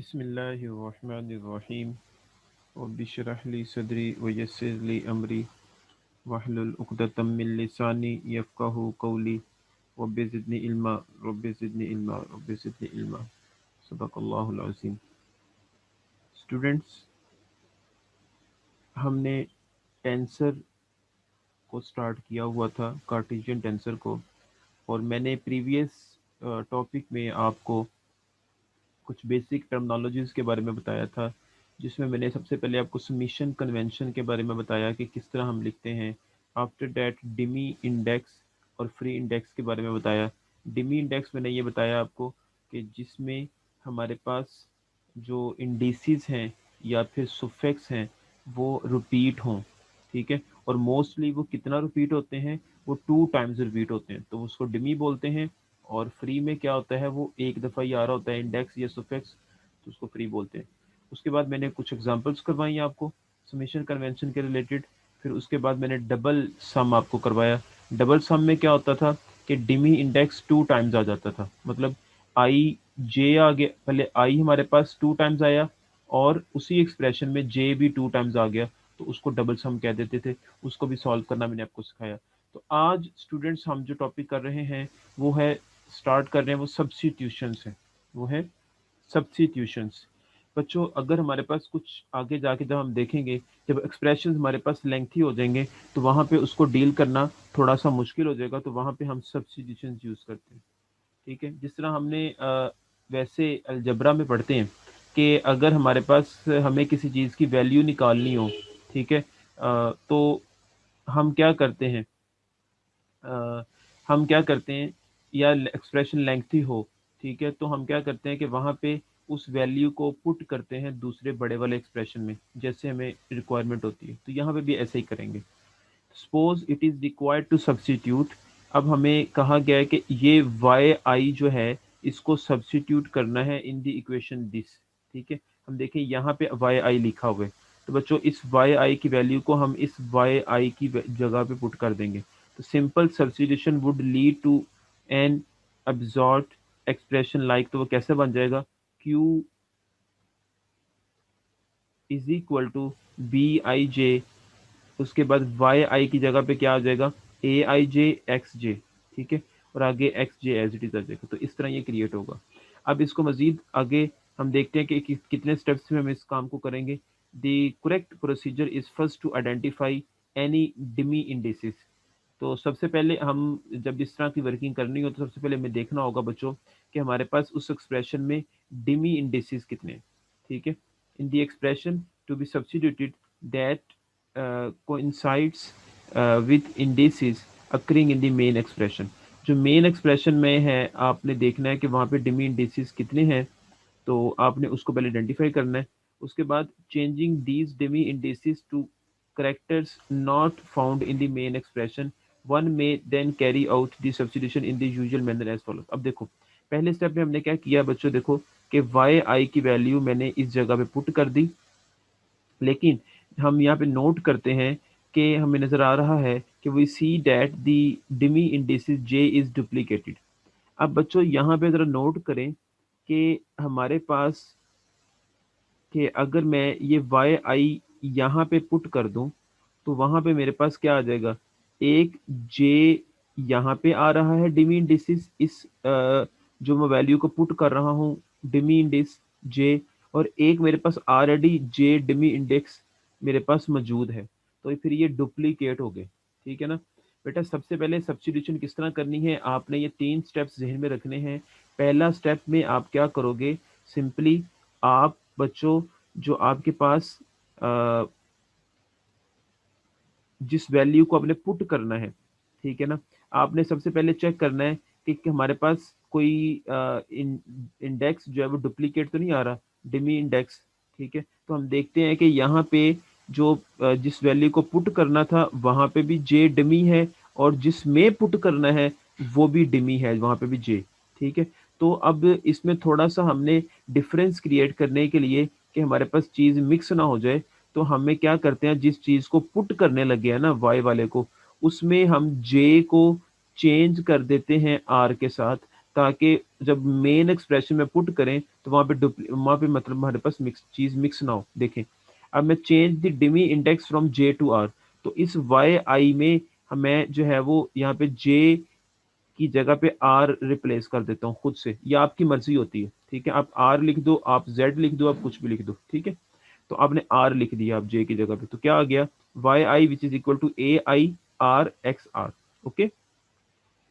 बिस्मिल्लाहिर्रहमानिर्रहीम रब्बिश्रह ली सदरी वयस्सिर ली अमरी वहलुल उक़दतम मिन लिसानी यफ़क़हू क़ौली रब्बि ज़िदनी इल्मा रब्बि ज़िदनी इल्मा रब्बि ज़िदनी इल्मा। सदक़ल्लाहुल अज़ीम। स्टूडेंट्स, हमने टेंसर को स्टार्ट किया हुआ था, कार्टेशियन टेंसर को, और मैंने प्रीवियस टॉपिक में आपको कुछ बेसिक टर्मिनोलॉजीज़ के बारे में बताया था, जिसमें मैंने सबसे पहले आपको समीशन कन्वेंशन के बारे में बताया कि किस तरह हम लिखते हैं। आफ्टर डैट डिमी इंडेक्स और फ्री इंडेक्स के बारे में बताया। डिमी इंडेक्स मैंने ये बताया आपको कि जिसमें हमारे पास जो इंडिसेस हैं या फिर सुफिक्स हैं वो रिपीट हों, ठीक है, और मोस्टली वो कितना रिपीट होते हैं, वो 2 टाइम्स रिपीट होते हैं, तो उसको डिमी बोलते हैं। और फ्री में क्या होता है, वो एक दफ़ा ही आ रहा होता है इंडेक्स या सुफिक्स, तो उसको फ्री बोलते हैं। उसके बाद मैंने कुछ एग्जांपल्स करवाई आपको समेशन कन्वेंशन के रिलेटेड। फिर उसके बाद मैंने डबल सम आपको करवाया। डबल सम में क्या होता था कि डिमी इंडेक्स 2 टाइम्स आ जाता था, मतलब आई जे आ गया, पहले आई हमारे पास 2 टाइम्स आया और उसी एक्सप्रेशन में जे भी 2 टाइम्स आ गया, तो उसको डबल सम कह देते थे। उसको भी सॉल्व करना मैंने आपको सिखाया। तो आज स्टूडेंट्स हम जो टॉपिक कर रहे हैं वो है, स्टार्ट कर रहे हैं, वो सब्स्टिट्यूशंस है, वो है सब्स्टिट्यूशंस। बच्चों, अगर हमारे पास कुछ आगे जाके जब हम देखेंगे, जब एक्सप्रेशंस हमारे पास लेंथी हो जाएंगे तो वहाँ पे उसको डील करना थोड़ा सा मुश्किल हो जाएगा, तो वहाँ पे हम सब्स्टिट्यूशंस यूज़ करते हैं, ठीक है। जिस तरह हमने वैसे अलजबरा में पढ़ते हैं कि अगर हमारे पास हमें किसी चीज़ की वैल्यू निकालनी हो, ठीक है, तो हम क्या करते हैं, अ, हम क्या करते हैं, या एक्सप्रेशन लेंथी हो, ठीक है, तो हम क्या करते हैं कि वहाँ पे उस वैल्यू को पुट करते हैं दूसरे बड़े वाले एक्सप्रेशन में, जैसे हमें रिक्वायरमेंट होती है। तो यहाँ पे भी ऐसे ही करेंगे। Suppose it is required to substitute. अब हमें कहा गया है कि ये वाई आई जो है इसको सब्स्टिट्यूट करना है इन द इक्वेशन दिस, ठीक है। हम देखें यहाँ पे वाई आई लिखा हुआ है, तो बच्चों इस वाई आई की वैल्यू को हम इस वाई आई की जगह पे पुट कर देंगे। तो simple substitution would lead to an absurd expression like, तो वो कैसे बन जाएगा, q is equal to b i j, उसके बाद वाई आई की जगह पे क्या आ जाएगा, ए आई जे एक्स जे, ठीक है, और आगे x J as it is आ जाएगा। तो इस तरह ये क्रिएट होगा। अब इसको मजीद आगे हम देखते हैं कि कितने स्टेप्स में हम इस काम को करेंगे। The correct procedure is first to identify any dummy indices. तो सबसे पहले हम जब इस तरह की वर्किंग करनी हो तो सबसे पहले हमें देखना होगा बच्चों कि हमारे पास उस एक्सप्रेशन में डिमी इंडिसेस कितने हैं, ठीक है। In the expression to be substituted that coincides with indices occurring in the main expression। जो मेन एक्सप्रेशन में है आपने देखना है कि वहाँ पे डिमी इंडिसेस कितने हैं, तो आपने उसको पहले आइडेंटिफाई करना है। उसके बाद changing these dummy indices to characters not found in the main expression, one may then carry out the substitution in the usual manner as follows। अब देखो पहले स्टेप में हमने क्या किया बच्चों, देखो कि वाई आई की वैल्यू मैंने इस जगह पे पुट कर दी, लेकिन हम यहाँ पे नोट करते हैं कि हमें नज़र आ रहा है कि we see that the dummy indices j is duplicated. अब बच्चों यहाँ पे ज़रा नोट करें कि हमारे पास, कि अगर मैं ये वाई आई यहाँ पे पुट कर दूँ तो वहाँ पे मेरे पास क्या आ जाएगा, एक जे यहाँ पे आ रहा है डिमी इंडिसेस, इस जो मैं वैल्यू को पुट कर रहा हूँ डिमी इंडेक्स जे, और एक मेरे पास ऑलरेडी जे डिमी इंडेक्स मेरे पास मौजूद है, तो फिर ये डुप्लीकेट हो गए, ठीक है ना। बेटा सबसे पहले सब्स्टिट्यूशन किस तरह करनी है, आपने ये 3 स्टेप्स जहन में रखने हैं। पहला स्टेप में आप क्या करोगे, सिंपली आप बच्चों जो आपके पास अ, जिस वैल्यू को आपने पुट करना है, ठीक है ना, आपने सबसे पहले चेक करना है कि हमारे पास कोई इंडेक्स जो है वो डुप्लीकेट तो नहीं आ रहा, डिमी इंडेक्स, ठीक है। तो हम देखते हैं कि यहाँ पे जो जिस वैल्यू को पुट करना था वहाँ पे भी जे डिमी है, और जिसमें पुट करना है वो भी डिमी है, वहाँ पे भी जे, ठीक है। तो अब इसमें थोड़ा सा हमने डिफरेंस क्रिएट करने के लिए कि हमारे पास चीज़ मिक्स ना हो जाए, तो हमें क्या करते हैं, जिस चीज को पुट करने लगे हैं ना वाई वाले को, उसमें हम जे को चेंज कर देते हैं आर के साथ, ताकि जब मेन एक्सप्रेशन में पुट करें तो वहां पे मतलब हमारे पास मिक्स ना हो। देखें, अब मैं change the dummy index from j to r, तो इस वाई आई में हमें जो है वो यहाँ पे जे की जगह पे आर रिप्लेस कर देता हूँ खुद से, ये आपकी मर्जी होती है। ठीक है, आप आर लिख दो, आप जेड लिख दो, आप कुछ भी लिख दो। ठीक है, तो आपने आर लिख दिया आप जे की जगह पे, तो क्या आ गया, Y I which is equal to A I R x R. Okay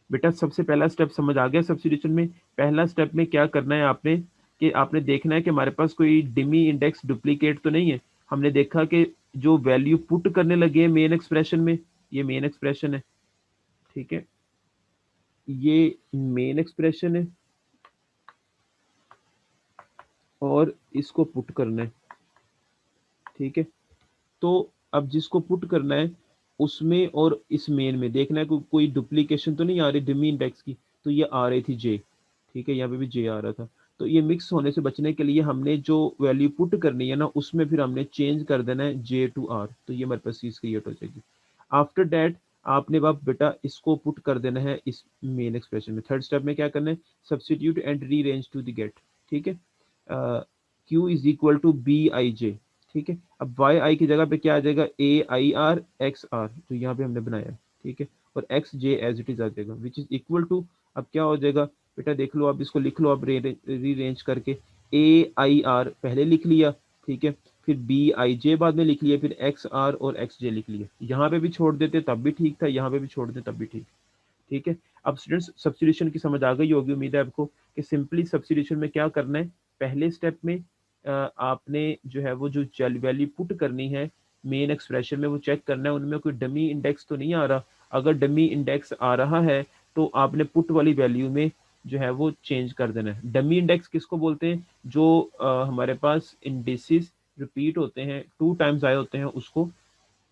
बेटा, सबसे पहला स्टेप समझ आ गया सब्स्टिट्यूशन में। पहला स्टेप में क्या करना है आपने, कि आपने देखना है कि हमारे पास कोई डिमी इंडेक्स डुप्लीकेट तो नहीं है। हमने देखा कि जो वैल्यू पुट करने लगे हैं मेन एक्सप्रेशन में, ये मेन एक्सप्रेशन है। ठीक है, ये मेन एक्सप्रेशन है और इसको पुट करना है। ठीक है, तो अब जिसको पुट करना है उसमें और इस मेन में देखना है कोई डुप्लीकेशन तो नहीं आ रही डिमी इंडेक्स की। तो ये आ रही थी जे। ठीक है, यहाँ पे भी जे आ रहा था। तो ये मिक्स होने से बचने के लिए हमने जो वैल्यू पुट करनी है ना, उसमें फिर हमने चेंज कर देना है जे टू आर, तो ये हमारे पास चीज क्रिएट हो जाएगी। आफ्टर दैट आपने अब बेटा इसको पुट कर देना है इस मेन एक्सप्रेशन में। थर्ड स्टेप में क्या करना है, substitute and rearrange to the get. ठीक है, q is equal to b i j. ठीक है, अब वाई आई की जगह पे क्या आ जाएगा, a I R x r, जो यहाँ पे हमने बनाया है। ठीक है, और x J as it is आ जाएगा विच इज इक्वल टू, अब क्या हो जाएगा बेटा, देख लो आप इसको लिख लो आप रीअरेंज करके। ए आई आर पहले लिख लिया, ठीक है, फिर बी आई जे बाद में लिख लिया, फिर एक्स आर और एक्स जे लिख लिया। यहाँ पे भी छोड़ देते तब भी ठीक था, यहाँ पे भी छोड़ देते तब भी ठीक। ठीक है, अब स्टूडेंट्स सब्स्टिट्यूशन की समझ आ गई होगी उम्मीद है आपको, कि सिंपली सब्स्टिट्यूशन में क्या करना है। पहले स्टेप में आपने जो है वो जो वैल्यू पुट करनी है मेन एक्सप्रेशन में, वो चेक करना है उनमें कोई डमी इंडेक्स तो नहीं आ रहा। अगर डमी इंडेक्स आ रहा है तो आपने पुट वाली वैल्यू में जो है वो चेंज कर देना है। डमी इंडेक्स किसको बोलते हैं, जो हमारे पास इंडेसिस रिपीट होते हैं, 2 टाइम्स आए होते हैं, उसको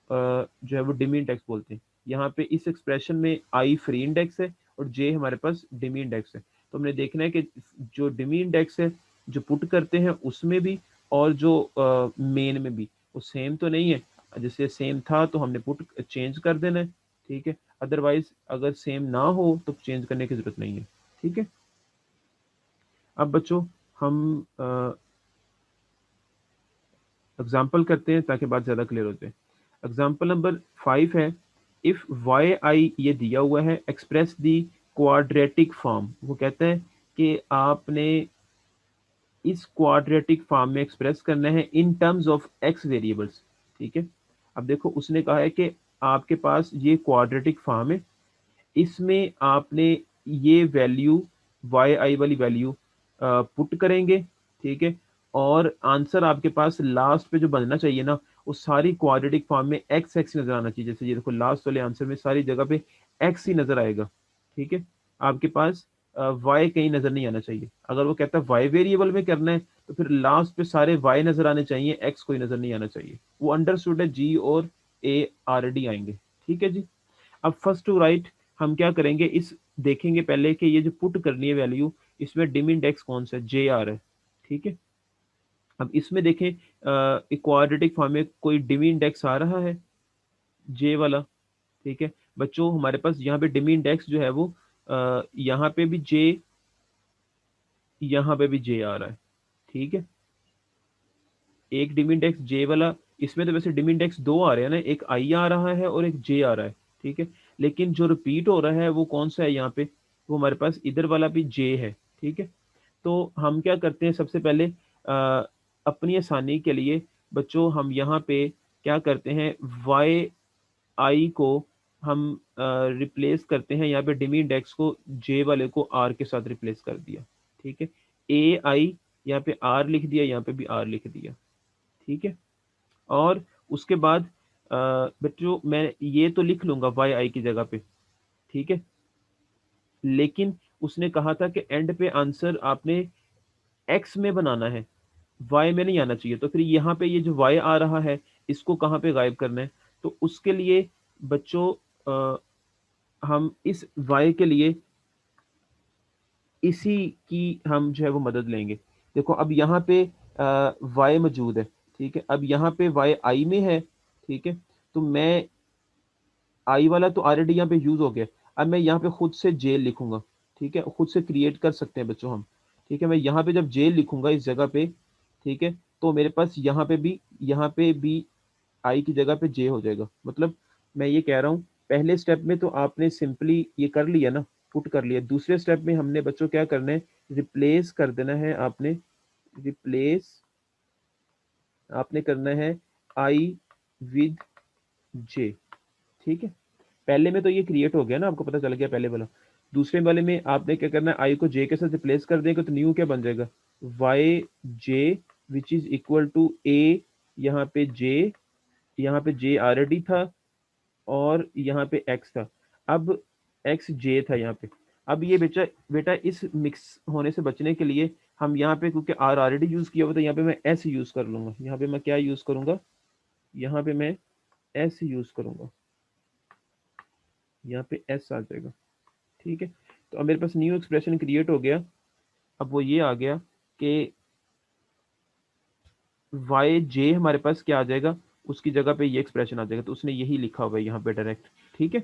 जो है वो डिमी इंडेक्स बोलते हैं। यहाँ पे इस एक्सप्रेशन में आई फ्री इंडेक्स है और जे हमारे पास डिमी इंडेक्स है। तो हमने देखना है कि जो डिमी इंडेक्स है जो पुट करते हैं उसमें भी और जो मेन में भी वो सेम तो नहीं है। जैसे सेम था तो हमने पुट चेंज कर देना है। ठीक है, अदरवाइज अगर सेम ना हो तो चेंज करने की जरूरत नहीं है। ठीक है, अब बच्चों हम एग्जाम्पल करते हैं ताकि बात ज़्यादा क्लियर हो जाए। एग्जाम्पल नंबर 5 है, इफ वाई आई ये दिया हुआ है, एक्सप्रेस दी क्वाड्रेटिक फॉर्म। वो कहते हैं कि आपने इस क्वाड्रेटिक फॉर्म में एक्सप्रेस करना है in terms of x variables. ठीक है, अब देखो उसने कहा है कि आपके पास ये क्वाड्रेटिक फॉर्म है, इसमें आपने ये वैल्यू वाई आई वाली वैल्यू पुट करेंगे। ठीक है, और आंसर आपके पास लास्ट पे जो बनना चाहिए ना, वो सारी क्वाड्रेटिक फॉर्म में एक्स एक्स नजर आना चाहिए। जैसे ये देखो लास्ट वाले आंसर में सारी जगह पे एक्स ही नजर आएगा। ठीक है, आपके पास वाई कहीं नजर नहीं आना चाहिए। अगर वो कहता है वाई वेरिएबल में करना है तो फिर लास्ट पे सारे वाई नजर आने चाहिए, एक्स कोई नजर नहीं आना चाहिए। वो अंडरस्टूड है, जी और ए ऑलरेडी आएंगे। ठीक है जी, अब फर्स्ट टू राइट हम क्या करेंगे, इस देखेंगे पहले कि ये जो पुट करनी है वैल्यू, इसमें डिम इंडेक्स कौन सा है, जे आ रहा है। ठीक है, अब इसमें देखें क्वाड्रेटिक फॉर्म में कोई डिमी इंडेक्स आ रहा है, जे वाला। ठीक है बच्चों, हमारे पास यहाँ पे डिमी इंडेक्स जो है वो यहाँ पे भी जे, यहाँ पे भी जे आ रहा है। ठीक है, एक डिम इंडेक्स जे वाला, इसमें तो वैसे डिम इंडेक्स दो आ रहे हैं ना, एक आई आ रहा है और एक जे आ रहा है। ठीक है, लेकिन जो रिपीट हो रहा है वो कौन सा है यहाँ पे, वो हमारे पास इधर वाला भी जे है। ठीक है, तो हम क्या करते हैं, सबसे पहले अपनी आसानी के लिए बच्चों हम यहाँ पे क्या करते हैं, वाई आई को हम रिप्लेस करते हैं, यहाँ पे डिमी इंडेक्स को जे वाले को आर के साथ रिप्लेस कर दिया। ठीक है, ए आई यहाँ पे आर लिख दिया, यहाँ पे भी आर लिख दिया। ठीक है, और उसके बाद बच्चों मैं ये तो लिख लूंगा वाई आई की जगह पे। ठीक है, लेकिन उसने कहा था कि एंड पे आंसर आपने एक्स में बनाना है, वाई में नहीं आना चाहिए। तो फिर यहाँ पे ये जो वाई आ रहा है इसको कहाँ पे गायब करना है, तो उसके लिए बच्चों हम इस वाई के लिए इसी की हम जो है वो मदद लेंगे। देखो अब यहाँ पे वाई मौजूद है। ठीक है, अब यहाँ पे वाई आई में है। ठीक है, तो मैं आई वाला तो ऑलरेडी यहाँ पे यूज हो गया, अब मैं यहाँ पे खुद से जे लिखूंगा। ठीक है, खुद से क्रिएट कर सकते हैं बच्चों हम। ठीक है, मैं यहाँ पे जब जे लिखूंगा इस जगह पे, ठीक है, तो मेरे पास यहाँ पे भी आई की जगह पे जे हो जाएगा। मतलब मैं ये कह रहा हूँ, पहले स्टेप में तो आपने सिंपली ये कर लिया ना, पुट कर लिया। दूसरे स्टेप में हमने बच्चों क्या करना है, रिप्लेस कर देना है आपने, रिप्लेस आपने करना है आई विद जे। ठीक है, पहले में तो ये क्रिएट हो गया ना, आपको पता चल गया पहले वाला। दूसरे वाले में आपने क्या करना है, आई को जे के साथ रिप्लेस कर देंगे तो न्यू क्या बन जाएगा, y j which is equal to a, यहाँ पे जे, यहाँ पे जे ऑलरेडी था और यहाँ पे एक्स था। अब एक्स जे था यहाँ पे। अब ये बेटा बेटा इस मिक्स होने से बचने के लिए हम यहाँ पे, क्योंकि आर ऑलरेडी यूज किया हुआ था, यहाँ पे मैं एस यूज कर लूंगा। यहाँ पे मैं क्या यूज करूंगा, यहाँ पे मैं एस यूज करूंगा, यहाँ पे एस आ जाएगा। ठीक है, तो अब मेरे पास न्यू एक्सप्रेशन क्रिएट हो गया। अब वो ये आ गया कि वाई जे हमारे पास क्या आ जाएगा, उसकी जगह पे ये एक्सप्रेशन आ जाएगा, तो उसने यही लिखा हुआ है यहाँ पे डायरेक्ट। ठीक है,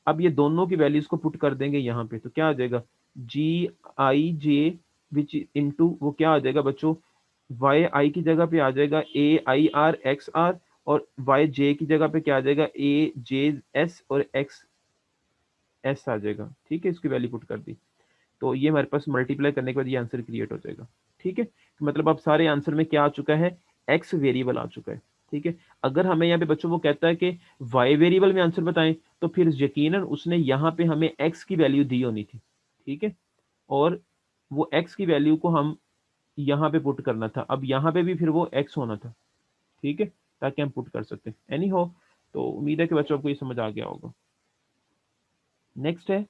अब ये दोनों की वैल्यूज को पुट कर देंगे यहाँ पे, तो क्या आ जाएगा, जी आई जे विच इनटू वो क्या आ जाएगा बच्चों, वाई आई की जगह पे आ जाएगा a I R x are, और वाई जे की जगह पे क्या आ जाएगा, ए जे एस और एक्स एस आ जाएगा। ठीक है, इसकी वैल्यू पुट कर दी, तो ये हमारे पास मल्टीप्लाई करने के बाद ये आंसर क्रिएट हो जाएगा। ठीक है, तो मतलब अब सारे आंसर में क्या आ चुका है, एक्स वेरिएबल आ चुका है। ठीक है, अगर हमें यहाँ पे बच्चों वो कहता है कि वाई वेरिएबल में आंसर बताएं, तो फिर यकीनन उसने यहाँ पे हमें एक्स की वैल्यू दी होनी थी। ठीक है, और वो एक्स की वैल्यू को हम यहाँ पे पुट करना था। अब यहाँ पे भी फिर वो एक्स होना था। ठीक है, ताकि हम पुट कर सकते हैं। एनी हो, तो उम्मीद है कि बच्चों को ये समझ आ गया होगा। नेक्स्ट है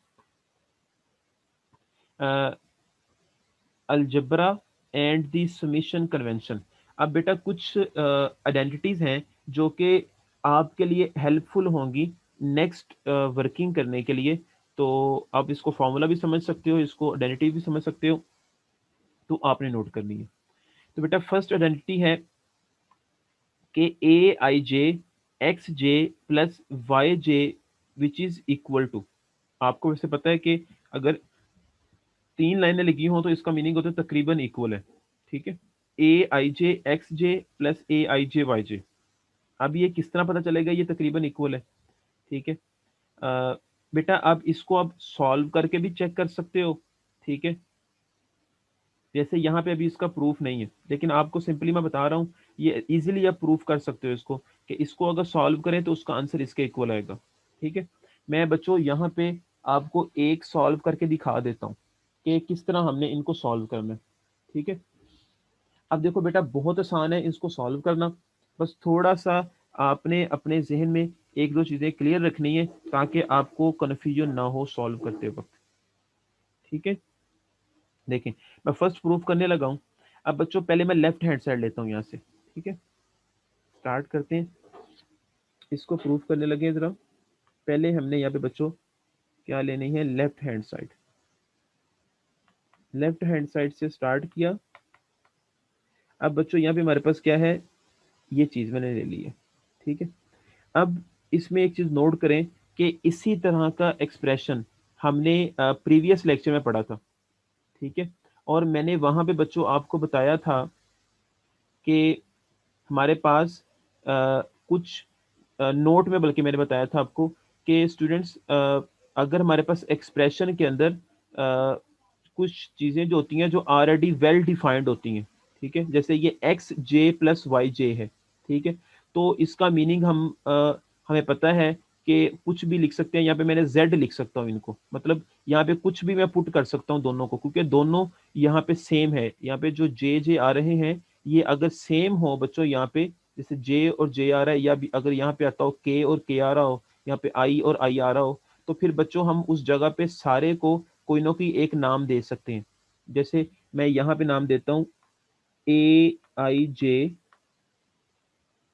algebra and the summation convention. अब बेटा कुछ आइडेंटिटीज हैं जो कि आपके लिए हेल्पफुल होंगी नेक्स्ट वर्किंग करने के लिए। तो आप इसको फॉर्मूला भी समझ सकते हो, इसको आइडेंटिटी भी समझ सकते हो, तो आपने नोट करनी है। तो बेटा फर्स्ट आइडेंटिटी है कि a I j x j plus y j which is equal to. आपको वैसे पता है कि अगर तीन लाइनें लिखी हो तो इसका मीनिंग होता है तकरीबन इक्वल है। ठीक है, ए आई जे एक्स जे प्लस ए आई जे वाई जे। अब ये किस तरह पता चलेगा ये तकरीबन इक्वल है। ठीक है, बेटा आप इसको आप सॉल्व करके भी चेक कर सकते हो। ठीक है, जैसे यहाँ पे अभी इसका प्रूफ नहीं है, लेकिन आपको सिंपली मैं बता रहा हूँ, ये इजीली आप प्रूफ कर सकते हो इसको, कि इसको अगर सॉल्व करें तो उसका आंसर इसके इक्वल आएगा। ठीक है, मैं बच्चों यहाँ पे आपको एक सॉल्व करके दिखा देता हूँ कि किस तरह हमने इनको सॉल्व करना है। ठीक है, अब देखो बेटा बहुत आसान है इसको सॉल्व करना, बस थोड़ा सा आपने अपने जहन में एक दो चीजें क्लियर रखनी है ताकि आपको कन्फ्यूजन ना हो सॉल्व करते वक्त। ठीक है, देखें मैं फर्स्ट प्रूफ करने लगा हूँ। अब बच्चों पहले मैं लेफ्ट हैंड साइड लेता हूँ यहाँ से। ठीक है, स्टार्ट करते हैं, इसको प्रूफ करने लगे जरा। पहले हमने यहाँ पे बच्चों क्या लेनी है, left hand side. Left hand side से स्टार्ट किया। अब बच्चों यहाँ पे हमारे पास क्या है, ये चीज मैंने ले ली है। ठीक है, अब इसमें एक चीज नोट करें कि इसी तरह का एक्सप्रेशन हमने प्रीवियस लेक्चर में पढ़ा था। ठीक है, और मैंने वहां पे बच्चों आपको बताया था कि हमारे पास कुछ नोट में, बल्कि मैंने बताया था आपको कि स्टूडेंट्स अगर हमारे पास एक्सप्रेशन के अंदर कुछ चीज़ें जो होती हैं जो ऑलरेडी वेल डिफाइंड होती हैं। ठीक है, जैसे ये एक्स जे प्लस वाई जे है। ठीक है, तो इसका मीनिंग हमें पता है कि कुछ भी लिख सकते हैं। यहाँ पे मैंने जेड लिख सकता हूँ इनको, मतलब यहाँ पे कुछ भी मैं पुट कर सकता हूँ दोनों को, क्योंकि दोनों यहाँ पे सेम है। यहाँ पे जो जे जे आ रहे हैं ये अगर सेम हो बच्चों, यहाँ पे जैसे जे और जे आ रहा है, या भी अगर यहाँ पे आता हो के और के आ रहा हो, यहाँ पे आई और आई आ रहा हो, तो फिर बच्चों हम उस जगह पे सारे को कोई ना कोई एक नाम दे सकते हैं। जैसे मैं यहाँ पे नाम देता हूँ ए आई जे,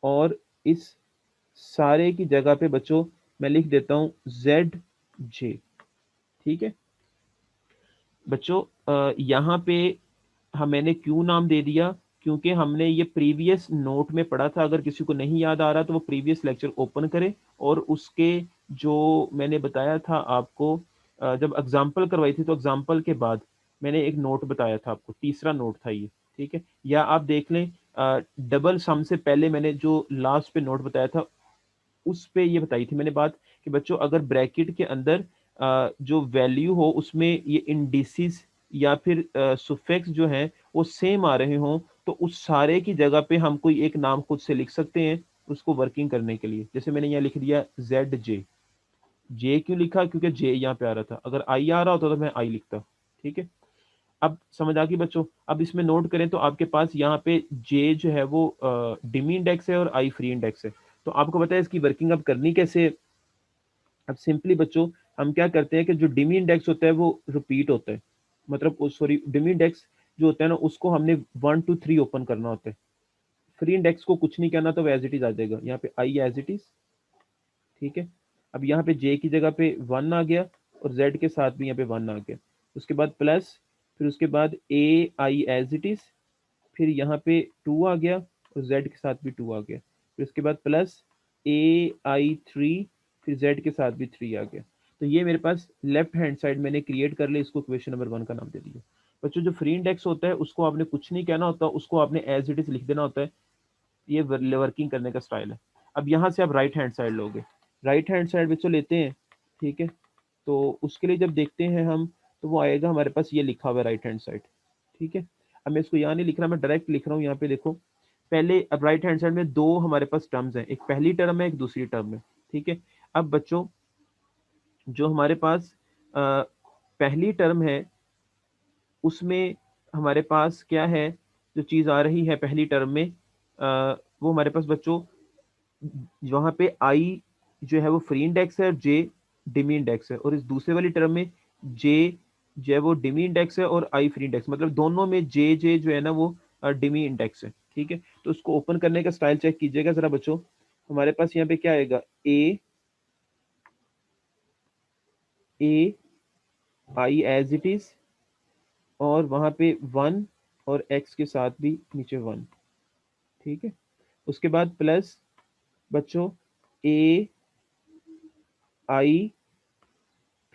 और इस सारे की जगह पे बच्चों मैं लिख देता हूँ जेड जे। ठीक है बच्चों, यहाँ पे मैंने क्यों नाम दे दिया, क्योंकि हमने ये प्रीवियस नोट में पढ़ा था। अगर किसी को नहीं याद आ रहा तो वो प्रीवियस लेक्चर ओपन करे और उसके जो मैंने बताया था आपको जब एग्जाम्पल करवाई थी तो एग्जाम्पल के बाद मैंने एक नोट बताया था आपको, तीसरा नोट था ये, ठीक है। या आप देख लें डबल सम से पहले मैंने जो लास्ट पे नोट बताया था उस पे ये बताई थी मैंने बात कि बच्चों अगर ब्रैकेट के अंदर जो वैल्यू हो उसमें ये इंडिसेस या फिर सुफिक्स जो है वो सेम आ रहे हों, तो उस सारे की जगह पे हम कोई एक नाम खुद से लिख सकते हैं उसको वर्किंग करने के लिए। जैसे मैंने यहाँ लिख दिया जेड जे। जे क्यों लिखा? क्योंकि जे यहाँ पे आ रहा था, अगर आई आ रहा होता तो मैं आई लिखता, ठीक है। अब समझ आ गई बच्चों? अब इसमें नोट करें तो आपके पास यहाँ पे जे जो है वो डिमी इंडेक्स है और आई फ्री इंडेक्स है। तो आपको पता है इसकी वर्किंग अब करनी कैसे है? अब सिंपली बच्चों हम क्या करते हैं कि जो डिमी इंडेक्स होता है वो रिपीट होता है, मतलब सॉरी डिमी इंडेक्स जो होता है ना उसको हमने 1 2 3 ओपन करना होता है। फ्री इंडेक्स को कुछ नहीं करना, तो एज इट इज आ जाएगा यहाँ पे आई एज इट इज, ठीक है। अब यहाँ पे जे की जगह पे 1 आ गया और जेड के साथ भी यहाँ पे 1 आ गया। उसके बाद प्लस, फिर उसके बाद ए आई एज इट इज, फिर यहाँ पे 2 आ गया और जेड के साथ भी 2 आ गया। फिर उसके बाद प्लस AI3, फिर जेड के साथ भी 3 आ गया। तो ये मेरे पास लेफ्ट हैंड साइड मैंने क्रिएट कर लिया, इसको क्वेश्चन नंबर 1 का नाम दे दिया। बच्चों जो फ्री इंडेक्स होता है उसको आपने कुछ नहीं कहना होता, उसको आपने एज इट इज लिख देना होता है। ये वर्किंग करने का स्टाइल है। अब यहाँ से आप राइट हैंड साइड लोगे, राइट हैंड साइड बच्चों लेते हैं, ठीक है। तो उसके लिए जब देखते हैं हम, तो वो आएगा हमारे पास ये लिखा हुआ है राइट हैंड साइड, ठीक है। अब मैं इसको यहाँ नहीं लिख रहा, मैं डायरेक्ट लिख रहा हूँ यहाँ पे देखो। पहले अब राइट हैंड साइड में दो हमारे पास टर्म्स हैं, एक पहली टर्म है एक दूसरी टर्म है, ठीक है। अब बच्चों जो हमारे पास पहली टर्म है उसमें हमारे पास क्या है, जो चीज़ आ रही है पहली टर्म में वो हमारे पास बच्चों वहां पे आई जो है वो फ्री इंडेक्स है और जे डिमी इंडेक्स है, और इस दूसरे वाली टर्म में जे जो है वो डिमी इंडेक्स है और आई फ्री इंडेक्स, मतलब दोनों में जे जे जो है ना वो डिमी इंडेक्स है, ठीक है। तो उसको ओपन करने का स्टाइल चेक कीजिएगा जरा बच्चों। हमारे पास यहाँ पे क्या आएगा, ए आई एज इट इज, और वहां पे 1 और एक्स के साथ भी नीचे 1, ठीक है। उसके बाद प्लस बच्चों ए आई,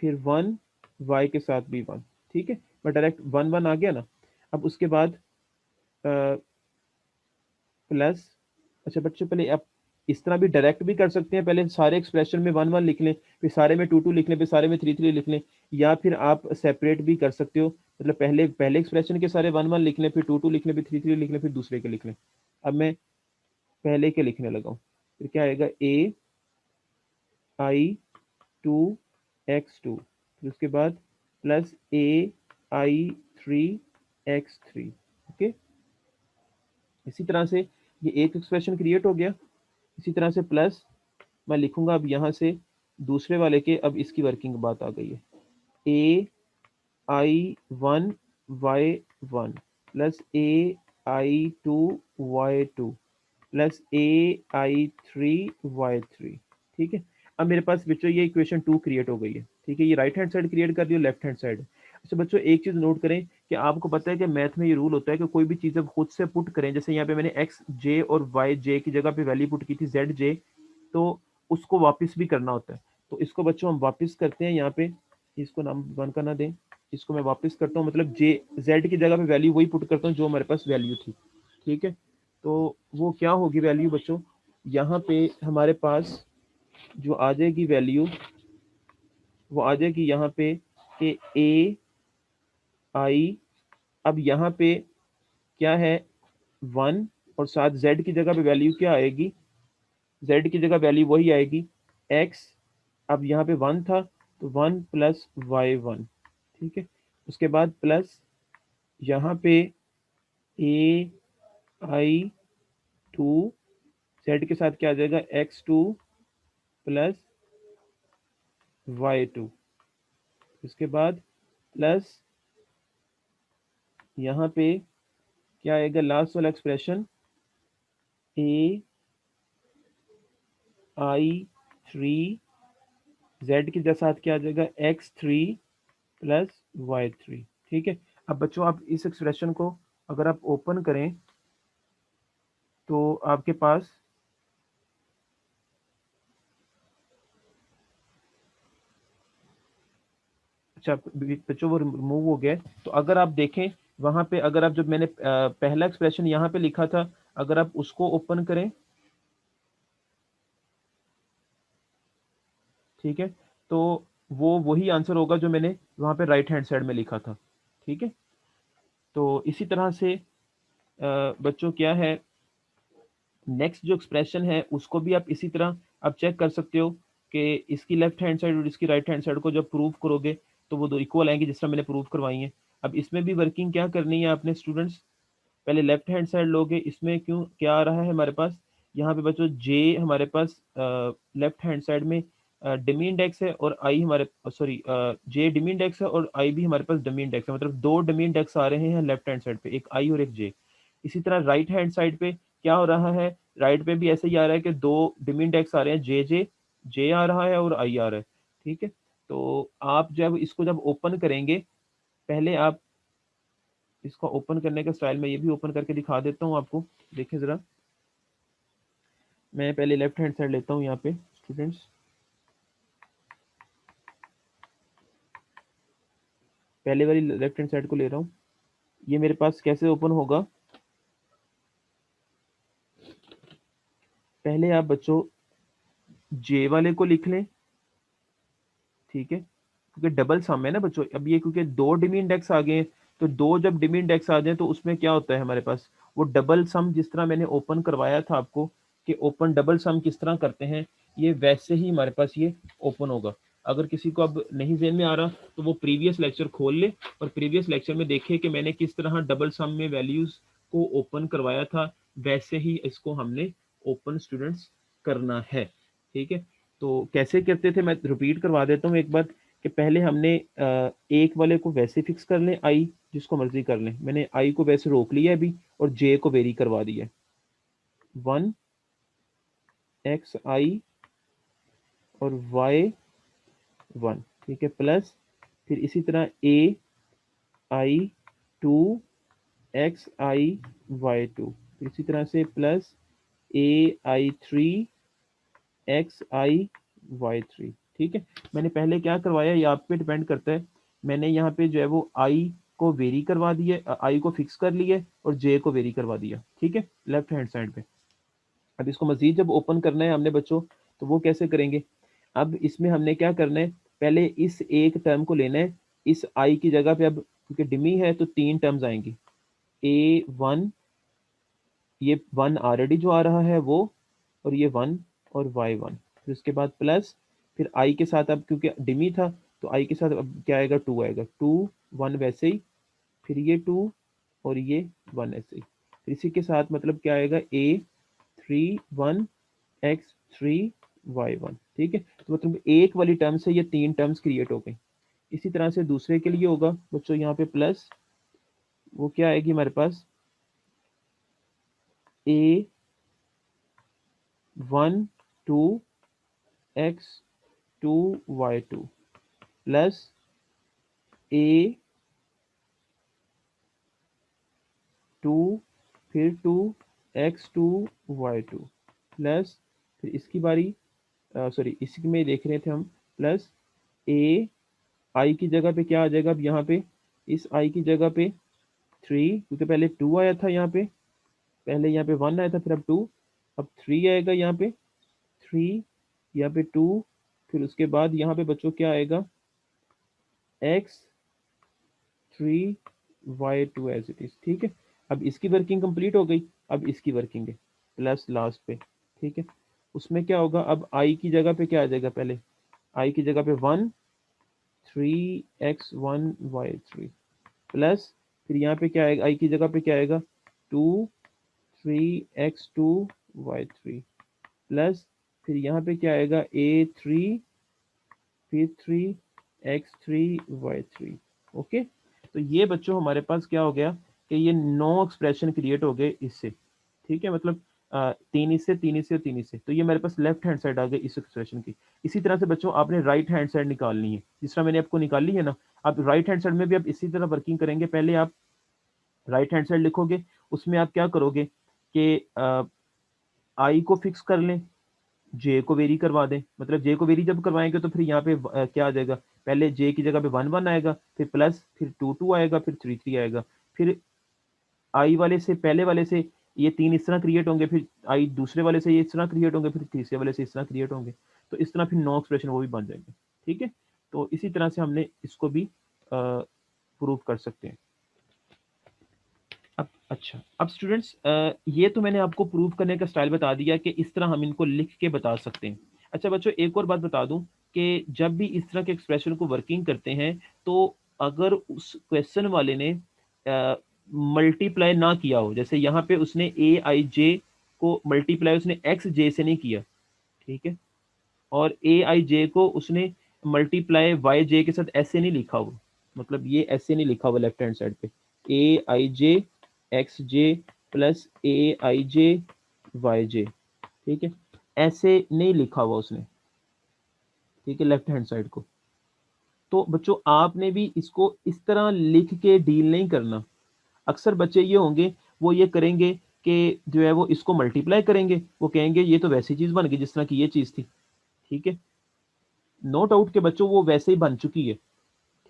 फिर 1 वाई के साथ भी 1, ठीक है। मैं डायरेक्ट 1 1 आ गया ना। अब उसके बाद प्लस, अच्छा बच्चों पहले आप इस तरह भी डायरेक्ट भी कर सकते हैं, पहले सारे एक्सप्रेशन में 1 1 लिख लें, फिर सारे में 2 2 लिख लें, फिर सारे में 3 3 लिख लें। या फिर आप सेपरेट भी कर सकते हो, मतलब पहले पहले एक्सप्रेशन के सारे 1 1 लिख लें, फिर 2 2 लिख लें, फिर 3 3 लिख लें, फिर दूसरे के लिख लें। अब मैं पहले के लिखने लगा हूँ। फिर क्या आएगा, AI 2 x 2, फिर उसके बाद प्लस AI 3 x 3, ओके। इसी तरह से ये एक एक्सप्रेशन क्रिएट हो गया। इसी तरह से प्लस मैं लिखूंगा अब यहाँ से दूसरे वाले के, अब इसकी वर्किंग बात आ गई है। AI 1 y 1 plus AI 2 y 2 plus AI 3 y 3, ठीक है। अब मेरे पास बच्चों ये इक्वेशन 2 क्रिएट हो गई है, ठीक है। ये राइट हैंड साइड क्रिएट कर दी, लेफ्ट हैंड साइड। अच्छा बच्चों एक चीज नोट करें कि आपको पता है कि मैथ में ये रूल होता है कि कोई भी चीज जब खुद से पुट करें, जैसे यहाँ पे मैंने एक्स जे और वाई जे की जगह पे वैल्यू पुट की थी जेड जे, तो उसको वापस भी करना होता है। तो इसको बच्चों हम वापस करते हैं यहाँ पे, इसको नाम 1 का ना दें, इसको मैं वापस करता हूँ, मतलब जे जेड की जगह पे वैल्यू वही पुट करता हूँ जो हमारे पास वैल्यू थी, ठीक है। तो वो क्या होगी वैल्यू बच्चों, यहाँ पे हमारे पास जो आ जाएगी वैल्यू, वो आ जाएगी यहाँ पे कि AI, अब यहाँ पे क्या है 1, और साथ z की जगह पे वैल्यू क्या आएगी, z की जगह वैल्यू वही आएगी x। अब यहाँ पे 1 था तो 1 प्लस y 1, ठीक है। उसके बाद प्लस यहाँ पे AI 2, z के साथ क्या आ जाएगा x 2 प्लस y 2। इसके बाद प्लस यहाँ पे क्या आएगा लास्ट वाला एक्सप्रेशन, AI 3 जेड के साथ क्या आ जाएगा x 3 प्लस y 3, ठीक है। अब बच्चों आप इस एक्सप्रेशन को अगर आप ओपन करें तो आपके पास अच्छा बच्चों वो रिमूव हो गया है। तो अगर आप देखें वहां पे, अगर आप जब मैंने पहला एक्सप्रेशन यहाँ पे लिखा था, अगर आप उसको ओपन करें, ठीक है, तो वो वही आंसर होगा जो मैंने वहां पे राइट हैंड साइड में लिखा था। ठीक है, तो इसी तरह से बच्चों क्या है, नेक्स्ट जो एक्सप्रेशन है उसको भी आप इसी तरह आप चेक कर सकते हो कि इसकी लेफ्ट हैंड साइड और इसकी राइट हैंड साइड को जब प्रूव करोगे तो वो दो इक्वल आएंगे जिस तरह मैंने प्रूव करवाई है। अब इसमें भी वर्किंग क्या करनी है आपने स्टूडेंट्स, पहले लेफ्ट हैंड साइड लोगे, इसमें क्यों क्या आ रहा है हमारे पास, यहाँ पे बच्चों जे हमारे पास लेफ्ट हैंड साइड में डमी इंडेक्स है और आई हमारे सॉरी जे डमी इंडेक्स है और आई भी हमारे पास डमी इंडेक्स है, मतलब दो डमी इंडेक्स आ रहे हैं लेफ्ट हैंड साइड पे, एक आई और एक जे। इसी तरह राइट हैंड साइड पे क्या हो रहा है, राइट पे भी ऐसे ही आ रहा है कि दो डमी इंडेक्स आ रहे हैं, जे जे जे आ रहा है और आई आ रहा है। ठीक है, तो आप जब इसको जब ओपन करेंगे, पहले आप इसको ओपन करने का स्टाइल में ये भी ओपन करके दिखा देता हूँ आपको, देखिए जरा। मैं पहले लेफ्ट हैंड साइड लेता हूँ यहाँ पे स्टूडेंट्स, पहले वाली लेफ्ट हैंड साइड को ले रहा हूँ। ये मेरे पास कैसे ओपन होगा, पहले आप बच्चों जे वाले को लिख लें, ठीक है, क्योंकि डबल सम है ना बच्चों, अब ये क्योंकि दो डिमी इंडेक्स आ गए हैं, तो दो जब डिमी इंडेक्स आ जाए तो उसमें क्या होता है हमारे पास, वो डबल सम जिस तरह मैंने ओपन करवाया था आपको कि ओपन डबल सम किस तरह करते हैं, ये वैसे ही हमारे पास ये ओपन होगा। अगर किसी को अब नहीं ज़हन में आ रहा तो वो प्रीवियस लेक्चर खोल ले और प्रीवियस लेक्चर में देखे कि मैंने किस तरह डबल सम में वैल्यूज को ओपन करवाया था, वैसे ही इसको हमने ओपन स्टूडेंट्स करना है। ठीक है, तो कैसे करते थे मैं रिपीट करवा देता हूँ एक बार, कि पहले हमने एक वाले को वैसे फिक्स कर लें, आई जिसको मर्जी कर लें, मैंने आई को वैसे रोक लिया अभी और जे को वेरी करवा दिया, 1 xi और y 1, ठीक है, प्लस फिर इसी तरह ai2 xi y2, इसी तरह से प्लस ai3 xi y3। ठीक है, मैंने पहले क्या करवाया ये आप पे डिपेंड करता है, मैंने यहाँ पे जो है वो आई को वेरी करवा दिया, आई को फिक्स कर लिया और जे को वेरी करवा दिया। ठीक है, लेफ्ट हैंड साइड पे। अब इसको मजीद जब ओपन करना है हमने बच्चों, तो वो कैसे करेंगे, अब इसमें हमने क्या करना है, पहले इस एक टर्म को लेना है, इस आई की जगह पे, अब क्योंकि डिमी है तो तीन टर्म्स आएंगी, a1, ये वन ऑलरेडी जो आ रहा है वो, और ये 1 और y1, फिर उसके बाद प्लस, फिर आई के साथ अब क्योंकि डिमी था तो आई के साथ अब क्या आएगा, 2 आएगा, 2 1 वैसे ही, फिर ये 2 और ये 1 ऐसे ही, फिर इसी के साथ मतलब क्या आएगा, a3 1 x3 y1। ठीक है, तो मतलब एक वाली टर्म से ये तीन टर्म्स क्रिएट हो गई। इसी तरह से दूसरे के लिए होगा बच्चों, यहाँ पे प्लस, वो क्या आएगी हमारे पास, a1 2 x2 y2 plus a2 फिर 2 x2 y2 प्लस फिर इसकी बारी, सॉरी इसी में देख रहे थे हम, प्लस ए आई की जगह पे क्या आ जाएगा, अब यहाँ पे इस आई की जगह पे 3, क्योंकि पहले 2 आया था यहाँ पे, पहले यहाँ पे 1 आया था फिर अब 2, अब 3 आएगा यहाँ पे, 3 यहाँ पे 2, फिर उसके बाद यहाँ पे बच्चों क्या आएगा, x3 y2 as it is. ठीक है, अब इसकी वर्किंग कंप्लीट हो गई, अब इसकी वर्किंग है प्लस लास्ट पे। ठीक है, उसमें क्या होगा, अब आई की जगह पे क्या आ जाएगा, पहले आई की जगह पे 1 3 x1 y3 प्लस फिर यहाँ पे क्या आएगा, आई की जगह पे क्या आएगा, 2 3 x2 y3 प्लस फिर यहाँ पे क्या आएगा, a3 फिर 3 x3 y3। ओके, तो ये बच्चों हमारे पास क्या हो गया कि ये 9 एक्सप्रेशन क्रिएट हो गए इससे। ठीक है, मतलब तीन इससे, तीन इससे और तीन इससे, तो ये मेरे पास लेफ्ट हैंड साइड आ गई इस एक्सप्रेशन की। इसी तरह से बच्चों आपने राइट हैंड साइड निकालनी है, जिस तरह मैंने आपको निकाली है ना, आप राइट हैंड साइड में भी आप इसी तरह वर्किंग करेंगे। पहले आप राइट हैंड साइड लिखोगे, उसमें आप क्या करोगे कि आई को फिक्स कर लें, जे को वेरी करवा दें, मतलब जे को वेरी जब करवाएंगे तो फिर यहाँ पे क्या आ जाएगा, पहले जे की जगह पे 1 1 आएगा, फिर प्लस, फिर 2 2 आएगा, फिर 3 3 आएगा, फिर आई वाले से पहले वाले से ये तीन इस तरह क्रिएट होंगे, फिर आई दूसरे वाले से ये इस तरह क्रिएट होंगे, फिर तीसरे वाले से इस तरह क्रिएट होंगे, तो इस तरह फिर नो एक्सप्रेशन वो भी बन जाएंगे। ठीक है, तो इसी तरह से हमने इसको भी प्रूव कर सकते हैं। अब अच्छा, अब स्टूडेंट्स ये तो मैंने आपको प्रूव करने का स्टाइल बता दिया कि इस तरह हम इनको लिख के बता सकते हैं। अच्छा बच्चों, एक और बात बता दूं कि जब भी इस तरह के एक्सप्रेशन को वर्किंग करते हैं, तो अगर उस क्वेश्चन वाले ने मल्टीप्लाई ना किया हो, जैसे यहाँ पे उसने ए आई जे को मल्टीप्लाई उसने एक्स जे से नहीं किया, ठीक है, और ए आई जे को उसने मल्टीप्लाई वाई जे के साथ ऐसे नहीं लिखा हुआ, मतलब ये ऐसे नहीं लिखा हुआ लेफ्ट हैंड साइड पे, ए आई जे एक्स जे प्लस ए आई जे वाई जे, ठीक है, ऐसे नहीं लिखा हुआ उसने, ठीक है, लेफ्ट हैंड साइड को। तो बच्चों आपने भी इसको इस तरह लिख के डील नहीं करना। अक्सर बच्चे ये होंगे, वो ये करेंगे कि जो है वो इसको मल्टीप्लाई करेंगे, वो कहेंगे ये तो वैसी चीज बन गई जिस तरह की ये चीज थी, ठीक है, नो डाउट के बच्चों वो वैसे ही बन चुकी है,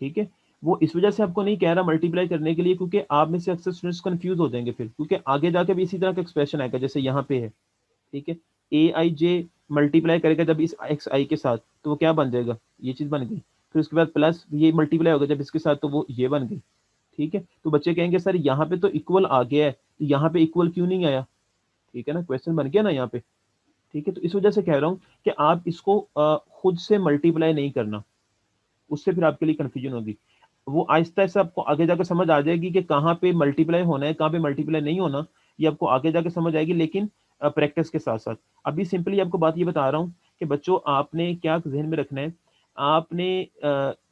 ठीक है। वो इस वजह से आपको नहीं कह रहा मल्टीप्लाई करने के लिए, क्योंकि आप में से अक्सर स्टूडेंट्स कंफ्यूज हो जाएंगे फिर, क्योंकि आगे जाके भी इसी तरह का एक्सप्रेशन आएगा जैसे यहाँ पे है, ठीक है, ए आई जे मल्टीप्लाई करेगा जब इस एक्स आई के साथ, तो वो क्या बन जाएगा, ये चीज बन गई, फिर उसके बाद प्लस ये मल्टीप्लाई होगा जब इसके साथ, तो वो ये बन गई, ठीक है। तो बच्चे कहेंगे सर यहाँ पे तो इक्वल आ गया है, तो यहाँ पे इक्वल क्यों नहीं आया, ठीक है ना, क्वेश्चन बन गया ना यहाँ पे, ठीक है। तो इस वजह से कह रहा हूँ कि आप इसको खुद से मल्टीप्लाई नहीं करना, उससे फिर आपके लिए कंफ्यूजन होगी। वो आहिस्ता आहिस्ता आपको आगे जाकर समझ आ जाएगी कि कहाँ पे मल्टीप्लाई होना है, कहाँ पे मल्टीप्लाई नहीं होना, ये आपको आगे जाकर समझ आएगी, लेकिन प्रैक्टिस के साथ साथ। अभी सिंपली आपको बात ये बता रहा हूँ कि बच्चों आपने क्या जहन में रखना है, आपने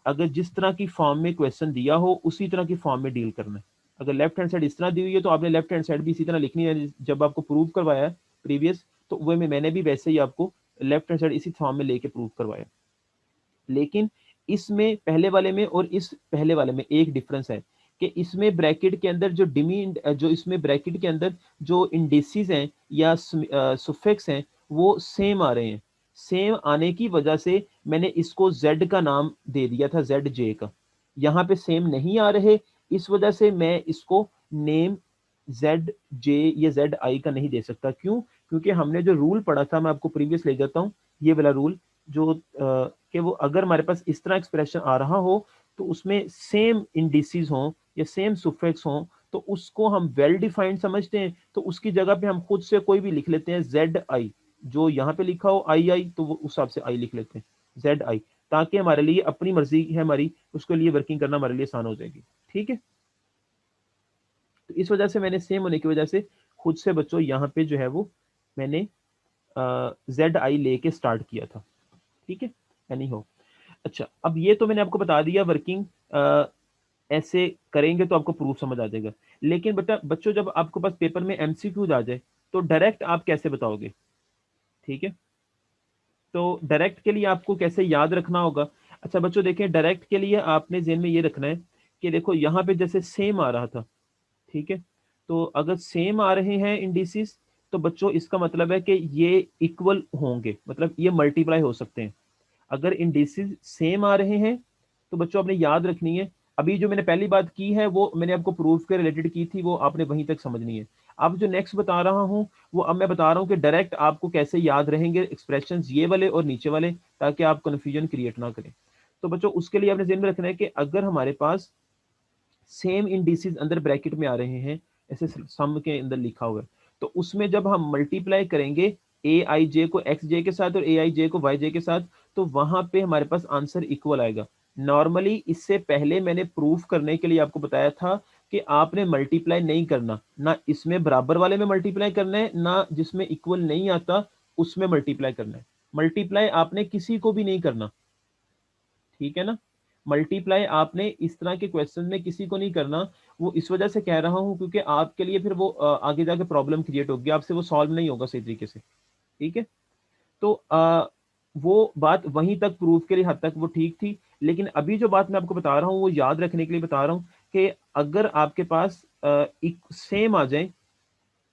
अगर जिस तरह की फॉर्म में क्वेश्चन दिया हो उसी तरह की फॉर्म में डील करना है। अगर लेफ्ट हैंड साइड इस तरह दी हुई है तो आपने लेफ्ट हैंड साइड भी इसी तरह लिखनी है, जब आपको प्रूव करवाया है प्रीवियस, तो वो मैंने भी वैसे ही आपको लेफ्ट हैंड साइड इसी फॉर्म में लेके प्रूव करवाया। लेकिन इसमें पहले वाले में और इस पहले वाले में एक डिफरेंस है कि इसमें ब्रैकेट के अंदर जो डिमी जो इसमें ब्रैकेट के अंदर जो इंडिसेस हैं या सुफिक्स हैं वो सेम आ रहे हैं। सेम आने की वजह से मैंने इसको z का नाम दे दिया था, जेड जे का। यहाँ पे सेम नहीं आ रहे, इस वजह से मैं इसको नेम जेड जे या जेड आई का नहीं दे सकता। क्यों? क्योंकि हमने जो रूल पढ़ा था, मैं आपको प्रीवियस ले जाता हूँ, ये वाला रूल जो कि वो अगर हमारे पास इस तरह एक्सप्रेशन आ रहा हो तो उसमें सेम इंडिसेस हों या सेम सुफिक्स हों, तो उसको हम वेल डिफाइंड समझते हैं, तो उसकी जगह पे हम खुद से कोई भी लिख लेते हैं जेड आई, जो यहाँ पे लिखा हो आई आई, तो वो उस हिसाब से आई लिख लेते हैं, जेड आई, ताकि हमारे लिए अपनी मर्जी है हमारी, उसके लिए वर्किंग करना हमारे लिए आसान हो जाएगी। ठीक है, तो इस वजह से मैंने सेम होने की वजह से खुद से बच्चों यहाँ पे जो है वो मैंने जेड आई लेके स्टार्ट किया था। ठीक है, एनी हो। अच्छा, अब ये तो मैंने आपको बता दिया वर्किंग ऐसे करेंगे तो आपको प्रूफ समझ आ जाएगा। लेकिन बेटा बच्चों, जब आपके पास पेपर में एमसीक्यूज आ जाए तो डायरेक्ट आप कैसे बताओगे? ठीक है, तो डायरेक्ट के लिए आपको कैसे याद रखना होगा? अच्छा बच्चों देखें, डायरेक्ट के लिए आपने जेहन में ये रखना है कि देखो यहाँ पे जैसे सेम आ रहा था, ठीक है, तो अगर सेम आ रहे हैं इंडिसेस, तो बच्चों इसका मतलब है कि ये इक्वल होंगे, मतलब ये मल्टीप्लाई हो सकते हैं। अगर इंडिसेस सेम आ रहे हैं तो बच्चों आपने याद रखनी है, अभी जो मैंने पहली बात की है वो मैंने आपको प्रूफ के रिलेटेड की थी, वो आपने वहीं तक समझनी है। अब जो नेक्स्ट बता रहा हूँ वो अब मैं बता रहा हूँ कि डायरेक्ट आपको कैसे याद रहेंगे एक्सप्रेशन ये वाले और नीचे वाले, ताकि आप कंफ्यूजन क्रिएट ना करें। तो बच्चों उसके लिए आपने ध्यान में रखना है कि अगर हमारे पास सेम इंडिसेस अंदर ब्रैकेट में आ रहे हैं, ऐसे सम के अंदर लिखा हुआ है, तो उसमें जब हम मल्टीप्लाई करेंगे ए आई जे को एक्स जे के साथ और ए आई जे को वाई जे के साथ, तो वहां पे हमारे पास आंसर इक्वल आएगा। नॉर्मली इससे पहले मैंने प्रूफ करने के लिए आपको बताया था कि आपने मल्टीप्लाई नहीं करना, ना इसमें बराबर वाले में मल्टीप्लाई करना है, ना जिसमें इक्वल नहीं आता उसमें मल्टीप्लाई करना है। मल्टीप्लाई आपने किसी को भी नहीं करना, ठीक है ना, मल्टीप्लाई आपने इस तरह के क्वेश्चन में किसी को नहीं करना। वो इस वजह से कह रहा हूं क्योंकि आपके लिए फिर वो आगे जाके प्रॉब्लम क्रिएट होगी, आपसे वो सॉल्व नहीं होगा सही तरीके से। ठीक है, तो वो बात वहीं तक प्रूफ के लिए हद तक वो ठीक थी, लेकिन अभी जो बात मैं आपको बता रहा हूँ वो याद रखने के लिए बता रहा हूँ कि अगर आपके पास एक सेम आ जाए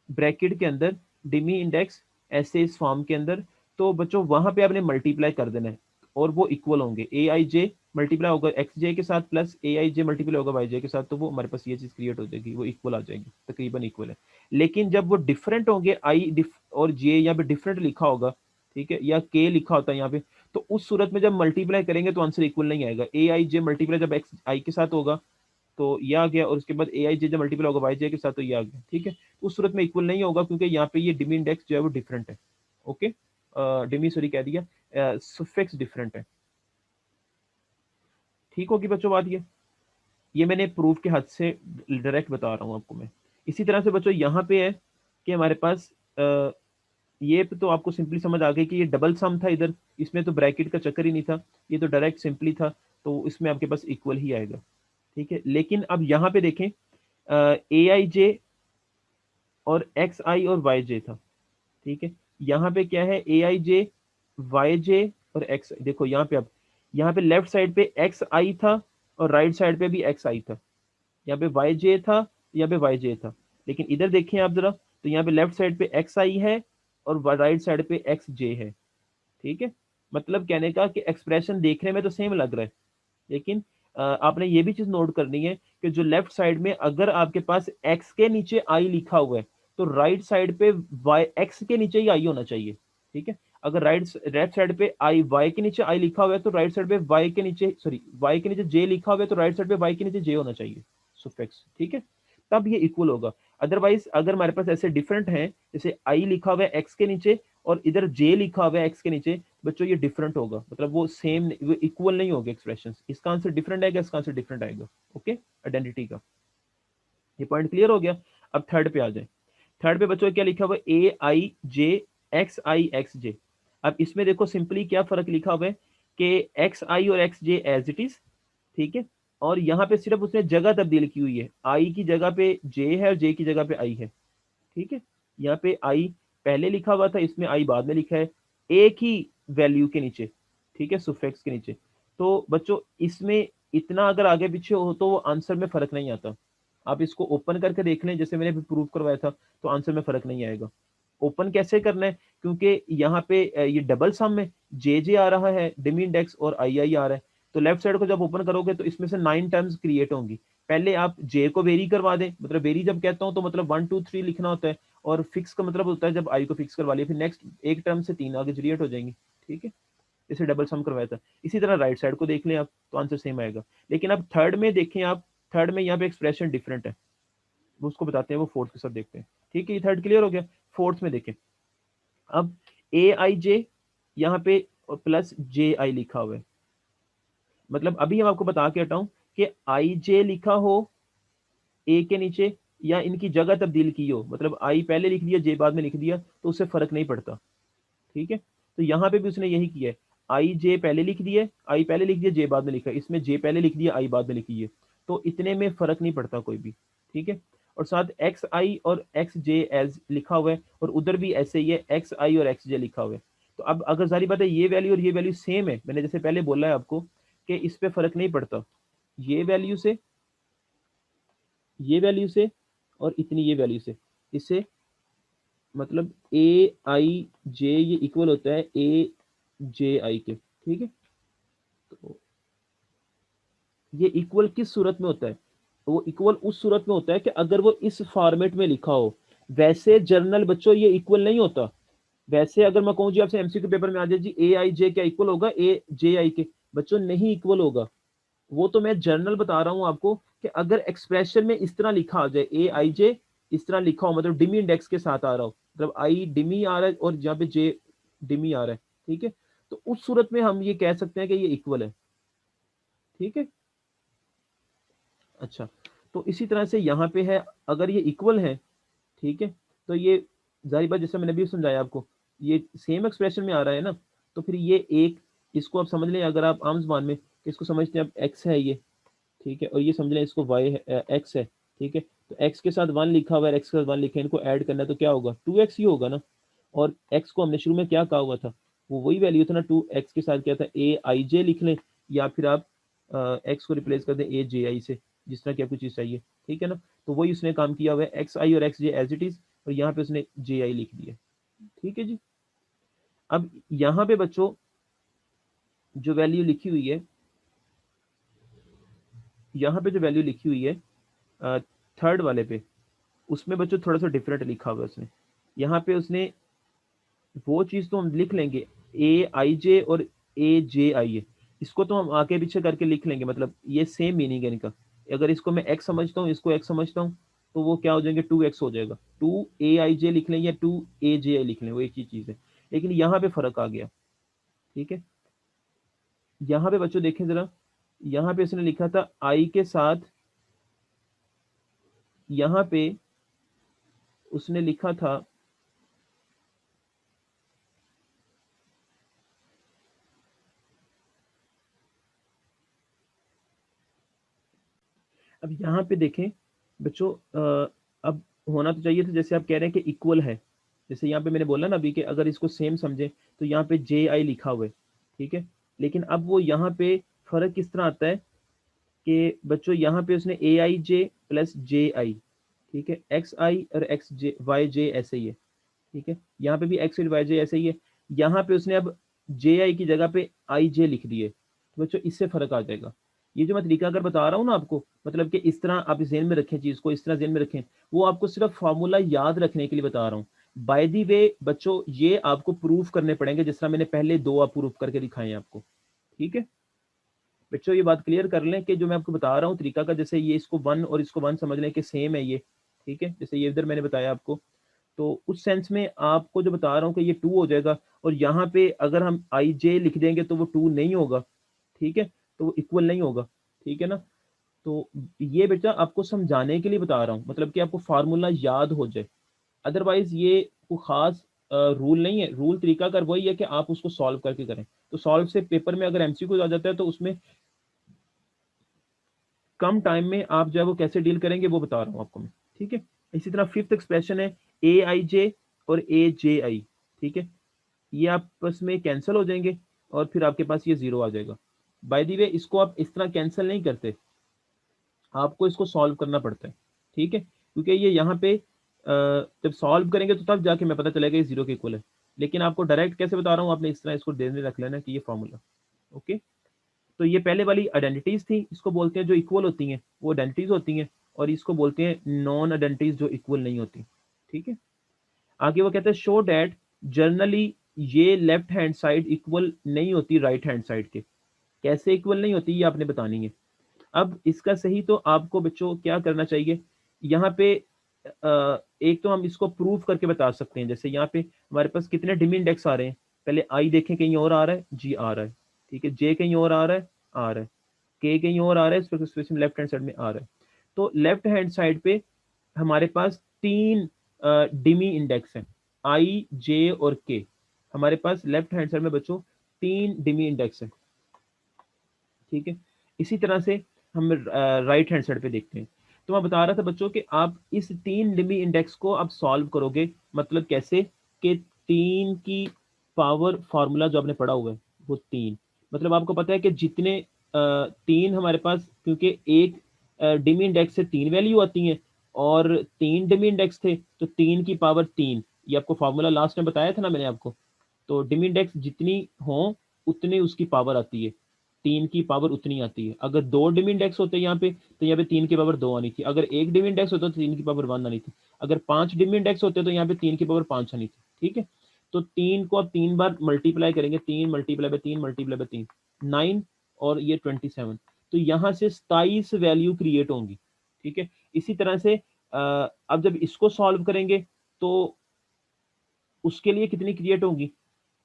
ब्रैकेट के अंदर डिमी इंडेक्स ऐसे इस फॉर्म के अंदर, तो बच्चों वहां पे आपने मल्टीप्लाई कर देना है और वो इक्वल होंगे। ए आई जे मल्टीप्लाई होगा एक्स जे के साथ प्लस ए आई जे मल्टीप्लाई होगा वाई जे के साथ, तो वो हमारे पास ये चीज क्रिएट हो जाएगी, वो इक्वल आ जाएगी, तकरीबन इक्वल है। लेकिन जब वो डिफरेंट होंगे आई और जे, यहाँ पे डिफरेंट लिखा होगा, ठीक है, या के लिखा होता है यहाँ पे, तो उस सूरत में जब मल्टीप्लाई करेंगे तो आंसर इक्वल नहीं आएगा। ए आई जे मल्टीप्लाई जब एक्स आई के साथ होगा तो ये आ गया, और उसके बाद ए आई जे जब मल्टीप्लाई होगा वाई जे के साथ तो ये आ गया, ठीक है। उस सूरत में इक्वल नहीं होगा क्योंकि यहाँ पे ये डिमी इंडेक्स जो है वो डिफरेंट है। ओके, डिमी सॉरी कह दिया, सुफिक्स डिफरेंट है। ठीक होगी बच्चों बात ये मैंने प्रूफ के हद से डायरेक्ट बता रहा हूँ आपको मैं। इसी तरह से बच्चों यहाँ पे है कि हमारे पास ये तो आपको सिंपली समझ आ गई कि ये डबल सम था इधर, इसमें तो ब्रैकेट का चक्कर ही नहीं था, ये तो डायरेक्ट सिंपली था, तो इसमें आपके पास इक्वल ही आएगा, ठीक है। लेकिन अब यहाँ पे देखें, ए आई जे और एक्स आई और वाई जे था, ठीक है। यहाँ पे क्या है, ए आई जे, वाई जे और एक्स, देखो यहाँ पे अब यहाँ पे लेफ्ट साइड पे एक्स आई था और राइट साइड पे भी एक्स आई था, यहाँ पे वाई जे था, यहाँ पे वाई जे था। लेकिन इधर देखें आप जरा, तो यहाँ पे लेफ्ट साइड पे एक्स आई है और राइट साइड पे एक्स जे है, ठीक है। मतलब कहने का कि एक्सप्रेशन देखने में तो सेम लग रहा है, लेकिन आपने ये भी चीज नोट करनी है कि जो लेफ्ट साइड में अगर आपके पास एक्स के नीचे आई लिखा हुआ है, तो राइट साइड पे वाई एक्स के नीचे ही आई होना चाहिए, ठीक है। अगर राइट साइड पे आई वाई के नीचे आई लिखा हुआ है, तो राइट साइड पे वाई के नीचे, सॉरी वाई के नीचे जे लिखा हुआ है, तो राइट साइड पे वाई के नीचे जे होना चाहिए, सुफिक्स, ठीक है। तब ये इक्वल होगा। अदरवाइज अगर हमारे पास ऐसे डिफरेंट है, जैसे आई लिखा हुआ है एक्स के नीचे और इधर जे लिखा हुआ है एक्स के नीचे, बच्चों ये डिफरेंट होगा, मतलब वो सेम, वो इक्वल नहीं होगा एक्सप्रेशन, इसका आंसर डिफरेंट आएगा, इसका आंसर डिफरेंट आएगा। ओके, आइडेंटिटी का ये पॉइंट क्लियर हो गया। अब थर्ड पे आ जाए। थर्ड पे बच्चों क्या लिखा हुआ है, ए आई जे एक्स आई एक्स जे। अब इसमें देखो सिंपली क्या फर्क लिखा हुआ है कि एक्स आई और x J as it is, ठीक है। और यहाँ पे सिर्फ उसने जगह तब्दील की हुई है, आई की जगह पे जे है और जे की जगह पे आई है, ठीक है। यहाँ पे आई पहले लिखा हुआ था, इसमें आई बाद में लिखा है, एक ही वैल्यू के नीचे, ठीक है, सुफिक्स के नीचे। तो बच्चों इसमें इतना अगर आगे पीछे हो तो वो आंसर में फर्क नहीं आता। आप इसको ओपन करके देख लें, जैसे मैंने भी प्रूव करवाया था, तो आंसर में फर्क नहीं आएगा। ओपन कैसे करना है, क्योंकि यहाँ पे ये डबल सम में जे जे आ रहा है डिमी इंडेक्स और आई आई आ रहा है, तो लेफ्ट साइड को जब ओपन करोगे तो इसमें से 9 टर्म्स क्रिएट होंगी। पहले आप जे को वेरी करवा दें, मतलब वेरी जब कहता हूं तो मतलब 1 2 3 लिखना होता है, और फिक्स का मतलब होता है जब आई को फिक्स करवा लिया, फिर नेक्स्ट एक टर्म से 3 आगे क्रिएट हो जाएंगी, ठीक है। इसे डबल सम करवाया था। इसी तरह राइट साइड को देख लें आप, तो आंसर सेम आएगा। लेकिन अब थर्ड में देखें आप, थर्ड में यहाँ पे एक्सप्रेशन डिफरेंट है, वो उसको बताते हैं, वो फोर्थ के साथ देखते हैं, ठीक है। ये थर्ड क्लियर हो गया। फोर्थ में देखें, अब ए आई जे यहाँ पे प्लस जे आई लिखा हुआ है, मतलब अभी हम आपको बता के हटाऊं कि आई जे लिखा हो ए के नीचे, या इनकी जगह तब्दील की हो, मतलब आई पहले लिख दिया जे बाद में लिख दिया, तो उससे फर्क नहीं पड़ता, ठीक है। तो यहाँ पे भी उसने यही किया है, आई जे पहले लिख दिए, आई पहले लिख दिया जे बाद में लिखा है, इसमें जे पहले लिख दिया आई बाद में लिखी है, तो इतने में फर्क नहीं पड़ता कोई भी, ठीक है। और साथ एक्स आई और एक्स जे एज लिखा हुआ है, और उधर भी ऐसे ही है, एक्स आई और एक्स जे लिखा हुआ है। तो अब अगर सारी बात है, ये वैल्यू और ये वैल्यू सेम है, मैंने जैसे पहले बोला है आपको कि इस पे फर्क नहीं पड़ता, ये वैल्यू से, ये वैल्यू से, और इतनी ये वैल्यू से, इससे मतलब ए आई जे ये इक्वल होता है ए जे आई के, ठीक है। तो ये इक्वल किस सूरत में होता है, तो वो इक्वल उस सूरत में होता है कि अगर वो इस फॉर्मेट में लिखा हो। वैसे जर्नल बच्चों ये इक्वल नहीं होता। वैसे अगर मैं कहूँ जी आपसे एमसीक्यू पेपर में आ जाए जी ए आई जे क्या इक्वल होगा ए जे आई के, बच्चों नहीं इक्वल होगा। वो तो मैं जर्नल बता रहा हूं आपको कि अगर एक्सप्रेशन में इस तरह लिखा आ जाए, ए आई जे इस तरह लिखा हो, मतलब डिमी इंडेक्स के साथ आ रहा हो, मतलब आई डिमी आ रहा है और यहाँ पे जे डिमी आ रहा है, ठीक है। तो उस सूरत में हम ये कह सकते हैं कि ये इक्वल है, ठीक है। अच्छा, तो इसी तरह से यहाँ पे है, अगर ये इक्वल है, ठीक है, तो ये जाहिर बात जैसे मैंने भी समझाया आपको, ये सेम एक्सप्रेशन में आ रहा है ना, तो फिर ये एक, इसको आप समझ लें, अगर आप आम जुबान में इसको समझते हैं, आप एक्स है ये, ठीक है, और ये समझ लें इसको वाई है, एक्स है, ठीक है। तो एक्स के साथ वन लिखा हुआ है, एक्स के साथ वन लिखा है, इनको ऐड करना है तो क्या होगा, 2x ही होगा ना। और एक्स को हमने शुरू में क्या कहा हुआ था, वो वही वैल्यू था ना, 2x के साथ क्या था, ए आई जे लिख लें, या फिर आप एक्स को रिप्लेस कर दें ए जे आई से, जिस तरह की आपको चीज़ चाहिए, ठीक है ना। तो वही उसने काम किया हुआ है, एक्स आई और x J as it is, और यहाँ पे उसने जे आई लिख दिया, ठीक है जी। अब यहाँ पे बच्चों जो वैल्यू लिखी हुई है, यहाँ पे जो वैल्यू लिखी हुई है थर्ड वाले पे, उसमें बच्चों थोड़ा सा डिफरेंट लिखा हुआ है उसने। यहाँ पे उसने वो चीज़ तो हम लिख लेंगे, ए आई जे और ए जे आई है, इसको तो हम आगे पीछे करके लिख लेंगे, मतलब ये सेम मीनिंग है इनका। अगर इसको मैं एक्स समझता हूँ, इसको एक्स समझता हूँ, तो वो क्या हो जाएंगे, टू एक्स हो जाएगा। टू ए आई जे लिख लें या टू ए जे आई लिख लें, वो एक ही चीज़ है। लेकिन यहाँ पे फर्क आ गया। ठीक है, यहाँ पे बच्चों देखें जरा, यहाँ पे इसने लिखा था आई के साथ, यहाँ पे उसने लिखा था, अब यहाँ पे देखें बच्चों, अब होना तो चाहिए था, जैसे आप कह रहे हैं कि इक्वल है, जैसे यहाँ पे मैंने बोला ना अभी कि अगर इसको सेम समझें तो यहाँ पे जे आई लिखा हुआ है। ठीक है, लेकिन अब वो यहाँ पे फर्क किस तरह आता है कि बच्चों यहाँ पे उसने ए आई जे प्लस जे आई, ठीक है, एक्स आई और एक्स जे वाई जे ऐसे ही है। ठीक है, यहाँ पे भी एक्स और वाई जे ऐसे ही है। यहाँ पे उसने अब जे आई की जगह पे आई जे लिख दिए, तो बच्चों इससे फर्क आ जाएगा। ये जो मैं तरीका अगर बता रहा हूँ ना आपको, मतलब कि इस तरह आप जेन में रखें, चीज को इस तरह जेन में रखें, वो आपको सिर्फ फार्मूला याद रखने के लिए बता रहा हूँ। बाय दी वे बच्चों, ये आपको प्रूफ करने पड़ेंगे, जिस तरह मैंने पहले दो आप प्रूफ करके दिखाए हैं आपको। ठीक है बच्चों, ये बात क्लियर कर लें कि जो मैं आपको बता रहा हूँ तरीका का, जैसे ये इसको वन और इसको वन समझ लें कि सेम है ये। ठीक है, जैसे ये इधर मैंने बताया आपको, तो उस सेंस में आपको जो बता रहा हूँ कि ये टू हो जाएगा, और यहाँ पे अगर हम आई जे लिख देंगे तो वो टू नहीं होगा। ठीक है, तो वो इक्वल नहीं होगा। ठीक है ना, तो ये बेटा आपको समझाने के लिए बता रहा हूँ, मतलब कि आपको फार्मूला याद हो जाए। अदरवाइज ये कोई खास रूल नहीं है, रूल तरीका कर वही है कि आप उसको सॉल्व करके करें। तो सॉल्व से पेपर में अगर एमसीक्यू आ जाता है तो उसमें कम टाइम में आप जो है वो कैसे डील करेंगे वो बता रहा हूँ आपको मैं। ठीक है, इसी तरह फिफ्थ एक्सप्रेशन है ए आई जे और ए जे आई। ठीक है, ये आपस में कैंसिल हो जाएंगे और फिर आपके पास ये जीरो आ जाएगा। बाय द वे इसको आप इस तरह कैंसिल नहीं करते, आपको इसको सॉल्व करना पड़ता है। ठीक है, क्योंकि ये यहाँ पे जब सॉल्व करेंगे तो तब जाके मैं पता चलेगा ये जीरो के इक्वल है। लेकिन आपको डायरेक्ट कैसे बता रहा हूँ, आपने इस तरह इसको देने रख लेना कि ये फॉर्मूला। ओके, तो ये पहले वाली आइडेंटिटीज थी, इसको बोलते हैं जो इक्वल होती हैं वो आइडेंटिटीज होती हैं, और इसको बोलते हैं नॉन आइडेंटिटीज जो इक्वल नहीं होती। ठीक है, आगे वो कहते हैं शो डैट जर्नली ये लेफ्ट हैंड साइड इक्वल नहीं होती राइट हैंड साइड के। कैसे इक्वल नहीं होती ये आपने बतानी है। अब इसका सही तो आपको बच्चों क्या करना चाहिए, यहाँ पे एक तो हम इसको प्रूव करके बता सकते हैं, जैसे यहाँ पे हमारे पास कितने डिमी इंडेक्स आ रहे हैं, पहले आई देखें कहीं और आ रहा है, जी आ रहा है। ठीक है, जे कहीं और आ रहा है, आ रहा है, के कहीं और आ रहा है, स्पेसिफिक लेफ्ट हैंड साइड में आ रहा है। तो लेफ्ट हैंड साइड पे हमारे पास तीन डिमी इंडेक्स हैं, आई जे और के। हमारे पास लेफ्ट हैंड साइड में बच्चों तीन डिमी इंडेक्स हैं। ठीक है, इसी तरह से हम राइट हैंड साइड पे देखते हैं। तो मैं बता रहा था बच्चों कि आप इस तीन डिमी इंडेक्स को आप सॉल्व करोगे, मतलब कैसे, कि तीन की पावर फार्मूला जो आपने पढ़ा हुआ है वो तीन, मतलब आपको पता है कि जितने तीन हमारे पास, क्योंकि एक डिमी इंडेक्स से तीन वैल्यू आती हैं, और तीन डिमी इंडेक्स थे तो तीन की पावर तीन, ये आपको फार्मूला लास्ट में बताया था ना मैंने आपको। तो डिमी इंडेक्स जितनी हो उतनी उसकी पावर आती है, तीन की पावर उतनी आती है। अगर दो डिम इंडेक्स होते यहाँ पे तो यहाँ पे तीन की पावर दो आनी थी, अगर एक डिम इंडेक्स होता तो तीन की पावर वन आनी थी, अगर पांच डिम इंडेक्स होते तो यहाँ पे तीन की पावर पांच आनी थी। ठीक है, तो तीन को आप तीन बार मल्टीप्लाई करेंगे, तीन मल्टीप्लाई बाय तीन मल्टीप्लाई बाय तीन, नाइन, और ये 27, तो यहाँ से 27 वैल्यू क्रिएट होंगी। ठीक है, इसी तरह से अब जब इसको सॉल्व करेंगे तो उसके लिए कितनी क्रिएट होंगी,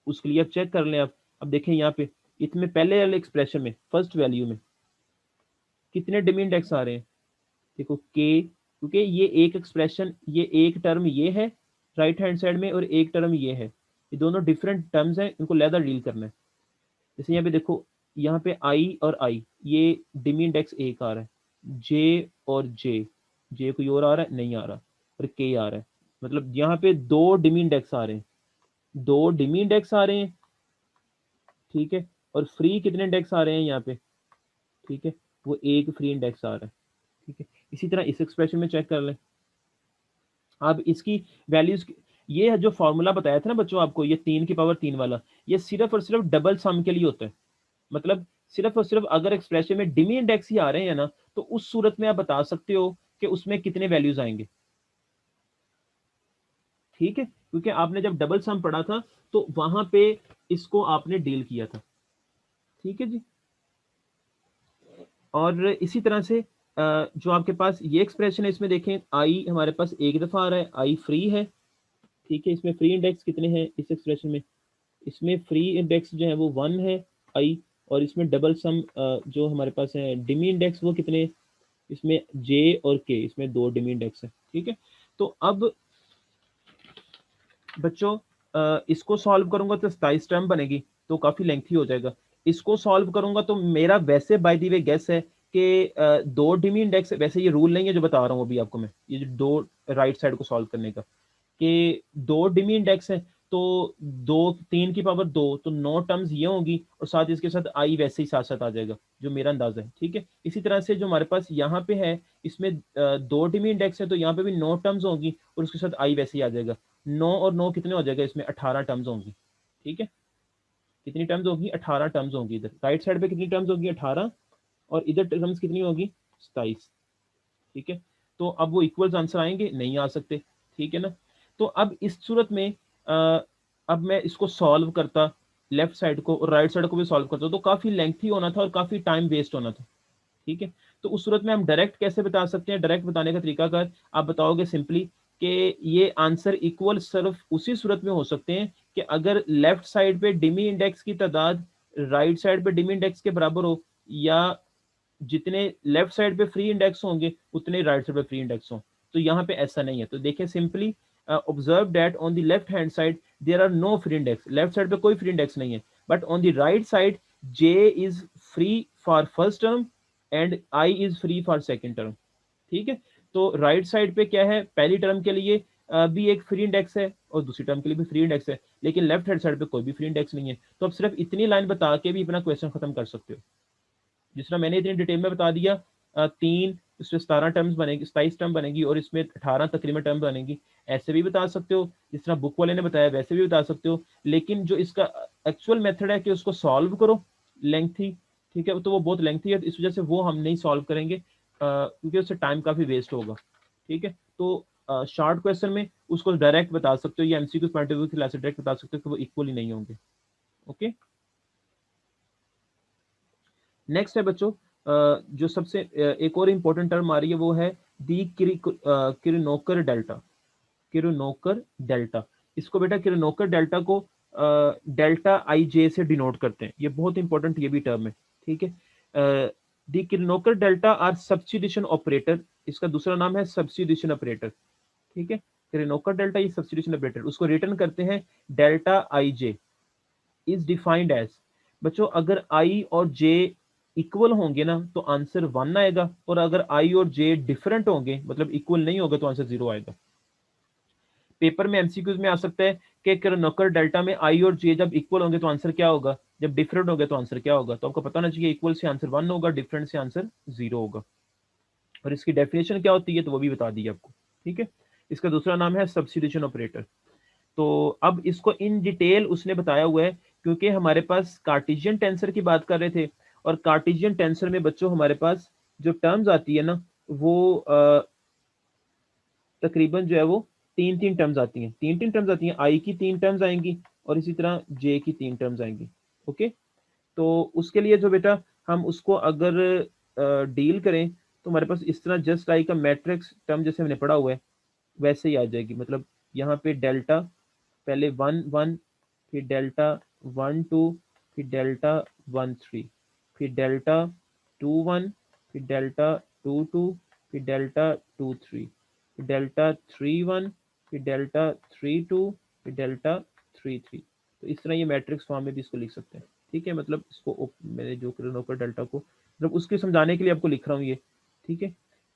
उसके लिए आप चेक कर लें। आप अब देखें यहाँ पे, इसमें पहले वाले एक्सप्रेशन में फर्स्ट वैल्यू में कितने डिमी इंडेक्स आ रहे हैं, देखो के, क्योंकि ये एक एक्सप्रेशन, ये एक टर्म ये है राइट हैंड साइड में और एक टर्म ये है, ये दोनों डिफरेंट टर्म्स हैं, इनको लहदा डील करना है। जैसे यहाँ पे देखो, यहाँ पे आई और आई, ये डिमी इंडेक्स एक आ रहा है, जे और जे कोई और आ रहा है, नहीं आ रहा, और के आ रहा है, मतलब यहाँ पे दो डिमी इंडेक्स आ रहे हैं, दो डिमी इंडेक्स आ रहे हैं। ठीक है, और फ्री कितने इंडेक्स आ रहे हैं यहाँ पे, ठीक है, वो एक फ्री इंडेक्स आ रहा है। ठीक है, इसी तरह इस एक्सप्रेशन में चेक कर लें आप, इसकी वैल्यूज ये जो फॉर्मूला बताया था ना बच्चों आपको, ये 3 की पावर 3 वाला, ये सिर्फ और सिर्फ डबल सम के लिए होता है। मतलब सिर्फ और सिर्फ अगर एक्सप्रेशन में डिमी इंडेक्स ही आ रहे हैं ना, तो उस सूरत में आप बता सकते हो कि उसमें कितने वैल्यूज आएंगे। ठीक है, क्योंकि आपने जब डबल सम पढ़ा था तो वहां पे इसको आपने डील किया था। ठीक है जी। और इसी तरह से जो आपके पास ये एक्सप्रेशन है, इसमें देखें आई हमारे पास एक दफा आ रहा है, आई फ्री है। ठीक है, इसमें फ्री इंडेक्स कितने हैं इस एक्सप्रेशन में? इसमें फ्री इंडेक्स जो है वो 1 है, आई। और इसमें डबल सम जो हमारे पास है डिमी इंडेक्स, वो कितने? इसमें जे और के, इसमें 2 डिमी इंडेक्स है। ठीक है, तो अब बच्चों इसको सॉल्व करूंगा तो 27 टर्म बनेगी, तो काफी लेंथी हो जाएगा। इसको सॉल्व करूंगा तो मेरा वैसे बाय द वे गेस है कि 2 डिमी इंडेक्स, वैसे ये रूल नहीं है जो बता रहा हूँ अभी आपको मैं, ये जो दो राइट साइड को सॉल्व करने का, कि 2 डिमी इंडेक्स है, तो 3 की पावर 2, तो 9 टर्म्स ये होंगी, और साथ इसके साथ आई वैसे ही साथ साथ आ जाएगा, जो मेरा अंदाजा है। ठीक है, इसी तरह से जो हमारे पास यहाँ पे है, इसमें 2 डिमी इंडेक्स है, तो यहाँ पे भी 9 टर्म्स होंगी, और उसके साथ आई वैसे ही आ जाएगा। 9 और 9 कितने हो जाएगा? इसमें 18 टर्म्स होंगी। ठीक है, कितनी टर्म्स होगी? 18 टर्म्स होंगी। इधर राइट साइड पे कितनी टर्म्स होगी? 18। और इधर टर्म्स कितनी होगी? 27। ठीक है, तो अब वो इक्वल्स आंसर आएंगे? नहीं आ सकते। ठीक है ना, तो अब इस सूरत में अब मैं इसको सॉल्व करता, लेफ्ट साइड को और राइट साइड को भी सॉल्व करता, तो काफी लेंथी होना था और काफी टाइम वेस्ट होना था। ठीक है, तो उस सूरत में हम डायरेक्ट कैसे बता सकते हैं? डायरेक्ट बताने का तरीका कर आप बताओगे सिंपली कि ये आंसर इक्वल सिर्फ उसी सूरत में हो सकते हैं कि अगर लेफ्ट साइड पे डिमी इंडेक्स की तादाद राइट साइड पे डिमी इंडेक्स के बराबर हो, या जितने लेफ्ट साइड पे फ्री इंडेक्स होंगे उतने राइट साइड पे फ्री इंडेक्स हों। तो यहाँ पे ऐसा नहीं है। तो देखिए simply observe that on the left hand side there are no free index, left side पे कोई फ्री इंडेक्स नहीं है, but on the right side J is free for first term and I is free for second term. ठीक है, तो right side पे क्या है? पहली टर्म के लिए भी एक फ्री इंडेक्स है और दूसरी टर्म के लिए भी फ्री इंडेक्स है, लेकिन लेफ्ट हैंड साइड पे कोई भी फ्री इंडेक्स नहीं है। तो आप सिर्फ इतनी लाइन बता के भी अपना क्वेश्चन खत्म कर सकते हो। जिस तरह मैंने इतनी डिटेल में बता दिया, तीन इसमें 17 टर्म्स बनेगी, 27 टर्म बनेगी, और इसमें 18 तकरीबन टर्म बनेगी। ऐसे भी बता सकते हो जिस तरह बुक वाले ने बताया, वैसे भी बता सकते हो। लेकिन जो इसका एक्चुअल मेथड है कि उसको सॉल्व करो लेंथी, ठीक है, तो वो बहुत लेंथी है, तो इस वजह से वो हम नहीं सॉल्व करेंगे, क्योंकि उससे टाइम काफी वेस्ट होगा। ठीक है, तो शॉर्ट क्वेश्चन में उसको डायरेक्ट बता सकते हो, या एमसीक्यू पॉइंट ऑफ व्यू से डायरेक्ट बता सकते हो कि वो इक्वली नहीं होंगे। ओके, नेक्स्ट है बच्चों, जो सबसे एक और इम्पोर्टेंट टर्म आ रही है, वो है दी किरनोकर डेल्टा। किरनोकर डेल्टा, इसको बेटा किरनोकर डेल्टा को डेल्टा आई जे से डिनोट करते हैं। ये बहुत इंपॉर्टेंट ये भी टर्म है। ठीक है, the Kronecker delta are substitution operator, इसका दूसरा नाम है सब्स्टिट्यूशन ऑपरेटर। ठीक है, किरनोकर डेल्टा ये सब्स्टिट्यूशन ऑपरेटर, उसको रिटर्न करते हैं delta I J is defined as. बच्चों अगर आई और जे इक्वल होंगे ना तो आंसर 1 आएगा, और अगर आई और जे डिफरेंट होंगे मतलब इक्वल नहीं होगा तो आंसर 0 आएगा। पेपर में एमसीक्यूज में आ सकता है कि कर्नोकर डेल्टा में आई और जे जब इक्वल होंगे तो आंसर क्या होगा, जब डिफरेंट होंगे तो आंसर क्या होगा। तो आपको पता होना चाहिए इक्वल से आंसर 1 होगा, डिफरेंट से आंसर 0 होगा। और इसकी डेफिनेशन क्या होती है तो वो भी बता दी आपको। ठीक है, इसका दूसरा नाम है सब्स्टिट्यूशन ऑपरेटर। तो अब इसको इन डिटेल उसने बताया हुआ है, क्योंकि हमारे पास कार्टेशियन टेंसर की बात कर रहे थे, और कार्टेशियन टेंसर में बच्चों हमारे पास जो टर्म्स आती है ना, वो तकरीबन जो है वो 3 3 टर्म्स आती हैं, 3 3 टर्म्स आती हैं। आई की 3 टर्म्स आएंगी, और इसी तरह जे की 3 टर्म्स आएंगी। ओके, तो उसके लिए जो बेटा हम उसको अगर डील करें, तो हमारे पास इस तरह जस्ट आई का मैट्रिक्स टर्म जैसे हमने पढ़ा हुआ है वैसे ही आ जाएगी। मतलब यहाँ पे डेल्टा पहले 1 1, फिर डेल्टा 1 2, फिर डेल्टा 1 3, फिर डेल्टा 2 1, फिर डेल्टा 2 2, फिर डेल्टा 2 3, फिर डेल्टा 3 1, फिर डेल्टा 3 2, फिर डेल्टा 3 3। तो इस तरह ये मैट्रिक्स फॉर्म में भी इसको लिख सकते हैं। ठीक है, मतलब इसको मैंने जो क्रेनोकर डेल्टा को मतलब उसके समझाने के लिए आपको लिख रहा हूँ ये। ठीक है,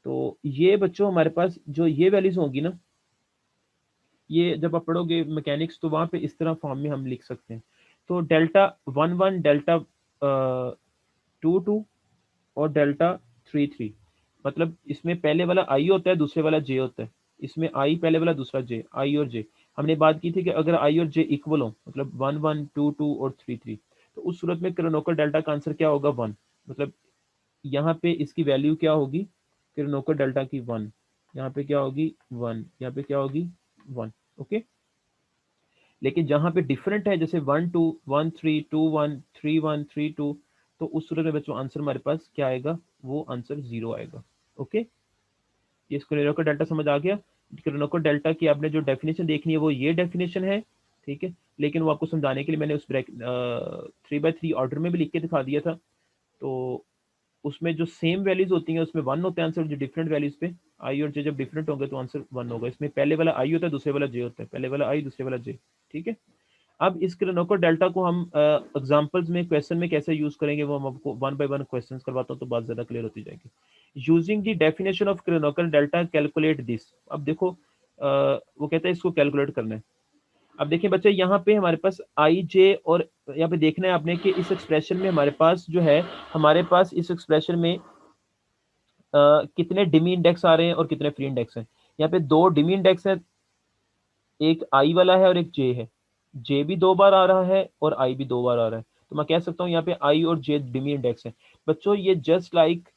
तो ये बच्चों हमारे पास जो ये वैल्यूज होंगी ना, ये जब आप पढ़ोगे मैकेनिक्स तो वहां पे इस तरह फॉर्म में हम लिख सकते हैं। तो डेल्टा 1 1, डेल्टा 2 2, और डेल्टा 3 3। मतलब इसमें पहले वाला आई होता है, दूसरे वाला जे होता है। इसमें आई पहले वाला, दूसरा जे, आई और जे। हमने बात की थी कि अगर आई और जे इक्वल हो, मतलब 1 1 2 2 और 3 3, तो उस सूरत में क्रोनोकर डेल्टा का आंसर क्या होगा? 1। मतलब यहाँ पे इसकी वैल्यू क्या होगी? क्रोनोकर डेल्टा की 1, यहाँ पे क्या होगी? 1, यहाँ पे क्या होगी? 1। ओके। लेकिन जहाँ पे डिफरेंट है, जैसे 1 2 1 3 2 1 3 1 3 2, तो उस सूरत में बच्चों आंसर हमारे पास क्या आएगा? वो आंसर 0 आएगा। ओके, ये क्रोनोकर डेल्टा समझ आ गया? क्रोनोकर डेल्टा की आपने जो डेफिनेशन देखनी है वो ये डेफिनेशन है, ठीक है। लेकिन वो आपको समझाने के लिए मैंने उस ब्रैक 3/3 ऑर्डर में भी लिख के दिखा दिया था। तो उसमें जो सेम वैल्यूज होती हैं उसमें 1 होता है आंसर, जो डिफरेंट वैल्यूज पे आई और जे जब डिफरेंट होंगे तो आंसर 1 होगा। इसमें पहले वाला आई होता है, दूसरे वाला जे होता है, पहले वाला आई, दूसरे वाला जे, ठीक है। अब इस क्रोनोकर डेल्टा को हम एग्जांपल्स में, क्वेश्चन में कैसे यूज करेंगे वो हम आपको वन बाय वन क्वेश्चन करवाता हूँ, तो बात ज्यादा क्लियर होती जाएगी। Using the definition of Kronecker delta calculate this. अब देखो वो कहता है इसको कैलकुलेट करना है। अब देखिए बच्चे, यहाँ पे हमारे पास आई जे, और यहाँ पे देखना है आपने कि इस एक्सप्रेशन में हमारे पास जो है, हमारे पास इस एक्सप्रेशन में कितने डिमी इंडेक्स आ रहे हैं और कितने फ्री इंडेक्स हैं। यहाँ पे दो डिमी इंडेक्स हैं, एक आई वाला है और एक जे है। जे भी 2 बार आ रहा है और आई भी 2 बार आ रहा है, तो मैं कह सकता हूँ यहाँ पे आई और जे डिमी इंडेक्स है। बच्चों ये जस्ट लाइक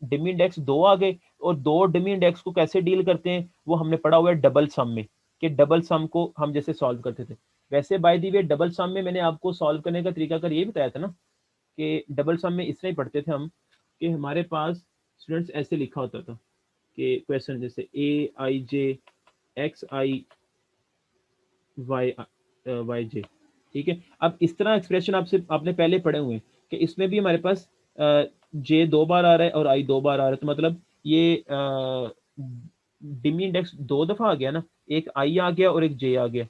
डिमी इंडेक्स 2 आ गए, और दो डिमी इंडेक्स को कैसे डील करते हैं वो हमने पढ़ा हुआ है डबल सम में, कि डबल सम को हम जैसे सॉल्व करते थे। वैसे बाय द वे डबल सम में मैंने आपको सॉल्व करने का तरीका कर ये बताया था ना, कि डबल सम में इसलिए पढ़ते थे हम कि हमारे पास स्टूडेंट्स ऐसे लिखा होता था कि क्वेश्चन जैसे ए आई जे एक्स आई वाई वाई जे, ठीक है। अब इस तरह एक्सप्रेशन आपसे आपने पहले पढ़े हुए हैं कि इसमें भी हमारे पास जे 2 बार आ रहा है और आई 2 बार आ रहा है, तो मतलब ये डिमी इंडेक्स 2 दफा आ गया ना, एक आई आ गया और एक जे आ गया,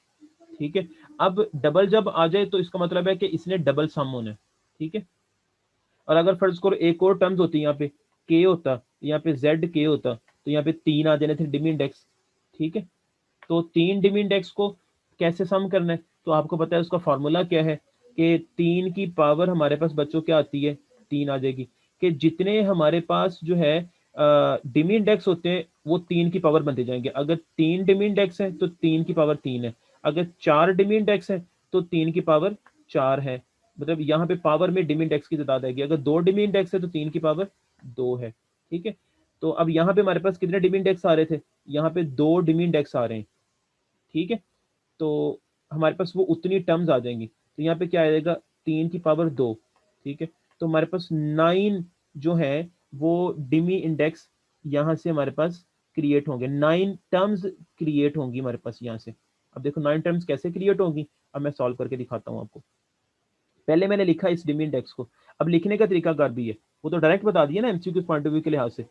ठीक है। अब डबल जब आ जाए तो इसका मतलब है कि इसने डबल सम होना है, ठीक है। और अगर फर्ज करो एक और टर्म्स होती है, यहाँ पे के होता, यहाँ पे जेड के होता, तो यहाँ पे 3 आ जाने थे डिमी इंडेक्स, ठीक है। तो 3 डिम इंडेक्स को कैसे सम करना है, तो आपको पता है उसका फॉर्मूला क्या है, कि 3 की पावर हमारे पास बच्चों क्या आती है? 3 आ जाएगी। कि जितने हमारे पास जो है डिमी इंडेक्स होते हैं वो 3 की पावर बनते जाएंगे। अगर 3 डिमी इंडेक्स है तो 3 की पावर 3 है, अगर 4 डिमी इंडेक्स है तो 3 की पावर 4 है। मतलब यहाँ पे पावर में डिमी इंडेक्स की तादाद आएगी। अगर 2 डिमी इंडेक्स है तो 3 की पावर 2 है, ठीक है। तो अब यहाँ पे हमारे पास कितने डिमी इंडेक्स आ रहे थे? यहाँ पे 2 डिमी इंडेक्स आ रहे हैं, ठीक है। तो हमारे पास वो उतनी टर्म्स आ जाएंगी, तो यहाँ पे क्या आएगा? 3 की पावर 2, ठीक है। तो हमारे पास 9 जो है वो डिमी इंडेक्स यहाँ से हमारे पास क्रिएट होंगे, 9 टर्म्स क्रिएट होंगी हमारे पास यहाँ से। अब देखो 9 टर्म्स कैसे क्रिएट होंगी, अब मैं सॉल्व करके दिखाता हूँ आपको। पहले मैंने लिखा इस डिमी इंडेक्स को, अब लिखने का तरीका कार भी है, वो तो डायरेक्ट बता दिया ना एमसीक्यू पॉइंट ऑफ व्यू के लिहाज से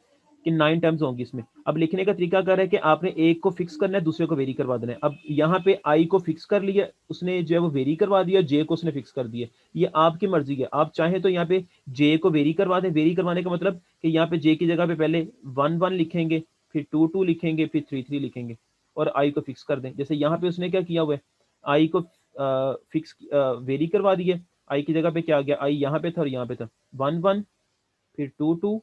कि 9 टर्म्स होंगी इसमें। अब लिखने का तरीका कार है कि आपने एक को फिक्स करना है, दूसरे को वेरी करवा देना है। अब यहाँ पे आई को फिक्स कर लिया उसने, जो है वो वेरी करवा दिया, जे को उसने फिक्स कर दिया। ये आपकी मर्जी है, आप चाहें तो यहाँ पे जे को वेरी करवा दें। वेरी करवाने का मतलब कि यहाँ पे जे की जगह पे पहले 1 1 लिखेंगे, फिर 2 2 लिखेंगे, फिर 3 3 लिखेंगे, और आई को फिक्स कर दें। जैसे यहाँ पे उसने क्या किया हुआ है, आई को फिक्स वेरी करवा दिया। आई की जगह पे क्या आ गया? आई यहाँ पे था और यहाँ पे था, 1 1, फिर 2 2,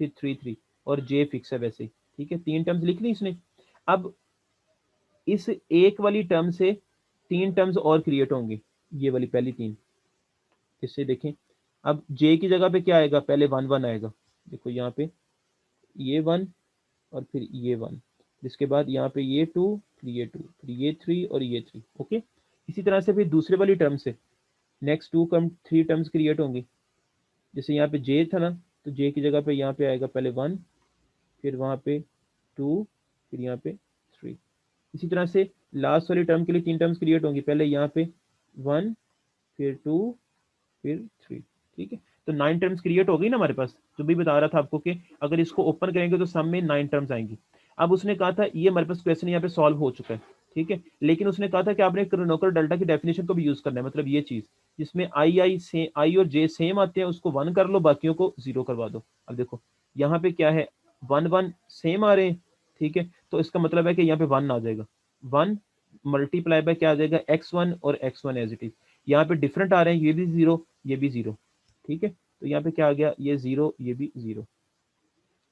फिर 3 3, और जे फिक्स है वैसे ही, ठीक है। 3 टर्म्स लिख ली इसने। अब इस एक वाली टर्म से 3 टर्म्स और क्रिएट होंगे, ये वाली पहली 3, इससे देखें। अब जे की जगह पे क्या आएगा? पहले 1 1 आएगा, देखो यहाँ पे ये 1 और फिर ये 1, जिसके बाद यहाँ पे ये 2, फिर ये 2, फिर ये 3 और ये 3, ओके। इसी तरह से फिर दूसरे वाली टर्म से नेक्स्ट 3 टर्म्स क्रिएट होंगी। जैसे यहाँ पे जे था ना, तो जे की जगह पे यहाँ पे आएगा पहले 1, फिर वहाँ पे 2, फिर यहाँ पे 3। इसी तरह से लास्ट वाली टर्म के लिए 3 टर्म्स क्रिएट होंगी, पहले यहाँ पे 1, फिर 2, फिर 3, ठीक है। तो 9 टर्म्स क्रिएट हो गई ना हमारे पास। जो भी बता रहा था आपको कि अगर इसको ओपन करेंगे तो सम में 9 टर्म्स आएंगी। अब उसने कहा था ये हमारे पास क्वेश्चन यहाँ पे सॉल्व हो चुका है, ठीक है। लेकिन उसने कहा था कि आपने क्रोनोकर डेल्टा की डेफिनेशन को भी यूज करना है, मतलब ये चीज जिसमें आई और जे सेम आते हैं उसको 1 कर लो, बाकियों को 0 करवा दो। अब देखो यहाँ पे क्या है, 1 1 सेम आ रहे हैं, ठीक है। तो इसका मतलब है कि यहाँ पे 1 आ जाएगा, 1 मल्टीप्लाई बाय क्या आ जाएगा? x1 और x1 एज इट इज। यहाँ पे डिफरेंट आ रहे हैं, ये भी 0, ये भी 0, ठीक है। तो यहाँ पे क्या आ गया? ये 0, ये भी 0।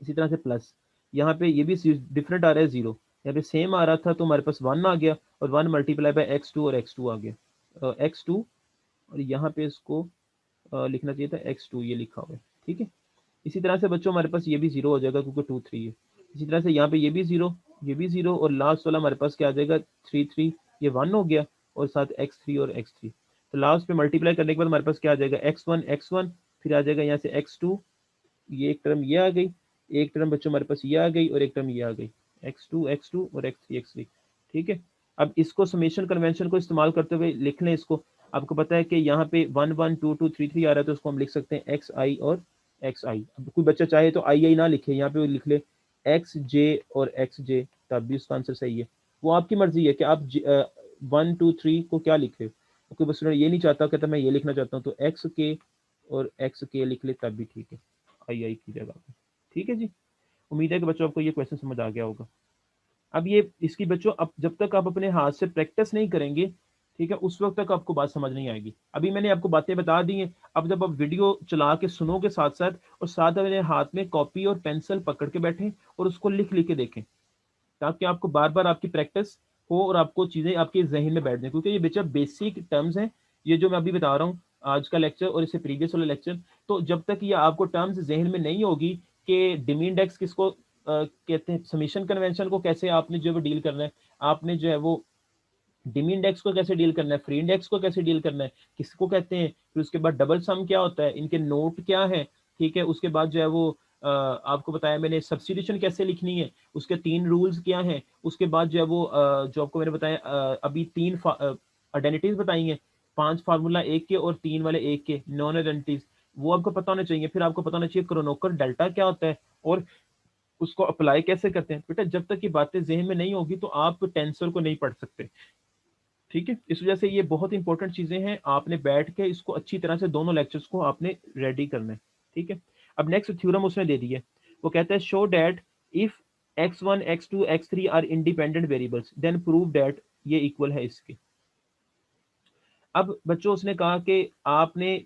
इसी तरह से प्लस, यहाँ पे ये भी डिफरेंट आ रहा है 0, यहाँ पे सेम आ रहा था तो हमारे पास 1 आ गया, और 1 मल्टीप्लाई बाय x2 और x2 आ गया, x2, और यहाँ पे इसको लिखना चाहिए था x2, ये लिखा हुआ है, ठीक है। इसी तरह से बच्चों हमारे पास ये भी 0 हो जाएगा क्योंकि 2 3 है। इसी तरह से यहाँ पे ये भी 0, ये भी 0, और लास्ट वाला हमारे पास क्या आ जाएगा 3 3, ये 1 हो गया, और साथ x3 और x3। तो लास्ट में मल्टीप्लाई करने के बाद हमारे पास क्या आ जाएगा x1, फिर आ जाएगा यहाँ से x2, ये एक टर्म ये आ गई, एक टर्म बच्चों हमारे पास ये आ गई, और एक टर्म ये आ गई, x2 और x3, ठीक है। अब इसको समेशन कन्वेंशन को इस्तेमाल करते हुए लिख लें इसको। आपको पता है कि यहाँ पे 1 1 2 2 3 3 आ रहा है, तो उसको हम लिख सकते हैं एक्स आई और एक्स आई। अब कोई बच्चा चाहे तो आई आई ना लिखे, यहाँ पे वो लिख ले एक्स जे और एक्स जे, तब भी उसका आंसर सही है। वो आपकी मर्जी है कि आप 1 2 3 को क्या लिखे। कोई बच्चा ये नहीं चाहता, कहता मैं ये लिखना चाहता हूँ, तो एक्स के और एक्स के लिख ले, तब भी ठीक है, आई आई की जगह पे, ठीक है जी। उम्मीद है कि बच्चों आपको ये क्वेश्चन समझ आ गया होगा। अब ये इसकी बच्चों, अब जब तक आप अपने हाथ से प्रैक्टिस नहीं करेंगे, ठीक है, उस वक्त तक आपको बात समझ नहीं आएगी। अभी मैंने आपको बातें बता दी हैं, अब जब आप वीडियो चला के सुनोगे साथ साथ, और साथ अपने हाथ में कॉपी और पेंसिल पकड़ के बैठें और उसको लिख लिख के देखें, ताकि आपको बार बार आपकी प्रैक्टिस हो और आपको चीज़ें आपके जहन में बैठ जाए, क्योंकि ये बेचा बेसिक टर्म्स हैं, ये जो मैं अभी बता रहा हूँ आज का लेक्चर और इससे प्रीवियस वाला लेक्चर। तो जब तक ये आपको टर्म्स जहन में नहीं होगी कि डिमी इंडेक्स किसको कहते हैं, समीशन कन्वेंशन को कैसे आपने जो है वो डील करना है, आपने जो है वो डिमी इंडेक्स को कैसे डील करना है, फ्री इंडेक्स को कैसे डील करना है, किसको कहते हैं, फिर उसके बाद डबल सम क्या होता है, इनके नोट क्या है, ठीक है। उसके बाद जो है वो आपको बताया मैंने सब्स्टिट्यूशन कैसे लिखनी है, उसके 3 रूल्स क्या हैं। उसके बाद जो है वो जो आपको मैंने बताया अभी 3 आइडेंटिटीज बताई हैं, 5 फार्मूला एक के और 3 वाले एक के नॉन आइडेंटिटीज, वो आपको पता होना चाहिए। फिर आपको पता होना चाहिए क्रोनोकर डेल्टा क्या होता है और उसको अप्लाई कैसे करते हैं। बेटा जब तक ये बातें जहन में नहीं होगी तो आप टेंसर को नहीं पढ़ सकते, ठीक है। इस वजह से ये बहुत इंपॉर्टेंट चीजें हैं, आपने बैठ के इसको अच्छी तरह से दोनों लेक्चर्स को आपने रेडी करना है, ठीक है। अब नेक्स्ट थ्योरम उसने दे दी है, वो कहता है show that if x1 x2 x3 are independent variables then prove that ये इक्वल है इसके। अब बच्चों उसने कहा कि आपने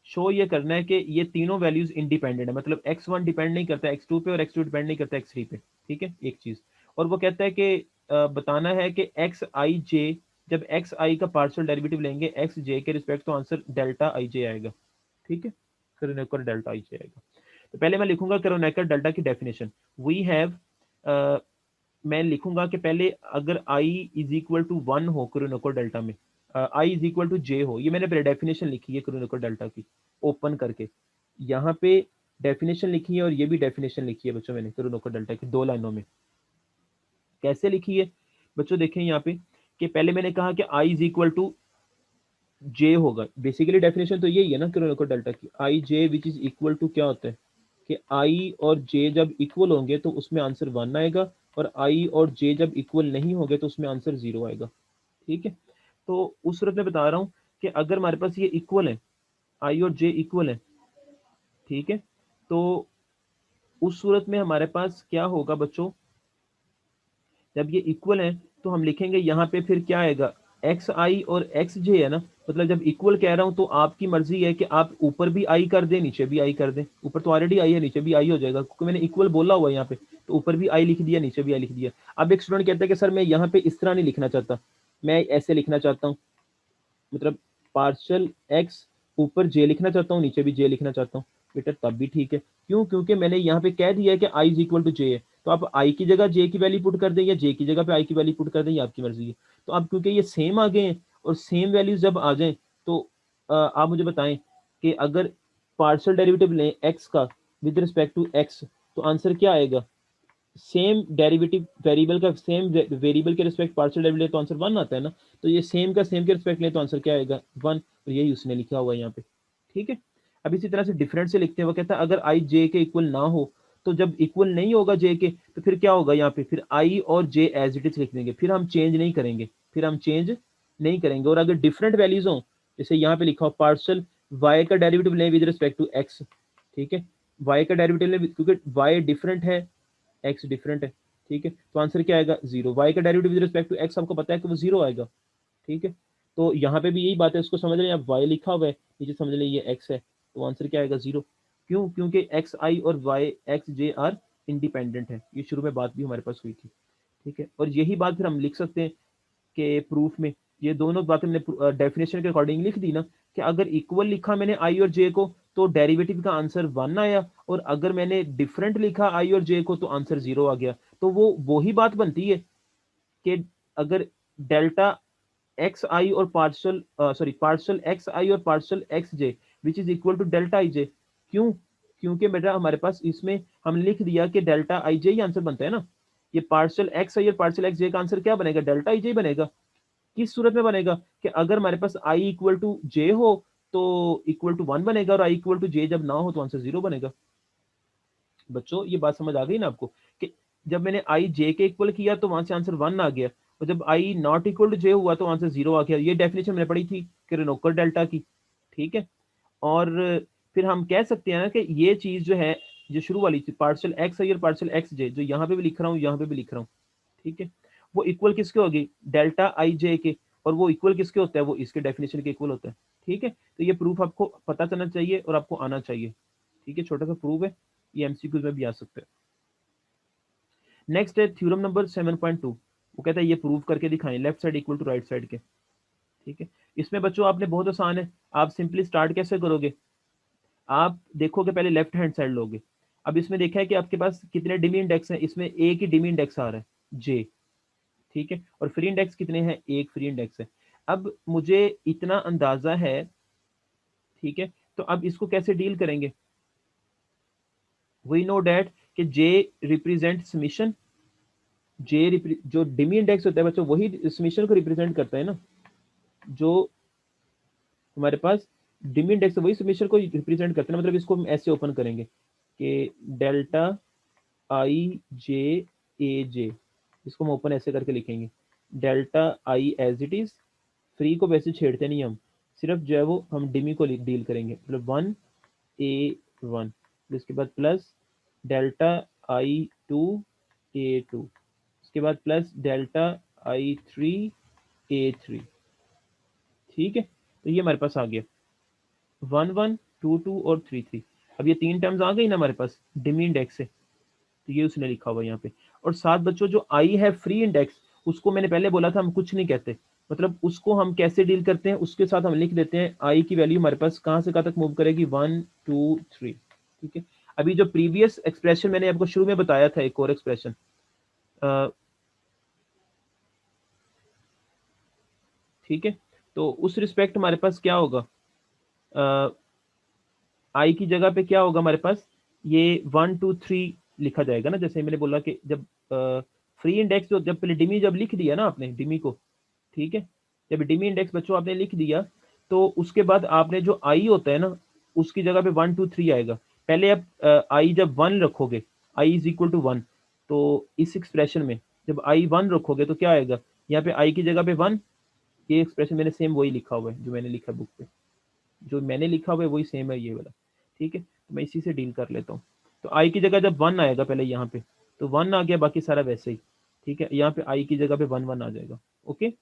शो ये करना है कि ये तीनों वैल्यूज इंडिपेंडेंट है, मतलब x1 डिपेंड नहीं करता x2 पे और x2 डिपेंड नहीं करता x3 पे, ठीक है, एक चीज। और वो कहता है कि बताना है कि एक्स आई जे, जब एक्स आई का पार्शियल डेरिवेटिव लेंगे एक्स जे के रिस्पेक्ट, तो आंसर डेल्टा आई जे आएगा, ठीक है, क्रोनेकर डेल्टा आई जे आएगा। तो पहले मैं लिखूंगा क्रोनेकर डेल्टा की डेफिनेशन। वी हैव, मैं लिखूंगा कि पहले अगर i इज इक्वल टू 1 हो क्रोनेकर डेल्टा में, i is equal to j हो, ये मैंने पहले डेफिनेशन लिखी है क्रोनेकर डेल्टा की ओपन करके, यहाँ पे डेफिनेशन लिखी है और ये भी डेफिनेशन लिखी है बच्चों मैंने क्रोनेकर डेल्टा की 2 लाइनों में। कैसे लिखी है बच्चों, देखें यहाँ पे कि पहले मैंने कहा कि i is equal to j होगा, बेसिकली डेफिनेशन तो यही है ना क्रोनेकर डेल्टा की, I J which is equal to क्या होता है कि i और j जब इक्वल होंगे तो उसमें आंसर 1 आएगा, और i और j जब इक्वल नहीं होंगे तो उसमें आंसर 0 आएगा, ठीक है। तो उस सूरत में बता रहा हूँ कि अगर हमारे पास ये इक्वल है, i और j इक्वल है, ठीक है, तो उस सूरत में हमारे पास क्या होगा बच्चों, जब ये इक्वल है तो हम लिखेंगे यहाँ पे फिर क्या आएगा, एक्स आई और एक्स जे है ना, मतलब जब इक्वल कह रहा हूँ तो आपकी मर्जी है कि आप ऊपर भी आई कर दें नीचे भी आई कर दें, ऊपर तो ऑलरेडी आई है नीचे भी आई हो जाएगा क्योंकि मैंने इक्वल बोला हुआ है यहाँ पे, तो ऊपर भी आई लिख दिया नीचे भी आई लिख दिया। अब एक स्टूडेंट कहता है कि सर मैं यहाँ पे इस तरह नहीं लिखना चाहता, मैं ऐसे लिखना चाहता हूँ, मतलब पार्शल एक्स ऊपर जे लिखना चाहता हूँ नीचे भी जे लिखना चाहता हूँ, बेटा तब भी ठीक है। क्यों, क्योंकि मैंने यहाँ पे कह दिया है कि आई इज इक्वल टू जे है, तो आप आई की जगह जे की वैल्यू पुट कर दें या जे की जगह पे आई की वैल्यू पुट कर दें, ये आपकी मर्जी है। तो अब क्योंकि ये सेम आ गए हैं और सेम वैल्यूज जब आ जाए तो आप मुझे बताएं कि अगर पार्शल डेरिवेटिव लें एक्स का विद रिस्पेक्ट टू एक्स, तो आंसर क्या आएगा, सेम डेरिवेटिव वेरिएबल का सेम वेरिएबल के रिस्पेक्ट पार्शियल डेरिवेटिव तो आंसर 1 आता है ना, तो ये सेम का सेम के रिस्पेक्ट ले तो आंसर क्या आएगा 1, और यही उसने लिखा हुआ है यहाँ पे, ठीक है। अब इसी तरह से डिफरेंट से लिखते हैं, वो कहता है अगर आई जे के इक्वल ना हो, तो जब इक्वल नहीं होगा जे के तो फिर क्या होगा, यहाँ पे फिर आई और जे एज इट इज लिख देंगे, फिर हम चेंज नहीं करेंगे, फिर हम चेंज नहीं करेंगे। और अगर डिफरेंट वैल्यूज हो, जैसे यहाँ पे लिखा हो पार्शियल वाई का डेरिवेटिव लें विद रिस्पेक्ट टू एक्स, ठीक है, वाई का डेरिवेटिव लें क्योंकि वाई डिफरेंट है एक्स डिफरेंट है, ठीक है, तो आंसर क्या आएगा 0। वाई का derivative with respect to X आपको पता है कि वो 0 आएगा, ठीक है। तो यहाँ पे भी यही बात है, इसको समझ लें, आप वाई लिखा हुआ है नीचे समझ लें ये एक्स है, तो आंसर क्या आएगा 0। क्यों, क्योंकि एक्स आई और Y X J are independent है, ये शुरू में बात भी हमारे पास हुई थी, ठीक है, और यही बात फिर हम लिख सकते हैं कि प्रूफ में ये दोनों बातें मैंने डेफिनेशन के अकॉर्डिंग लिख दी ना, कि अगर इक्वल लिखा मैंने आई और जे को तो डेरिवेटिव का आंसर 1 आया, और अगर मैंने डिफरेंट लिखा आई और जे को तो आंसर 0 आ गया। तो वो ही बात बनती है कि अगर डेल्टा एक्स आई और पार्शल सॉरी पार्शल एक्स आई और partial x j which is equal to delta I j. क्यों? क्योंकि बेटा हमारे पास इसमें हम लिख दिया कि डेल्टा आई जे ही आंसर बनता है ना। ये पार्शल एक्स आई और पार्शल एक्स जे का आंसर क्या बनेगा? डेल्टा आई जे बनेगा। किस सूरत में बनेगा? कि अगर हमारे पास आई इक्वल टू जे हो तो इक्वल टू 1 बनेगा, और आई इक्वल टू जे जब ना हो तो आंसर 0 बनेगा। बच्चों ये बात समझ आ गई ना आपको, कि जब मैंने आई जे के इक्वल किया तो वहां से आंसर 1 आ गया, और जब आई नॉट इक्वल टू जे हुआ तो आंसर 0 आ गया। ये डेफिनेशन मैंने पढ़ी थी किरणोकर डेल्टा की। ठीक है, और फिर हम कह सकते हैं ना कि ये चीज जो है, जो शुरू वाली चीज पार्शल एक्स आई और पार्शल एक्स जे, जो यहाँ पे भी लिख रहा हूँ यहाँ पे भी लिख रहा हूँ, ठीक है, वो इक्वल किसके होगी? डेल्टा आई जे के। और वो इक्वल किसके होता है? वो इसके डेफिनेशन के इक्वल होता है। ठीक है, तो ये प्रूफ आपको पता चलना चाहिए और आपको आना चाहिए। ठीक है, छोटा सा प्रूफ है, ये एमसीक्यूज में भी आ सकता है। नेक्स्ट है थ्योरम नंबर 7.2। वो कहता है ये प्रूव करके दिखाएं left side equal to right side के। ठीक है, इसमें बच्चों आपने बहुत आसान है, आप सिंपली स्टार्ट कैसे करोगे? आप देखोगे पहले लेफ्ट हैंड साइड लोगे। अब इसमें देखा है कि आपके पास कितने डिमी इंडेक्स हैं, इसमें एक ही डिमी इंडेक्स आ रहा है जे। ठीक है, और फ्री इंडेक्स कितने हैं? एक फ्री इंडेक्स है। अब मुझे इतना अंदाजा है, ठीक है, तो अब इसको कैसे डील करेंगे? वी नो डैट कि जे रिप्रेजेंट समीशन। जो डिमी इंडेक्स होता है बच्चों वही समीशन को रिप्रेजेंट करता है ना। जो हमारे पास डिमी इंडेक्स है वही समीशन को रिप्रेजेंट करता है ना। मतलब इसको हम ऐसे ओपन करेंगे कि डेल्टा आई जे ए जे, इसको हम ओपन ऐसे करके लिखेंगे, delta I as it is. Free को वैसे छेड़ते नहीं हम, सिर्फ जो है वो हम डिमी को डील करेंगे, मतलब 1 A 1, उसके बाद प्लस डेल्टा I 2 A 2, उसके बाद प्लस डेल्टा I 3 A 3। ठीक है, तो ये हमारे पास आ गया 1 1 2 2 और 3 3। अब ये तीन टर्म्स आ गई ना हमारे पास डिमी इंडेक्स से, तो ये उसने लिखा हुआ है यहाँ पे। और साथ बच्चों जो आई है फ्री इंडेक्स, उसको मैंने पहले बोला था हम कुछ नहीं कहते, मतलब उसको हम कैसे डील करते हैं, उसके साथ हम लिख देते हैं आई की वैल्यू हमारे पास कहाँ से कहाँ तक मूव करेगी? 1 2 3। ठीक है, अभी जो प्रीवियस एक्सप्रेशन मैंने आपको शुरू में बताया था, एक और एक्सप्रेशन, ठीक है, तो उस रिस्पेक्ट हमारे पास क्या होगा? आई की जगह पे क्या होगा हमारे पास? ये 1 2 3 लिखा जाएगा ना, जैसे मैंने बोला कि जब फ्री इंडेक्स, जो जब पहले डिमी जब लिख दिया ना आपने डिमी को, ठीक है, जब डिमी इंडेक्स बच्चों आपने लिख दिया, तो उसके बाद आपने जो आई होता है ना उसकी जगह पे 1 2 3 आएगा। पहले आप आई जब 1 रखोगे, आई इज इक्वल टू 1, तो इस एक्सप्रेशन में जब आई 1 रखोगे तो क्या आएगा? यहाँ पे आई की जगह पे 1। ये एक्सप्रेशन मैंने सेम वही लिखा हुआ है जो मैंने लिखा बुक पे, जो मैंने लिखा हुआ है वही सेम है ये वाला। ठीक है, तो मैं इसी से डील कर लेता हूँ। तो आई की जगह जब 1 आएगा पहले यहाँ पे, तो 1 आ गया, बाकी सारा वैसे ही। ठीक है, यहाँ पे आई की जगह पे 1 1 आ जाएगा। ओके,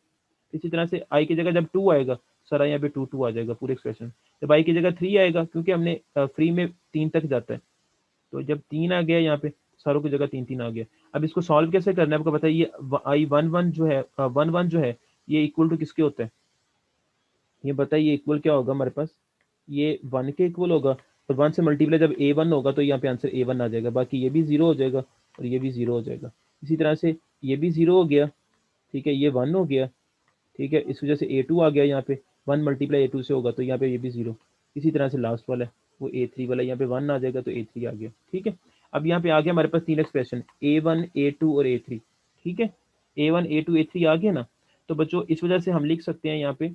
इसी तरह से आई की जगह जब 2 आएगा, सारा यहाँ पे 2 2 आ जाएगा पूरे एक्सप्रेशन। जब आई की जगह 3 आएगा, क्योंकि हमने फ्री में 3 तक जाता है, तो जब 3 आ गया यहाँ पे, सारों की जगह 3 3 आ गया। अब इसको सॉल्व कैसे करना है आपको पता है? ये आई 1 1 जो है 1 1 जो है, ये इक्वल टू किसके होता है? ये बताइए इक्वल क्या होगा हमारे पास? ये 1 के इक्वल होगा, और 1 से मल्टीप्लाई जब A 1 होगा तो यहाँ पे आंसर A 1 आ जाएगा, बाकी ये भी 0 हो जाएगा और ये भी 0 हो जाएगा। इसी तरह से ये भी 0 हो गया। ठीक है, ये 1 हो गया। ठीक है, इस वजह से A 2 आ गया यहाँ पे, 1 मल्टीप्लाई A 2 से होगा तो यहाँ पे ये भी 0। इसी तरह से लास्ट वाला है वो A 3 वाला, यहाँ पे 1 आ जाएगा तो A 3 आ गया। ठीक है, अब यहाँ पे आ गया हमारे पास तीन एक्सप्रेशन A 1 A 2 और A 3। ठीक है, A 1 A 2 A 3 आ गया ना। तो बच्चों इस वजह से हम लिख सकते हैं यहाँ पे,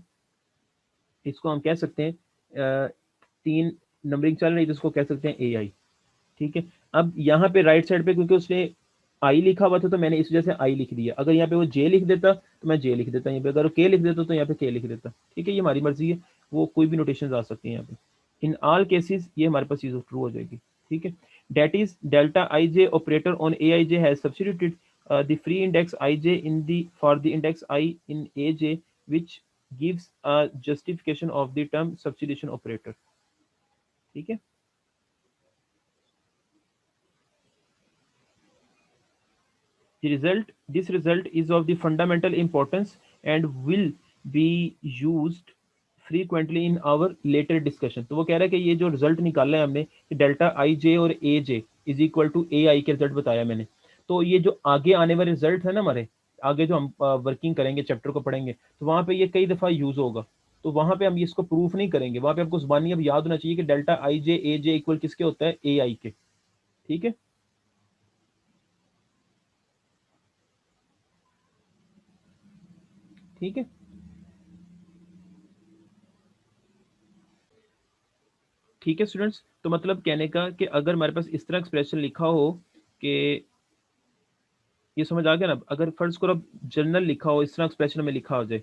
इसको हम कह सकते हैं तीन नंबरिंग चल रही है तो इसको कह सकते हैं ए आई। ठीक है, अब यहाँ पे राइट साइड पे क्योंकि उसने आई लिखा हुआ था तो मैंने इस वजह से आई लिख दिया। अगर यहाँ पे वो जे लिख देता तो मैं जे लिख देता, यहाँ पे अगर वो के लिख देता तो यहाँ पे के लिख देता। ठीक है, ये हमारी मर्जी है, वो कोई भी नोटेशन आ सकती है यहाँ पे। इन ऑल केसेस ये हमारे पास चीज ट्रू हो जाएगी। ठीक है, that is delta I J operator on A I J has substituted the free index I J in the for the index I in A J which gives a justification of the term substitution operator। ठीक है, This result is of the fundamental importance and will be used frequently in our later discussion. तो वो कह रहा है कि ये जो रिजल्ट निकाला है हमने कि डेल्टा आई जे और ए जे इज इक्वल टू ए आई के रिजल्ट बताया मैंने, तो ये जो आगे आने वाले रिजल्ट है ना हमारे, आगे जो हम वर्किंग करेंगे, चैप्टर को पढ़ेंगे, तो वहां पे ये कई दफा यूज होगा। तो वहां पे हम इसको प्रूफ नहीं करेंगे, वहां पे आपको जुबानी अब याद होना चाहिए कि डेल्टा आई जे ए जे इक्वल किसके होता है, ए आई के। ठीक है, ठीक है, ठीक है स्टूडेंट्स। तो मतलब कहने का कि अगर हमारे पास इस तरह एक्सप्रेशन लिखा हो कि, ये समझ आ गया ना, अगर फर्ज करो अब जनरल लिखा हो, इस तरह एक्सप्रेशन में लिखा हो जाए,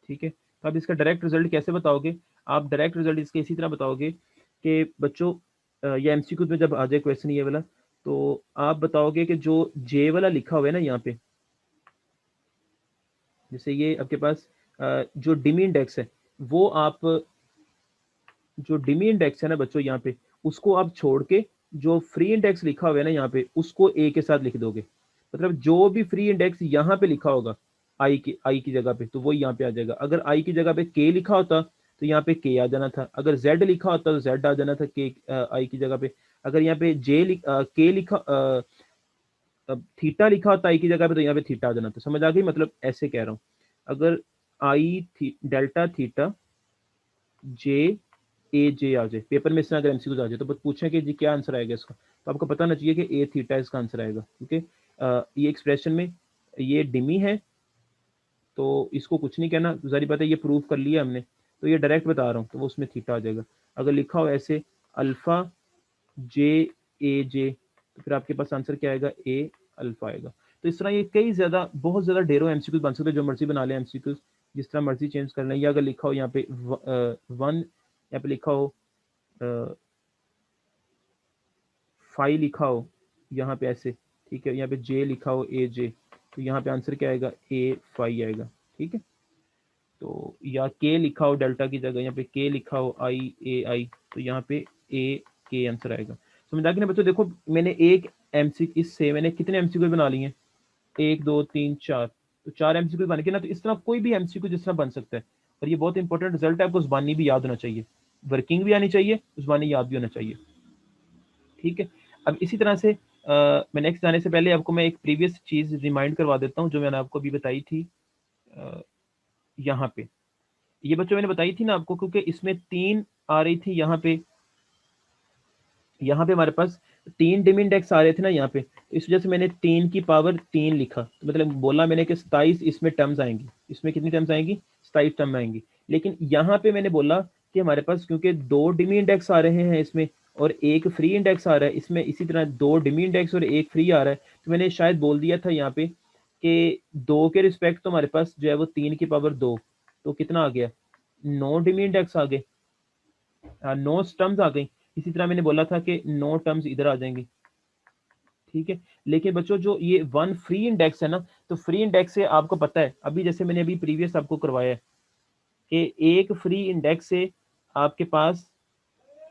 ठीक है, तो आप इसका डायरेक्ट रिजल्ट कैसे बताओगे? आप डायरेक्ट रिजल्ट इसके इसी तरह बताओगे कि बच्चों, या एमसीक्यू में जब आ जाए क्वेश्चन ये वाला, तो आप बताओगे कि जो जे वाला लिखा हुआ है ना यहाँ पे, जैसे ये आपके पास जो डिमी इंडेक्स है, वो आप, जो डिमी इंडेक्स है ना बच्चों यहाँ पे, उसको आप छोड़ के जो फ्री इंडेक्स लिखा हुआ है ना यहाँ पे, उसको ए के साथ लिख दोगे। मतलब जो भी फ्री इंडेक्स यहाँ पे लिखा होगा आई की जगह पे, तो वो यहाँ पे आ जाएगा। अगर आई की जगह पे के लिखा होता तो यहाँ पे के आ जाना था, अगर जेड लिखा होता तो जेड आ जाना था के आई की जगह पे, अगर यहाँ पे के लिखा थीटा लिखा होता आई की जगह पे तो यहाँ पे थीटा आ जाना था। समझ आ गई? मतलब ऐसे कह रहा हूँ, अगर आई डेल्टा थीटा जे ए जे आ जाए पेपर में, इस तरह अगर एमसीक्यूज आ जाए तो बस पूछें कि जी क्या आंसर आएगा इसका, तो आपको पता होना चाहिए कि ए थीटा इसका आंसर आएगा, क्योंकि ये एक्सप्रेशन में ये डिमी है, तो इसको कुछ नहीं कहना, जारी बात है ये प्रूव कर लिया हमने, तो ये डायरेक्ट बता रहा हूँ, तो वो उसमें थीटा आ जाएगा। अगर लिखा हो ऐसे अल्फा जे ए जे, तो फिर आपके पास आंसर क्या आएगा, ए अल्फा आएगा। तो इस तरह ये कई ज्यादा, बहुत ज्यादा ढेरों एमसीक्यूज बन सकते हैं, जो मर्जी बना ले एमसीक्यूज, जिस तरह मर्जी चेंज कर लें। या अगर लिखा हो यहाँ पे वन, यहाँ पे लिखा हो फाइव लिखा हो यहाँ पे ऐसे, ठीक है, यहाँ पे जे लिखा हो ए जे, तो यहाँ पे आंसर क्या आएगा, ए फाइव आएगा। ठीक है, तो या के लिखा हो डेल्टा की जगह, यहाँ पे के लिखा हो आई ए आई, तो यहाँ पे ए के आंसर आएगा। समझ आ गया ना बच्चों? देखो मैंने एक एमसी, इससे मैंने कितने एमसीक्यू बना लिए हैं, एक दो तीन चार, तो चार एमसीक्यू बन के ना, तो इस तरह कोई भी एमसीक्यू जिस तरह बन सकता है। और ये बहुत इंपॉर्टेंट रिजल्ट है, आपको जुबानी भी याद होना चाहिए, वर्किंग भी आनी चाहिए, जुबानी याद भी होना चाहिए। ठीक है, अब इसी तरह से मैं नेक्स्ट जाने से पहले आपको मैं एक प्रीवियस चीज रिमाइंड करवा देता हूँ, जो मैंने आपको अभी बताई थी यहाँ पे। ये बच्चों मैंने बताई थी ना आपको, क्योंकि इसमें तीन आ रही थी यहाँ पे हमारे पास तीन डिम इंडेक्स आ रहे थे ना यहाँ पे, तो इस वजह से मैंने तीन की पावर तीन लिखा, तो मतलब बोला मैंने कि 27 इसमें टर्म्स आएंगी। इसमें कितनी टर्म्स आएंगी, 27 टर्म आएंगी। लेकिन यहाँ पे मैंने बोला कि हमारे पास क्योंकि दो डिमी इंडेक्स आ रहे हैं इसमें, और एक फ्री इंडेक्स आ रहा है इसमें, इसी तरह दो डिमी इंडेक्स और एक फ्री आ रहा है, तो मैंने शायद बोल दिया था यहाँ पे कि दो के रिस्पेक्ट तो हमारे पास जो है वो तीन की पावर दो, तो कितना आ गया, नौ डिमी इंडेक्स आ गए, नो टर्म्स आ गई। इसी तरह मैंने बोला था कि नो टर्म्स इधर आ जाएंगी। ठीक है, लेकिन बच्चों जो ये वन फ्री इंडेक्स है ना, तो फ्री इंडेक्स से आपको पता है, अभी जैसे मैंने अभी प्रीवियस आपको करवाया है कि एक फ्री इंडेक्स से आपके पास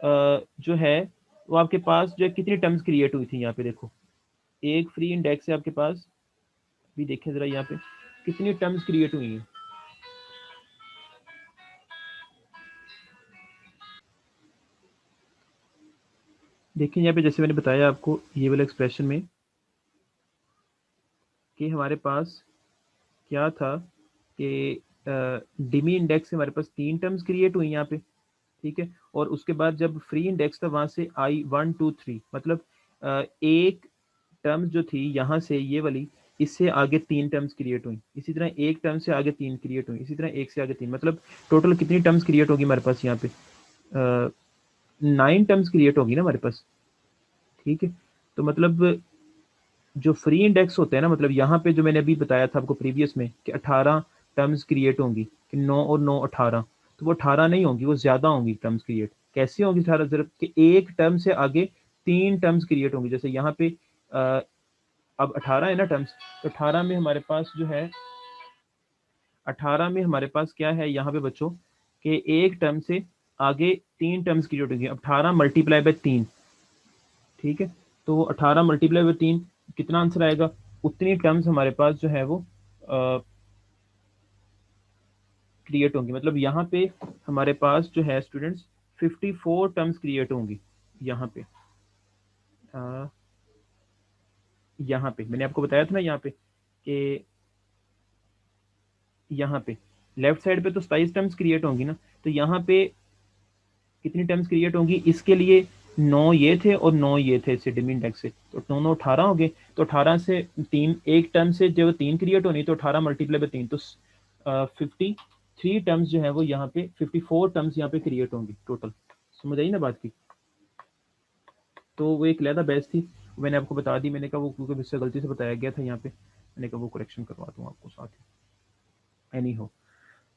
जो है वो आपके पास जो है कितनी टर्म्स क्रिएट हुई थी, यहाँ पे देखो, एक फ्री इंडेक्स से आपके पास, अभी देखें जरा यहाँ पे कितनी टर्म्स क्रिएट हुई हैं। देखिए यहाँ पे जैसे मैंने बताया आपको ये वाला एक्सप्रेशन में कि हमारे पास क्या था कि डिमी इंडेक्स से हमारे पास तीन टर्म्स क्रिएट हुई यहाँ पे। ठीक है, और उसके बाद जब फ्री इंडेक्स था वहां से आई वन टू थ्री, मतलब एक टर्म्स जो थी यहाँ से ये वाली, इससे आगे तीन टर्म्स क्रिएट हुई, इसी तरह एक टर्म से आगे तीन क्रिएट हुई, इसी तरह एक से आगे तीन, मतलब टोटल कितनी टर्म्स क्रिएट होगी हमारे पास यहाँ पे, नाइन टर्म्स क्रिएट होगी ना हमारे पास। ठीक है, तो मतलब जो फ्री इंडेक्स होते हैं ना, मतलब यहाँ पे जो मैंने अभी बताया था आपको प्रीवियस में कि 18 टर्म्स क्रिएट होंगी, कि 9 और 9 18, तो वो 18 नहीं होंगी, वो ज्यादा होंगी टर्म्स क्रिएट। कैसे होंगी 18, जरा कि एक टर्म से आगे तीन टर्म्स क्रिएट होंगी। जैसे यहाँ पे अ, अब 18 है ना टर्म्स, तो 18 में हमारे पास जो है, 18 में हमारे पास क्या है यहाँ पे बच्चों, कि एक टर्म से आगे तीन टर्म्स क्रिएट होंगी। 18 मल्टीप्लाई बाय तीन, ठीक है, तो 18 मल्टीप्लाई बाय तीन कितना आंसर आएगा, उतनी टर्म्स हमारे पास जो है वो क्रिएट होंगी। मतलब यहाँ पे हमारे पास जो है स्टूडेंट्स 54 टर्म्स क्रिएट होंगी। यहाँ पे अ, यहाँ पे मैंने आपको बताया था ना, यहाँ पे कि यहाँ पे लेफ्ट साइड पे तो 27 टर्म्स क्रिएट होंगी ना, तो यहाँ पे कितनी टर्म्स क्रिएट होंगी, इसके लिए 9 ये थे और 9 ये थे इससे डिम इंडेक्स से, तो 9 9 18 हो गए। तो 18 से तीन, एक टर्म से जो तीन क्रिएट होनी, तो 18 मल्टीप्लाई बाई 3, तो 53 टर्म्स जो है वो यहाँ पे 54 टर्म्स यहाँ पे क्रिएट होंगी टोटल। समझ आई ना बात की। तो वो एक लहदा बैच थी, मैंने आपको बता दी। मैंने कहा वो क्योंकि मुझसे गलती से बताया गया था यहाँ पे, मैंने कहा वो करेक्शन करवा दूँ आपको साथ ही। एनी हो,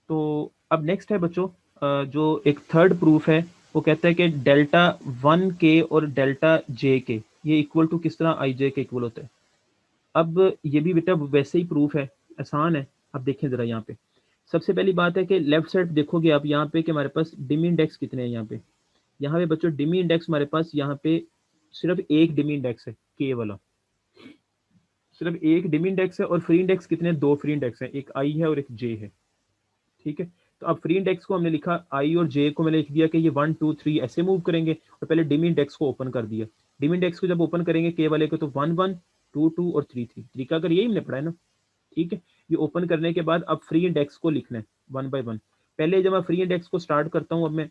तो अब नेक्स्ट है बच्चों, जो एक थर्ड प्रूफ है, वो कहता है कि डेल्टा 1 के और डेल्टा जे के ये इक्वल टू किस तरह आई जे के इक्वल होता है। अब ये भी बेटा वैसे ही प्रूफ है, आसान है। अब देखें जरा यहाँ पे, सबसे पहली बात है कि लेफ्ट साइड देखोगे आप यहाँ पे कि हमारे पास डिमी इंडेक्स कितने हैं। यहाँ पे बच्चों डिमी इंडेक्स हमारे पास यहाँ पे सिर्फ एक डिमी इंडेक्स है, के वाला, सिर्फ एक डिमी इंडेक्स है। और फ्री इंडेक्स कितने, दो फ्री इंडेक्स है, एक आई है और एक जे है। ठीक है, तो अब फ्री इंडेक्स को हमने लिखा, आई और जे को मैंने लिख दिया कि ये 1 2 3 ऐसे मूव करेंगे, और पहले डिम इंडेक्स को ओपन कर दिया। डिम इंडेक्स को जब ओपन करेंगे के वाले को, तो 1 1 2 2 और 3 3 तरीका अगर यही हमने पढ़ा है ना। ठीक है, ये ओपन करने के बाद अब फ्री इंडेक्स को लिखना है वन बाय वन। पहले जब मैं फ्री इंडेक्स को स्टार्ट करता हूँ, अब मैं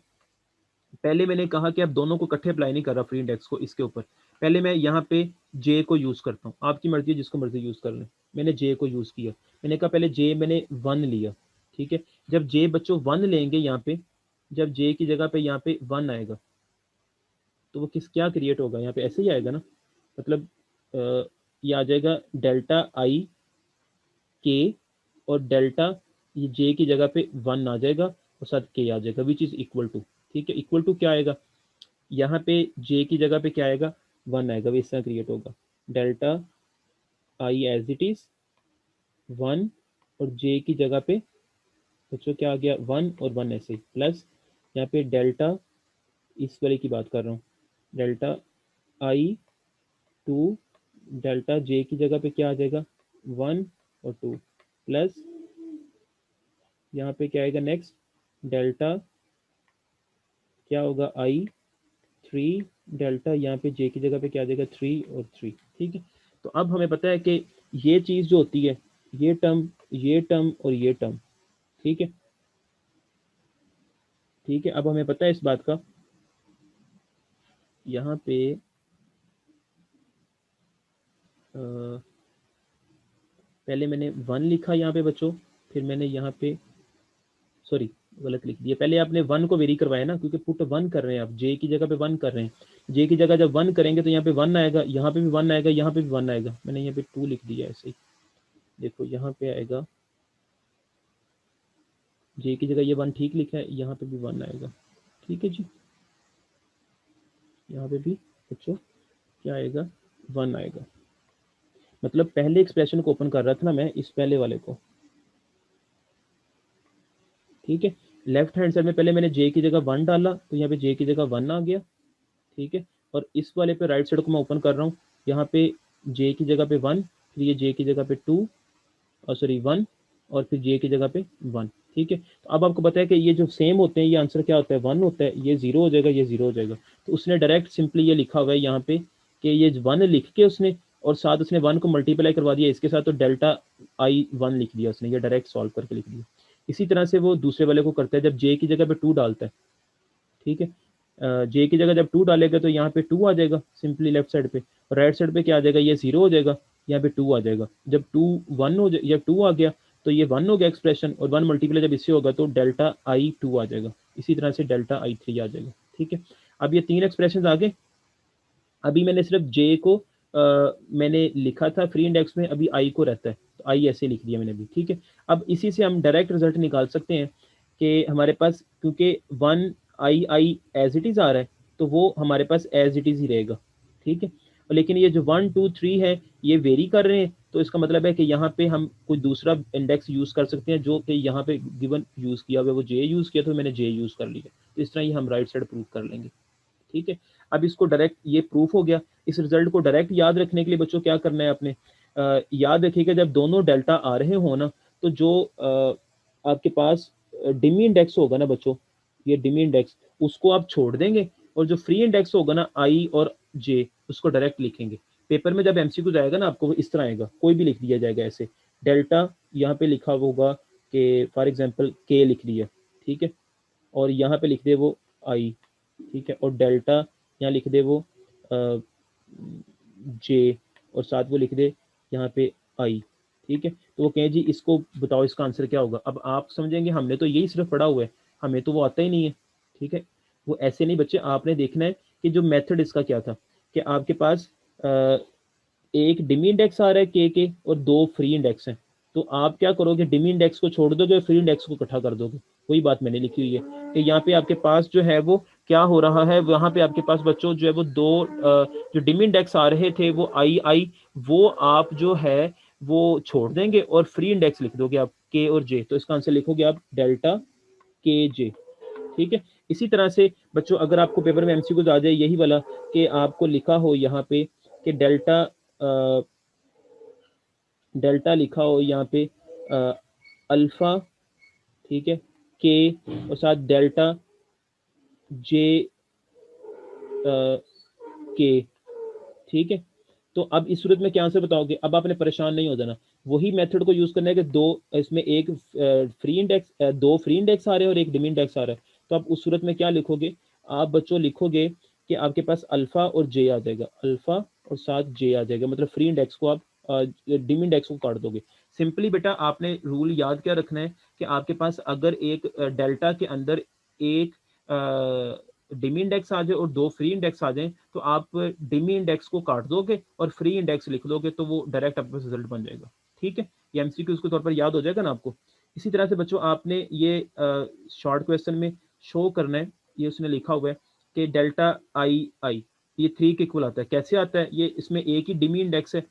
पहले मैंने कहा कि अब दोनों को इकट्ठे अप्लाई नहीं कर रहा फ्री इंडेक्स को इसके ऊपर, पहले मैं यहाँ पे जे को यूज करता हूँ। आपकी मर्जी है, जिसको मर्जी यूज कर लें। मैंने जे को यूज किया, मैंने कहा पहले जे मैंने 1 लिया। ठीक है, जब जे बच्चों 1 लेंगे यहाँ पे, जब जे की जगह पे यहाँ पे 1 आएगा, तो वो किस क्या क्रिएट होगा, यहाँ पे ऐसे ही आएगा ना। मतलब ये आ जाएगा डेल्टा आई के, और डेल्टा ये जे की जगह पे 1 आ जाएगा और साथ के आ जाएगा, विच इज इक्वल टू। ठीक है, इक्वल टू क्या आएगा, यहाँ पे जे की जगह पे क्या आएगा, 1 आएगा, वो इस तरह क्रिएट होगा, delta I as it is 1, और जे की जगह पे बच्चों क्या आ गया, 1 और 1 ऐसे प्लस, यहाँ पे डेल्टा, इस वाले की बात कर रहा हूँ, डेल्टा आई 2, डेल्टा जे की जगह पे क्या आ जाएगा, 1 और 2 प्लस, यहाँ पे क्या आएगा नेक्स्ट, डेल्टा क्या होगा, आई 3, डेल्टा यहाँ पे जे की जगह पे क्या आ जाएगा, 3 और 3। ठीक है, तो अब हमें पता है कि ये चीज जो होती है, ये टर्म, ये टर्म और ये टर्म। ठीक है, ठीक है, अब हमें पता है इस बात का। यहाँ पे पहले मैंने 1 लिखा यहाँ पे बच्चों, फिर मैंने यहाँ पे, सॉरी गलत लिख दिया, पहले आपने 1 को वेरी करवाया ना, क्योंकि पुट 1 कर रहे हैं आप, जे की जगह पे 1 कर रहे हैं। जे की जगह जब 1 करेंगे तो यहाँ पे 1 आएगा, यहाँ पे भी 1 आएगा, यहाँ पे भी 1 आएगा। मैंने यहाँ पे 2 लिख दिया ऐसे ही, देखो यहाँ पे आएगा, जे की जगह ये 1 ठीक लिखा है, यहाँ पे भी 1 आएगा। ठीक है जी, यहाँ पे भी बच्चों क्या आएगा, 1 आएगा। मतलब पहले एक्सप्रेशन को ओपन कर रहा था ना मैं, इस पहले वाले को। ठीक है, लेफ्ट हैंड साइड में पहले मैंने जे की जगह 1 डाला, तो यहाँ पे जे की जगह 1 आ गया। ठीक है, और इस वाले पे राइट साइड को मैं ओपन कर रहा हूँ, यहाँ पे जे की जगह पे 1, फिर ये जे की जगह पे 2, और सॉरी 1, और फिर जे की जगह पे 1। ठीक है, तो अब आपको पता है कि ये जो सेम होते हैं, ये आंसर क्या होता है, 1 होता है, ये 0 हो जाएगा, ये 0 हो जाएगा। तो उसने डायरेक्ट सिंपली ये लिखा हुआ है यहाँ पे कि ये 1 लिख के उसने, और साथ उसने 1 को मल्टीप्लाई करवा दिया इसके साथ, तो डेल्टा आई 1 लिख दिया उसने, ये डायरेक्ट सॉल्व करके लिख दिया। इसी तरह से वो दूसरे वाले को करता है, जब जे की जगह पे 2 डालता है। ठीक है, जे की जगह जब 2 डालेगा तो यहाँ पे 2 आ जाएगा सिंपली लेफ्ट साइड पे, और राइट साइड पे क्या आ जाएगा, ये 0 हो जाएगा, यहाँ पे 2 आ जाएगा। जब 2 1 हो जाए, जब 2 आ गया तो ये 1 हो गया एक्सप्रेशन, और 1 मल्टीप्लाई जब इससे होगा तो डेल्टा आई 2 आ जाएगा। इसी तरह से डेल्टा आई 3 आ जाएगा। ठीक है, अब ये 3 एक्सप्रेशन आ गए। अभी मैंने सिर्फ जे को मैंने लिखा था फ्री इंडेक्स में, अभी आई को रहता है, तो आई ऐसे लिख दिया मैंने भी। ठीक है, अब इसी से हम डायरेक्ट रिजल्ट निकाल सकते हैं कि हमारे पास, क्योंकि 1 आई आई एज इट इज आ रहा है, तो वो हमारे पास एज इट इज ही रहेगा। ठीक है, लेकिन ये जो 1 2 3 है, ये वेरी कर रहे हैं, तो इसका मतलब है कि यहाँ पे हम कोई दूसरा इंडेक्स यूज कर सकते हैं, जो कि यहाँ पे गिवन यूज किया हुआ, वो जे यूज किया, तो मैंने जे यूज कर लिया। तो इस तरह ही हम राइट साइड प्रूव कर लेंगे। ठीक है, अब इसको डायरेक्ट, ये प्रूफ हो गया। इस रिजल्ट को डायरेक्ट याद रखने के लिए बच्चों क्या करना है आपने, याद रखिएगा जब दोनों डेल्टा आ रहे हो ना, तो जो आपके पास डिमी इंडेक्स होगा ना बच्चों, ये डिमी इंडेक्स, उसको आप छोड़ देंगे, और जो फ्री इंडेक्स होगा ना आई और जे, उसको डायरेक्ट लिखेंगे। पेपर में जब एमसीक्यू जाएगा ना आपको वो इस तरह आएगा, कोई भी लिख दिया जाएगा ऐसे, डेल्टा यहाँ पे लिखा होगा कि फॉर एग्जांपल के लिख दिया, ठीक है, और यहाँ पे लिख दे वो आई, ठीक है, और डेल्टा यहाँ लिख दे वो जे, और साथ वो लिख दे यहाँ पे आई, ठीक है। तो वो कहें जी इसको बताओ इसका आंसर क्या होगा। अब आप समझेंगे हमने तो यही सिर्फ पढ़ा हुआ है, हमें तो वो आता ही नहीं है, ठीक है। वो ऐसे नहीं बच्चे, आपने देखना है कि जो मेथड इसका क्या था, कि आपके पास एक डिमी इंडेक्स आ रहा है के और दो फ्री इंडेक्स हैं, तो आप क्या करोगे, डिमी इंडेक्स को छोड़ दोगे और फ्री इंडेक्स को इकट्ठा कर दोगे। वही बात मैंने लिखी हुई है कि यहाँ पे आपके पास जो है वो क्या हो रहा है, वहां पे आपके पास बच्चों जो है वो दो जो डिमी इंडेक्स आ रहे थे वो आई, वो आप जो है वो छोड़ देंगे और फ्री इंडेक्स लिख दोगे आप के और जे, तो इसका आंसर लिखोगे आप डेल्टा के जे, ठीक है। इसी तरह से बच्चों अगर आपको पेपर में एमसीक्यू आ जाए यही वाला, कि आपको लिखा हो यहाँ पे कि डेल्टा लिखा हो यहाँ पे अल्फा, ठीक है, के, और साथ डेल्टा जे के, ठीक है। तो अब इस सूरत में क्या आंसर बताओगे, अब आपने परेशान नहीं हो जाना, वही मेथड को यूज करना है कि दो इसमें एक फ्री इंडेक्स, दो फ्री इंडेक्स आ रहे हैं और एक डिमी इंडेक्स आ रहा है, तो आप उस सूरत में क्या लिखोगे, आप बच्चों लिखोगे कि आपके पास अल्फा और जे आ जाएगा, अल्फा और साथ जे आ जाएगा, मतलब फ्री इंडेक्स को आप डिमी इंडेक्स को काट दोगे। सिंपली बेटा आपने रूल याद क्या रखना है कि आपके पास अगर एक डेल्टा के अंदर एक डिमी इंडेक्स आ जाए और दो फ्री इंडेक्स आ जाए, तो आप डिमी इंडेक्स को काट दोगे और फ्री इंडेक्स लिख दोगे, तो वो डायरेक्ट आपके पास रिजल्ट बन जाएगा, ठीक है। ये एमसीक्यू के तौर पर याद हो जाएगा ना आपको। इसी तरह से बच्चों आपने ये शॉर्ट क्वेश्चन में शो करना है, ये उसने लिखा हुआ है कि डेल्टा आई आई ये 3 के इक्वल आता है, कैसे आता है, ये इसमें एक ही डिमी इंडेक्स है,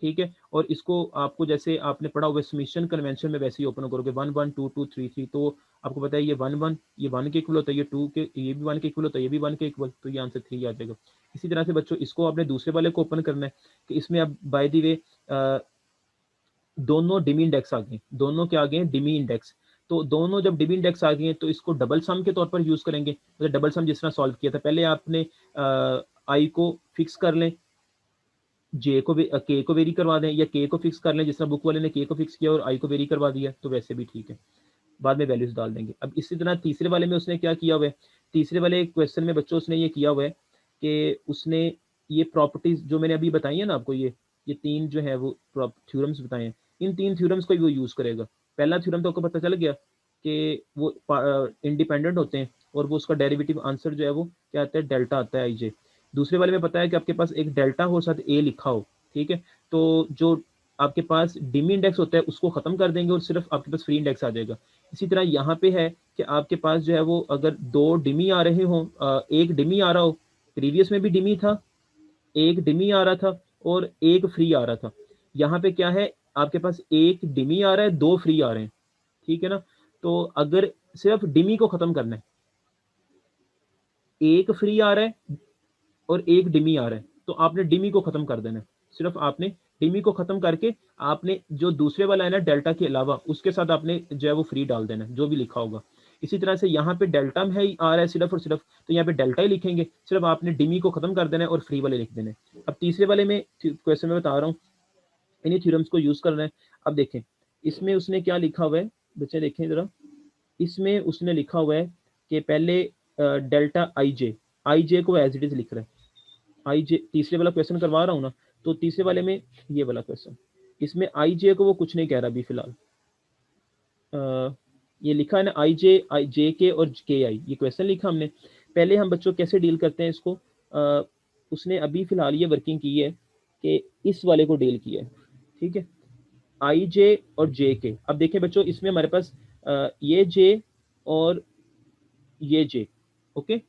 ठीक है, और इसको आपको जैसे आपने पढ़ा हुआ समीशन कन्वेंशन में वैसे ही ओपन करोगे, 1 1 2 2 3 3, तो आपको पता है ये 1 1, ये 1 के इक्वल होता है, ये 2 के, ये भी 1 के इक्वल होता है, ये भी 1 के इक्वल, तो ये आंसर 3 आ जाएगा। इसी तरह से बच्चों इसको आपने दूसरे वाले को ओपन करना है कि इसमें अब बाय द वे दोनों डिमी इंडेक्स आ गए, दोनों क्या आ गए डिमी इंडेक्स, तो दोनों जब डिमी इंडेक्स आ गए तो इसको डबल सम के तौर पर यूज करेंगे, तो डबल सम जिस तरह सॉल्व किया था, पहले आपने आई को फिक्स कर लें, जे को के को वेरी करवा दें, या के को फिक्स कर लें जिस तरह बुक वाले ने के को फिक्स किया और आई को वेरी करवा दिया, तो वैसे भी ठीक है, बाद में वैल्यूज डाल देंगे। अब इसी तरह तीसरे वाले में उसने क्या किया हुआ है, तीसरे वाले क्वेश्चन में बच्चों उसने ये किया हुआ है कि उसने ये प्रॉपर्टीज जो मैंने अभी बताई है ना आपको, ये तीन जो है वो थ्योरम्स बताए हैं, इन तीन थ्योरम्स को वो यूज करेगा। पहला थ्योरम तो आपको पता चल गया कि वो इंडिपेंडेंट होते हैं, और वो उसका डेरिवेटिव आंसर जो है वो क्या आता है, डेल्टा आता है आई जे। दूसरे वाले में बताया कि आपके पास एक डेल्टा हो साथ ए लिखा हो, ठीक है, तो जो आपके पास डिमी इंडेक्स होता है उसको खत्म कर देंगे और सिर्फ आपके पास फ्री इंडेक्स आ जाएगा। इसी तरह यहाँ पे है कि आपके पास जो है वो अगर दो डिमी आ रहे हो, एक डिमी आ रहा हो, प्रीवियस में भी डिमी था, एक डिमी आ रहा था और एक फ्री आ रहा था, यहाँ पे क्या है आपके पास एक डिमी आ रहा है, दो फ्री आ रहे हैं, ठीक है ना। तो अगर सिर्फ डिमी को खत्म करना है, एक फ्री आ रहा है और एक डिमी आ रहा है, तो आपने डिमी को खत्म कर देना है, सिर्फ आपने डिमी को खत्म करके आपने जो दूसरे वाला है ना डेल्टा के अलावा उसके साथ आपने जो है वो फ्री डाल देना है जो भी लिखा होगा। इसी तरह से यहाँ पे डेल्टा में है आ रहा है सिर्फ और सिर्फ, तो यहाँ पे डेल्टा ही लिखेंगे, सिर्फ आपने डिमी को खत्म कर देना है और फ्री वाले लिख देने। अब तीसरे वाले में क्वेश्चन में बता रहा हूँ, इन्हीं थ्योरम्स को यूज करना है। अब देखें इसमें उसने क्या लिखा हुआ है, बच्चे देखें जरा, इसमें उसने लिखा हुआ है कि पहले डेल्टा आई जे को एज इट इज लिख रहा है, आई जे तीसरे वाला क्वेश्चन करवा रहा हूँ ना, तो तीसरे वाले में ये वाला क्वेश्चन, इसमें आई जे को वो कुछ नहीं कह रहा अभी फिलहाल, ये लिखा है ना आई जे के और के आई, ये क्वेश्चन लिखा हमने। पहले हम बच्चों कैसे डील करते हैं इसको, उसने अभी फिलहाल ये वर्किंग की है कि इस वाले को डील किया है, ठीक है, आई जे और जे के। अब देखें बच्चों इसमें हमारे पास ये जे और ये जे, ओके।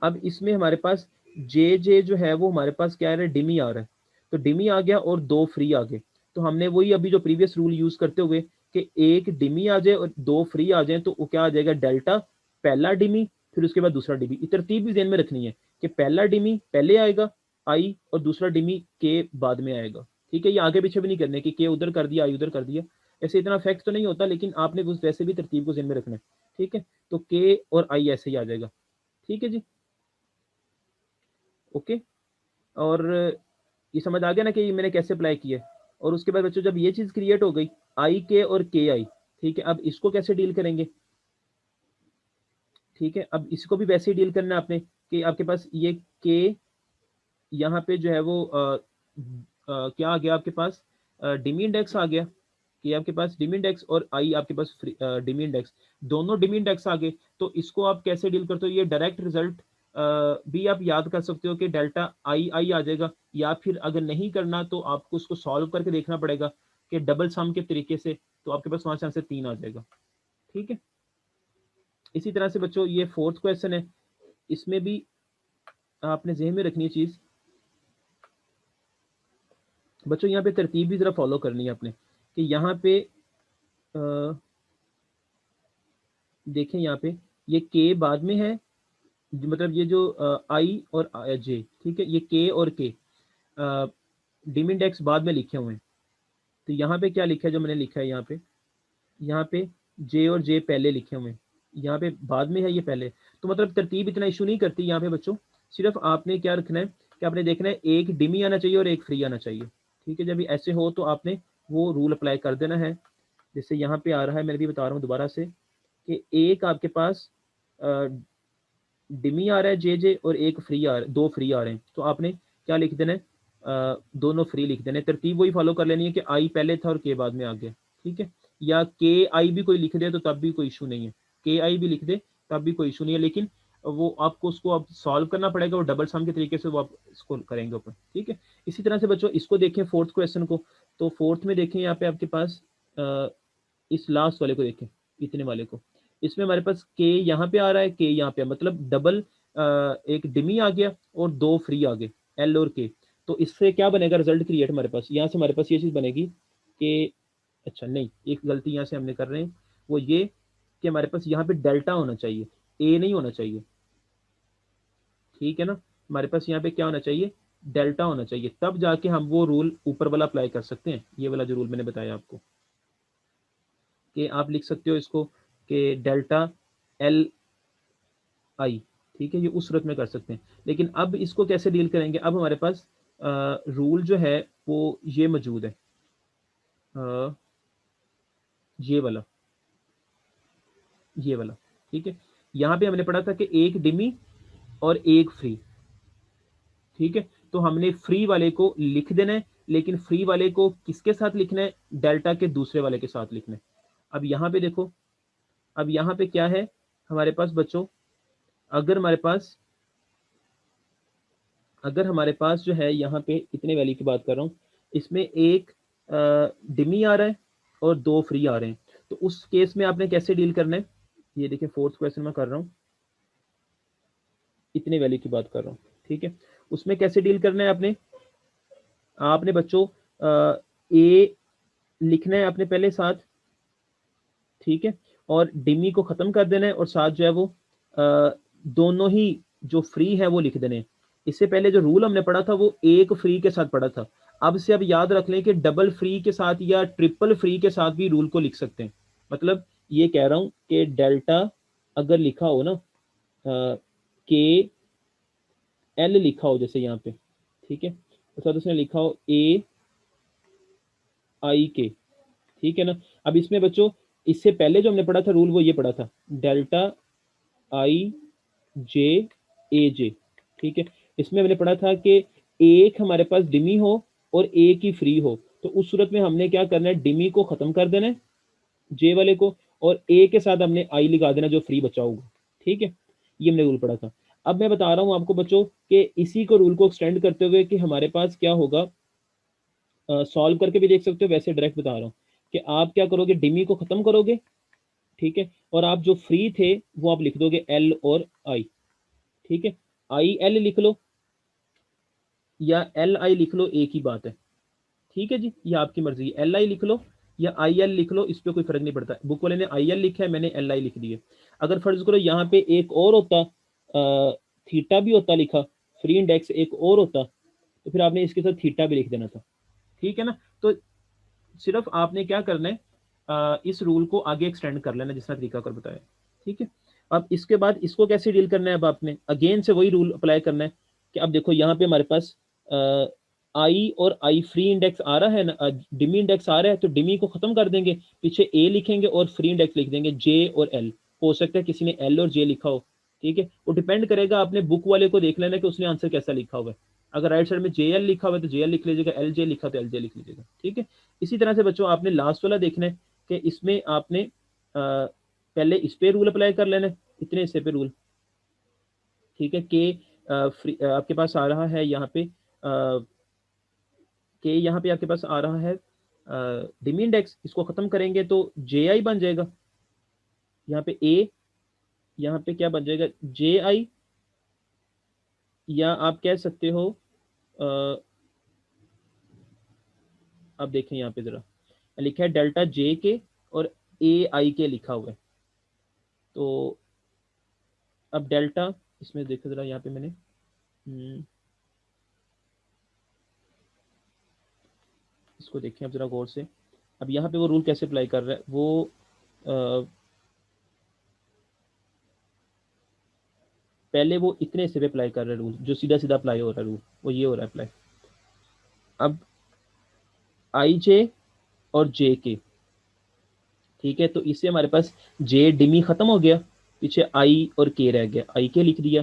अब इसमें हमारे पास जे जो है वो हमारे पास क्या आ रहा है, डिमी आ रहा है, तो डिमी आ गया और दो फ्री आ गए, तो हमने वही अभी जो प्रीवियस रूल यूज करते हुए कि एक डिमी आ जाए और दो फ्री आ जाए, तो वो क्या आ जाएगा डेल्टा, पहला डिमी फिर उसके बाद दूसरा डिमी। ये तरतीब भी ध्यान में रखनी है कि पहला डिमी पहले आएगा आई और दूसरा डिमी के बाद में आएगा, ठीक है, ये आगे पीछे भी नहीं करने कि उधर कर दिया आई उधर कर दिया, ऐसे इतना इफेक्ट तो नहीं होता, लेकिन आपने उस वैसे भी तरतीब को ज़हन में रखना है। ठीक है, तो के और आई ऐसे ही आ जाएगा। ठीक है जी, ओके। और ये समझ आ गया ना कि ये मैंने कैसे अप्लाई किया है। और उसके बाद बच्चों जब ये चीज़ क्रिएट हो गई आई के और के आई, ठीक है, अब इसको कैसे डील करेंगे। ठीक है, अब इसको भी वैसे ही डील करना है आपने कि आपके पास ये के यहाँ पे जो है वो क्या आ गया आपके पास, डिमी इंडेक्स आ गया कि आपके पास डिमी इंडेक्स और आई आपके पास डिमी इंडेक्स, दोनों डिमी इंडेक्स आ गए। तो इसको आप कैसे डील करते हो, ये डायरेक्ट रिजल्ट भी आप याद कर सकते हो कि डेल्टा आई आई आ जाएगा, या फिर अगर नहीं करना तो आपको उसको सॉल्व करके देखना पड़ेगा कि डबल सम के तरीके से, तो आपके पास वहां से आंसर 3 आ जाएगा। ठीक है, इसी तरह से बच्चों ये फोर्थ क्वेश्चन है, इसमें भी आपने ज़हन में रखनी है चीज़ बच्चों, यहाँ पे तरतीब भी ज़रा फॉलो करनी है आपने कि यहाँ पे देखें, यहाँ पे ये के बाद में है, मतलब ये जो आई और जे, ठीक है, ये के और के डिम इंडेक्स बाद में लिखे हुए हैं। तो यहाँ पे क्या लिखा है, जो मैंने लिखा है यहाँ पे जे और जे पहले लिखे हुए हैं, यहाँ पे बाद में है ये पहले। तो मतलब तरतीब इतना इशू नहीं करती यहाँ पे बच्चों, सिर्फ आपने क्या रखना है कि आपने देखना है एक डिमी आना चाहिए और एक फ्री आना चाहिए। ठीक है, जब ऐसे हो तो आपने वो रूल अप्लाई कर देना है। जैसे यहाँ पे आ रहा है, मैं भी बता रहा हूँ दोबारा से कि एक आपके पास डिमी आ रहा है जे जे, और एक फ्री आ रहा, दो फ्री आ रहे हैं, तो आपने क्या लिख देना है, दोनों फ्री लिख देना है। तरतीब वही फॉलो कर लेनी है कि आई पहले था और के बाद में आ गया। ठीक है, या के आई भी कोई लिख दे तो तब भी कोई इशू नहीं है, के आई भी लिख दे तब भी कोई इशू नहीं है, लेकिन वो आपको उसको आप सॉल्व करना पड़ेगा, और डबल सम के तरीके से वो आप इसको करेंगे ऊपर। ठीक है, इसी तरह से बच्चों इसको देखें फोर्थ क्वेश्चन को, तो फोर्थ में देखें यहाँ पे आपके पास इस लास्ट वाले को देखें, इतने वाले को, इसमें हमारे पास के यहाँ पे आ रहा है, के यहाँ पे, मतलब डबल एक डिमी आ गया और दो फ्री आ गए, एल और के। तो इससे क्या बनेगा रिजल्ट क्रिएट, हमारे पास यहाँ से हमारे पास ये चीज़ बनेगी कि, अच्छा नहीं, एक गलती यहाँ से हमने कर रहे हैं, वो ये कि हमारे पास यहाँ पे डेल्टा होना चाहिए, ए नहीं होना चाहिए। ठीक है ना, हमारे पास यहाँ पे क्या होना चाहिए, डेल्टा होना चाहिए, तब जाके हम वो रूल ऊपर वाला अप्लाई कर सकते हैं, ये वाला जो रूल मैंने बताया आपको, कि आप लिख सकते हो इसको कि डेल्टा एल आई। ठीक है, ये उस सूरत में कर सकते हैं, लेकिन अब इसको कैसे डील करेंगे, अब हमारे पास रूल जो है वो ये मौजूद है, अ, ये वाला, ये वाला। ठीक है, यहाँ पे हमने पढ़ा था कि एक डिमी और एक फ्री। ठीक है, तो हमने फ्री वाले को लिख देना है, लेकिन फ्री वाले को किसके साथ लिखना है, डेल्टा के दूसरे वाले के साथ लिखना है। अब यहाँ पे देखो, अब यहाँ पे क्या है हमारे पास बच्चों, अगर हमारे पास जो है यहाँ पे इतने वैल्यू की बात कर रहा हूँ, इसमें एक डिमी आ रहा है और दो फ्री आ रहे हैं, तो उस केस में आपने कैसे डील करना है, ये देखिए फोर्थ क्वेश्चन में कर रहा हूँ, इतने वैल्यू की बात कर रहा हूँ। ठीक है, उसमें कैसे डील करना है आपने, आपने बच्चों ए लिखना है आपने पहले साथ। ठीक है, और डिमी को खत्म कर देना है, और साथ जो है वो दोनों ही जो फ्री है वो लिख देने हैं। इससे पहले जो रूल हमने पढ़ा था वो एक फ्री के साथ पढ़ा था, अब से अब याद रख लें कि डबल फ्री के साथ या ट्रिपल फ्री के साथ भी रूल को लिख सकते हैं। मतलब ये कह रहा हूं कि डेल्टा अगर लिखा हो ना, के एल लिखा हो जैसे यहाँ पे, ठीक है, और साथ उसने लिखा हो ए आई के। ठीक है ना, अब इसमें बच्चों इससे पहले जो हमने पढ़ा था रूल वो ये पढ़ा था, डेल्टा आई जे ए जे। ठीक है, इसमें हमने पढ़ा था कि एक हमारे पास डिमी हो और एक ही फ्री हो, तो उस सूरत में हमने क्या करना है, डिमी को खत्म कर देना है जे वाले को, और ए के साथ हमने आई लगा देना जो फ्री बचा होगा। ठीक है, ये हमने रूल पढ़ा था। अब मैं बता रहा हूं आपको बच्चों कि इसी को रूल को एक्सटेंड करते हुए कि हमारे पास क्या होगा, सॉल्व करके भी देख सकते हो, वैसे डायरेक्ट बता रहा हूँ कि आप क्या करोगे, डिमी को खत्म करोगे। ठीक है, और आप जो फ्री थे वो आप लिख दोगे एल और आई। ठीक है, आई एल लिख लो या एल आई लिख लो, एक ही बात है। ठीक है जी, ये आपकी मर्जी है, एल आई लिख लो या आई एल लिख लो, इस पर कोई फर्क नहीं पड़ता। बुक वाले ने आई एल लिखा है, मैंने एल आई लिख दिया। अगर फर्ज करो यहाँ पे एक और होता, थीटा भी होता लिखा, फ्री इंडेक्स एक और होता, तो फिर आपने इसके साथ थीटा भी लिख देना था। ठीक है ना। तो सिर्फ आपने क्या करना है, इस रूल को आगे एक्सटेंड कर लेना जिस तरह तरीका कर बताया। ठीक है। अब इसके बाद इसको कैसे डील करना है, अब आपने अगेन से वही रूल अप्लाई करना है कि अब देखो यहाँ पे हमारे पास आई और आई फ्री इंडेक्स आ रहा है ना, डिमी इंडेक्स आ रहा है, तो डिमी को खत्म कर देंगे, पीछे ए लिखेंगे और फ्री इंडेक्स लिख देंगे जे और एल। हो सकता है किसी ने एल और जे लिखा हो, ठीक है, वो डिपेंड करेगा, आपने बुक वाले को देख लेना कि उसने आंसर कैसा लिखा हुआ है। अगर राइट साइड में जे एल लिखा हुआ है तो जे एल लिख लीजिएगा, एल जे लिखा तो एल जे लिख लीजिएगा। ठीक है। इसी तरह से बच्चों आपने लास्ट वाला देखना है कि इसमें आपने पहले इस पे रूल अप्लाई कर लेना है, इतने हिस्से पे रूल। ठीक है। के आपके पास आ रहा है यहाँ पे, के यहाँ पे आपके पास आ रहा है डिमी इंडेक्स, इसको खत्म करेंगे तो जे आई बन जाएगा। यहाँ पे ए, यहाँ पे क्या बन जाएगा, जे आई, या आप कह सकते हो आप देखें यहाँ पे जरा लिखा है डेल्टा जे के और ए आई के लिखा हुआ है। तो अब डेल्टा, इसमें देखो जरा यहाँ पे मैंने इसको देखें अब जरा गौर से। अब यहाँ पे वो रूल कैसे अप्लाई कर रहा है, वो पहले वो इतने से पे अप्लाई कर रहा है रूल, जो सीधा सीधा अप्लाई हो रहा है रूल, वो ये हो रहा है अप्लाई। अब आई जे और जे के, ठीक है, तो इससे हमारे पास जे डिमी खत्म हो गया, पीछे आई और के रह गया, आई के लिख दिया।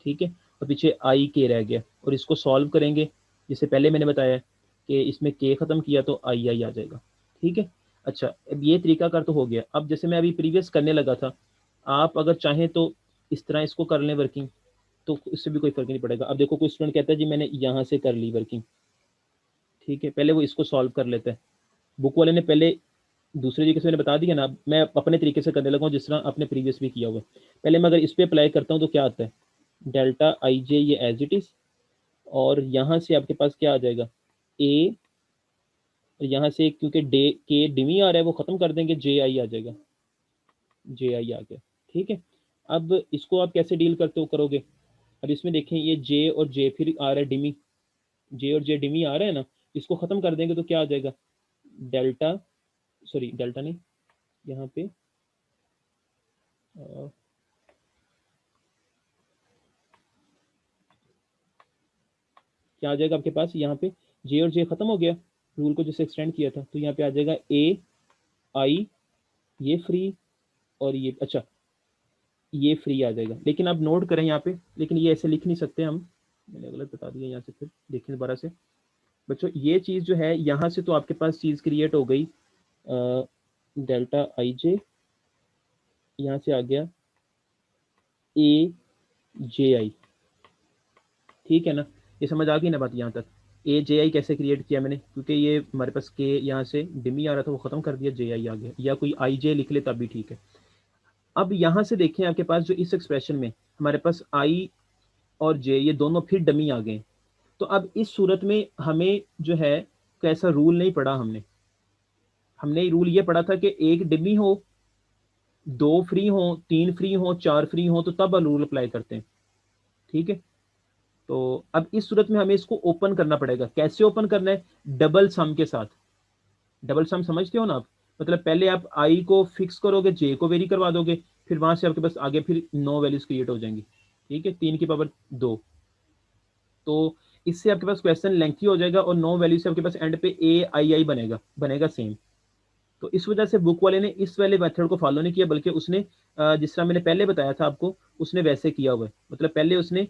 ठीक है। और पीछे आई के रह गया, और इसको सॉल्व करेंगे जिससे पहले मैंने बताया कि इसमें के खत्म किया तो आई आई आ जाएगा। ठीक है। अच्छा, अब ये तरीका कर तो हो गया। अब जैसे मैं अभी प्रीवियस करने लगा था, आप अगर चाहें तो इस तरह इसको कर लें वर्किंग, तो इससे भी कोई फर्क नहीं पड़ेगा। अब देखो कोई स्टूडेंट कहता है जी मैंने यहाँ से कर ली वर्किंग, ठीक है, पहले वो इसको सॉल्व कर लेता है। बुक वाले ने पहले दूसरे तरीके से मैंने बता दिया ना, मैं अपने तरीके से करने लगा हूँ जिस तरह आपने प्रीवियस भी किया हुआ है। पहले मैं अगर इस पर अप्लाई करता हूँ तो क्या आता है, डेल्टा आई जे ये एज इट इज, और यहाँ से आपके पास क्या आ जाएगा, ए, और यहाँ से क्योंकि डे के डिमी आ रहा है वो खत्म कर देंगे, जे आई आ जाएगा, जे आई आ गया। ठीक है। अब इसको आप कैसे डील करते हो करोगे, अब इसमें देखें ये जे और जे फिर आ रहा है डिमी, जे और जे डिमी आ रहा है ना, इसको खत्म कर देंगे तो क्या आ जाएगा, डेल्टा, सॉरी डेल्टा नहीं, यहाँ पे क्या आ जाएगा आपके पास, यहाँ पे जे और जे खत्म हो गया, रूल को जैसे एक्सटेंड किया था, तो यहाँ पे आ जाएगा ए आई, ये फ्री, और ये अच्छा ये फ्री आ जाएगा। लेकिन आप नोट करें यहाँ पे, लेकिन ये ऐसे लिख नहीं सकते हम, मैंने गलत बता दिया, यहाँ से फिर देखें दोबारा से बच्चों, ये चीज़ जो है यहाँ से तो आपके पास चीज़ क्रिएट हो गई, डेल्टा आई जे, यहाँ से आ गया ए जे आई। ठीक है ना, ये समझ आ गई ना बात यहाँ तक। ए जे आई कैसे क्रिएट किया मैंने, क्योंकि ये हमारे पास के यहाँ से डिमी आ रहा था वो खत्म कर दिया, जे आई आ गया, या कोई आई जे लिख ले तब भी ठीक है। अब यहाँ से देखें आपके पास जो इस एक्सप्रेशन में हमारे पास आई और जे ये दोनों फिर डमी आ गए, तो अब इस सूरत में हमें जो है कैसा रूल नहीं पढ़ा, हमने हमने रूल ये पढ़ा था कि एक डिमी हो, दो फ्री हो, तीन फ्री हो, चार फ्री हो, तो तब रूल अप्लाई करते हैं। ठीक है। तो अब इस सूरत में हमें इसको ओपन करना पड़ेगा। कैसे ओपन करना है, डबल सम के साथ। डबल सम समझते हो ना आप, मतलब पहले आप आई को फिक्स करोगे, जे को वेरी करवा दोगे, फिर वहां से आपके पास आगे फिर 9 वैल्यूज क्रिएट हो जाएंगी। ठीक है, 3 की पावर 2। तो इससे आपके पास क्वेश्चन लेंथी हो जाएगा, और 9 वैल्यू से आपके पास एंड पे ए आई आई बनेगा, बनेगा सेम। तो इस वजह से बुक वाले ने इस वाले मेथड को फॉलो नहीं किया, बल्कि उसने जिस तरह मैंने पहले बताया था आपको, उसने वैसे किया हुआ है। मतलब पहले उसने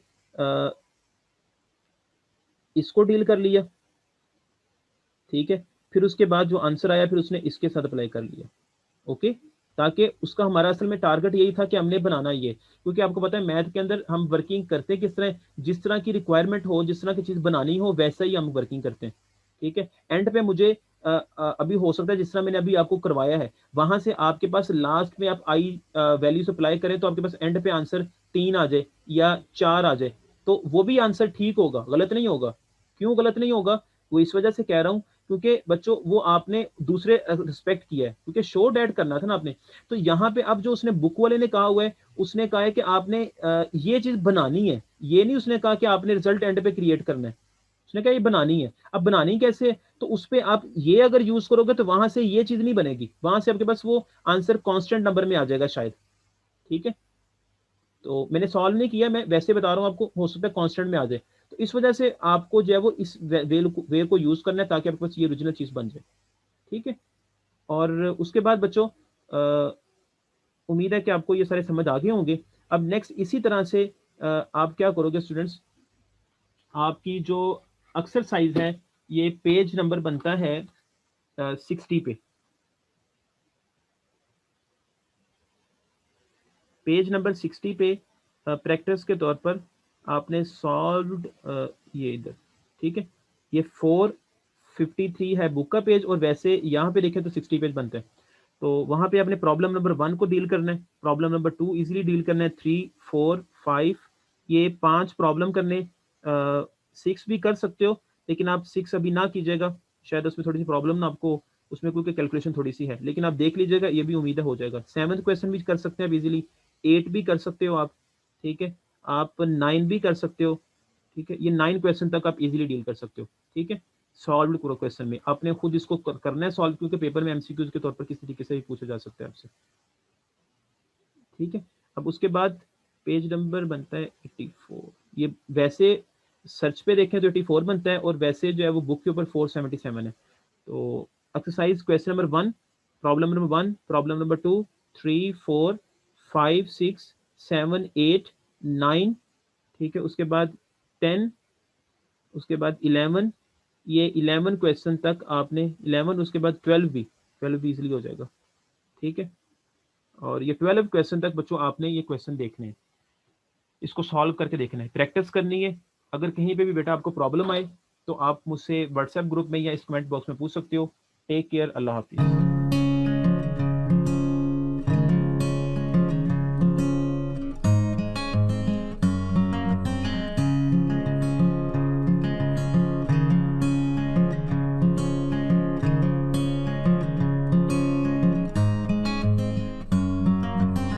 इसको डील कर लिया, ठीक है, फिर उसके बाद जो आंसर आया फिर उसने इसके साथ अप्लाई कर लिया। ओके, ताकि उसका हमारा असल में टारगेट यही था कि हमने बनाना ये, क्योंकि आपको पता है मैथ के अंदर हम वर्किंग करते किस तरह, जिस तरह की रिक्वायरमेंट हो, जिस तरह की चीज बनानी हो, वैसा ही हम वर्किंग करते हैं। ठीक है। एंड पे मुझे अभी हो सकता है जिस तरह मैंने अभी आपको करवाया है, वहां से आपके पास लास्ट में आप आई वैल्यू अप्लाई करें तो आपके पास एंड पे आंसर 3 आ जाए या 4 आ जाए, तो वो भी आंसर ठीक होगा, गलत नहीं होगा। क्यों गलत नहीं होगा, वो इस वजह से कह रहा हूं क्योंकि बच्चों वो आपने दूसरे रिस्पेक्ट किया है, क्योंकि शो डेट करना था ना आपने। तो यहाँ पे अब जो उसने बुक वाले ने कहा हुआ है, उसने कहा है कि आपने ये चीज बनानी है, ये नहीं उसने कहा कि आपने रिजल्ट एंड पे क्रिएट करना है, उसने कहा ये बनानी है। अब बनानी कैसे है, तो उस पर आप ये अगर यूज करोगे तो वहां से ये चीज नहीं बनेगी, वहां से आपके पास वो आंसर कांस्टेंट नंबर में आ जाएगा शायद। ठीक है, तो मैंने सॉल्व नहीं किया, मैं वैसे बता रहा हूँ आपको, हो सकता है कांस्टेंट में आ जाए। तो इस वजह से आपको जो है वो इस वे को यूज करना है ताकि आपके पास ये ओरिजिनल चीज बन जाए। ठीक है, और उसके बाद बच्चों उम्मीद है कि आपको ये सारे समझ आ गए होंगे। अब नेक्स्ट इसी तरह से आप क्या करोगे स्टूडेंट्स, आपकी जो एक्सरसाइज है, ये पेज नंबर बनता है 60 पे। पेज नंबर 60 पे प्रैक्टिस के तौर पर आपने सॉल्व्ड ये इधर, ठीक है, ये 453 है बुक का पेज, और वैसे यहाँ पे देखें तो 60 पेज बनते हैं। तो वहां पे आपने प्रॉब्लम नंबर 1 को डील करना है, प्रॉब्लम नंबर 2 इजीली डील करना है, 3 4 5 ये 5 प्रॉब्लम करने, 6 भी कर सकते हो, लेकिन आप 6 अभी ना कीजिएगा, शायद उसमें थोड़ी सी प्रॉब्लम ना आपको, उसमें कोई कैलकुलेशन थोड़ी सी है, लेकिन आप देख लीजिएगा, ये भी उम्मीद है हो जाएगा। 7th क्वेश्चन भी कर सकते हैं आप इजीली, 8 भी कर सकते हो आप। ठीक है, आप 9 भी कर सकते हो। ठीक है, ये 9 क्वेश्चन तक आप इजीली डील कर सकते हो। ठीक है, सॉल्व करो क्वेश्चन में, आपने खुद इसको करना है सॉल्व, क्योंकि पेपर में एमसीक्यूज के तौर पर किस तरीके से भी पूछा जा सकता है आपसे। ठीक है, अब उसके बाद पेज नंबर बनता है 84, ये वैसे सर्च पे देखें तो 84 बनता है, और वैसे जो है वो बुक के ऊपर 477 है। तो exercise question number 1, problem number 1, problem number 2, 3 4 5 6 7 8 9, ठीक है, उसके बाद 10, उसके बाद 11, ये 11 क्वेश्चन तक आपने 11, उसके बाद 12 भी इजिली हो जाएगा। ठीक है, और ये 12 क्वेश्चन तक बच्चों आपने ये क्वेश्चन देखने हैं, इसको सॉल्व करके देखना है, प्रैक्टिस करनी है। अगर कहीं पे भी बेटा आपको प्रॉब्लम आए तो आप मुझसे व्हाट्सएप ग्रुप में या इस कमेंट बॉक्स में पूछ सकते हो। टेक केयर, अल्लाह हाफिज।